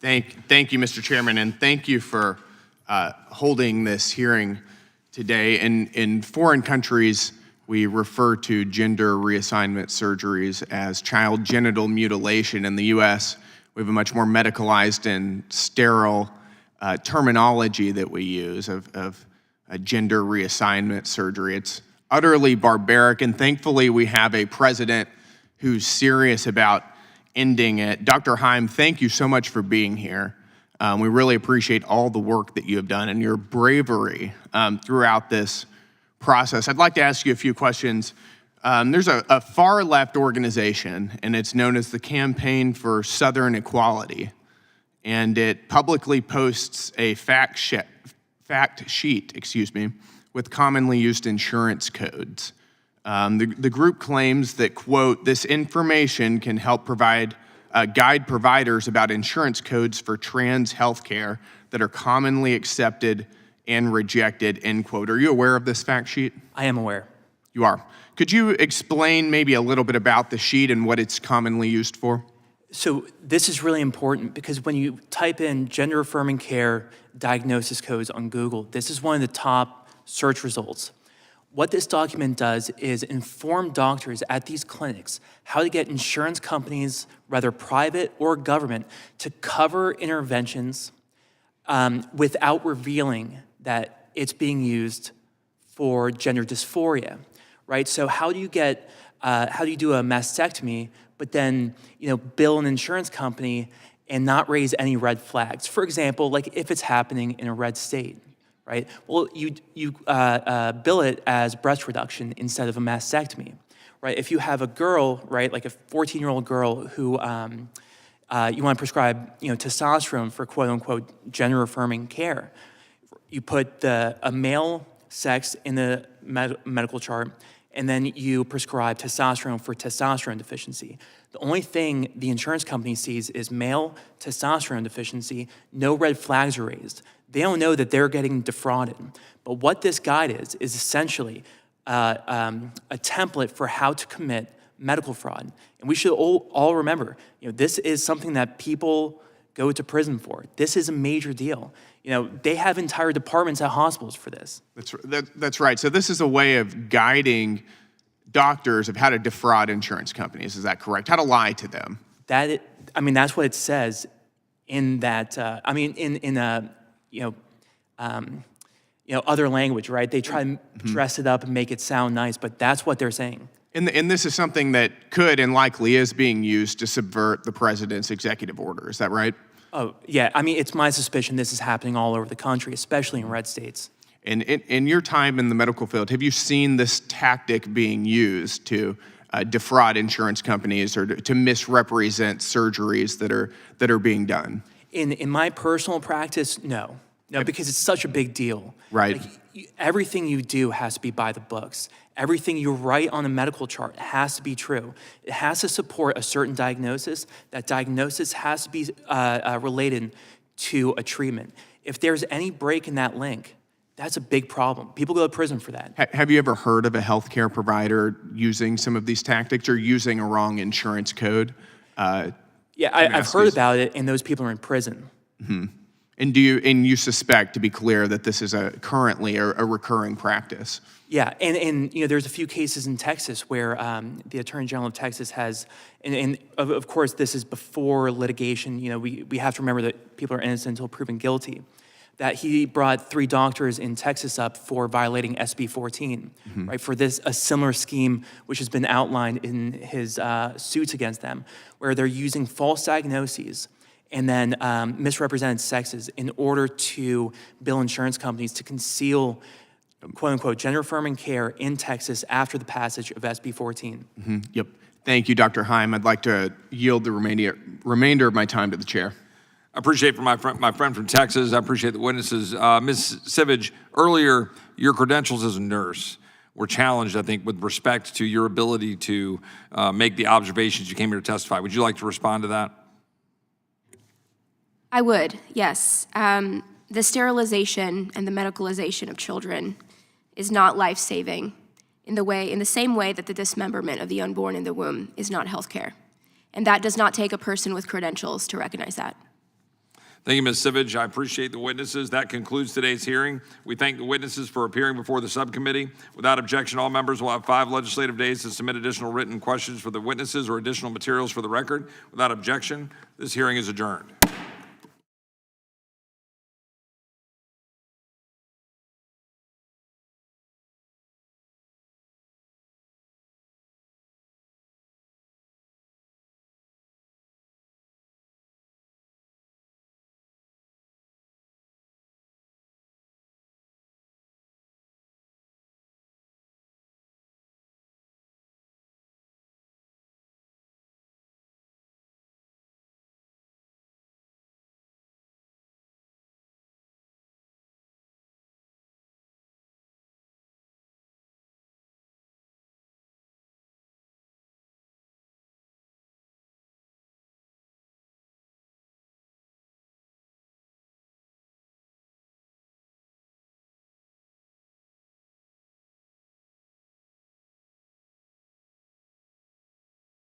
Speaker 17: Thank you, Mr. Chairman, and thank you for
Speaker 15: holding this hearing today. In foreign countries, we refer to gender reassignment surgeries as child genital mutilation. In the U.S., we have a much more medicalized and sterile terminology that we use of a gender reassignment surgery. It's utterly barbaric, and thankfully we have a president who's serious about ending it. Dr. Heim, thank you so much for being here. We really appreciate all the work that you have done and your bravery throughout this process. I'd like to ask you a few questions. There's a far-left organization, and it's known as the Campaign for Southern Equality, and it publicly posts a fact sheet, with commonly used insurance codes. The group claims that, quote, this information can help guide providers about insurance codes for trans healthcare that are commonly accepted and rejected, end quote. Are you aware of this fact sheet?
Speaker 5: I am aware.
Speaker 15: You are. Could you explain maybe a little bit about the sheet and what it's commonly used for?
Speaker 5: So this is really important because when you type in gender-affirming care diagnosis codes on Google, this is one of the top search results. What this document does is inform doctors at these clinics how to get insurance companies, whether private or government, to cover interventions without revealing that it's being used for gender dysphoria, right? So how do you do a mastectomy, but then bill an insurance company and not raise any red flags? For example, like if it's happening in a red state, right? Well, you bill it as breast reduction instead of a mastectomy, right? If you have a girl, right, like a 14-year-old girl who you want to prescribe, testosterone for quote-unquote gender-affirming care, you put a male sex in the medical chart, and then you prescribe testosterone for testosterone deficiency. The only thing the insurance company sees is male testosterone deficiency, no red flags are raised. They don't know that they're getting defrauded. But what this guide is essentially a template for how to commit medical fraud. And we should all remember, this is something that people go to prison for. This is a major deal. They have entire departments at hospitals for this.
Speaker 15: That's right. So this is a way of guiding doctors of how to defraud insurance companies. Is that correct? How to lie to them?
Speaker 5: That's what it says in that. Other language, right? They try and dress it up and make it sound nice, but that's what they're saying.
Speaker 15: And this is something that could and likely is being used to subvert the president's executive order. Is that right?
Speaker 5: Oh, yeah. It's my suspicion this is happening all over the country, especially in red states.
Speaker 15: And in your time in the medical field, have you seen this tactic being used to defraud insurance companies or to misrepresent surgeries that are being done?
Speaker 5: In my personal practice, no. No, because it's such a big deal.
Speaker 15: Right.
Speaker 5: Everything you do has to be by the books. Everything you write on a medical chart has to be true. It has to support a certain diagnosis. That diagnosis has to be related to a treatment. If there's any break in that link, that's a big problem. People go to prison for that.
Speaker 15: Have you ever heard of a healthcare provider using some of these tactics or using a wrong insurance code?
Speaker 5: Yeah, I've heard about it, and those people are in prison.
Speaker 15: Mm-hmm. And you suspect, to be clear, that this is currently a recurring practice?
Speaker 5: Yeah, and there's a few cases in Texas where the Attorney General of Texas has, and of course this is before litigation. We have to remember that people are innocent until proven guilty. That he brought 3 doctors in Texas up for violating SB 14, right? For a similar scheme which has been outlined in his suits against them, where they're using false diagnoses and then misrepresented sexes in order to bill insurance companies to conceal, quote-unquote, gender-affirming care in Texas after the passage of SB 14.
Speaker 15: Mm-hmm. Yep. Thank you, Dr. Heim. I'd like to yield the remainder of my time to the chair.
Speaker 1: I appreciate my friend from Texas. I appreciate the witnesses. Ms. Sivage, earlier, your credentials as a nurse were challenged, I think, with respect to your ability to make the observations you came here to testify. Would you like to respond to that?
Speaker 7: I would, yes. The sterilization and the medicalization of children is not life-saving in the same way that the dismemberment of the unborn in the womb is not health care. And that does not take a person with credentials to recognize that.
Speaker 1: Thank you, Ms. Sivage. I appreciate the witnesses. That concludes today's hearing. We thank the witnesses for appearing before the subcommittee. Without objection, all members will have 5 legislative days to submit additional written questions for the witnesses or additional materials for the record. Without objection, this hearing is adjourned.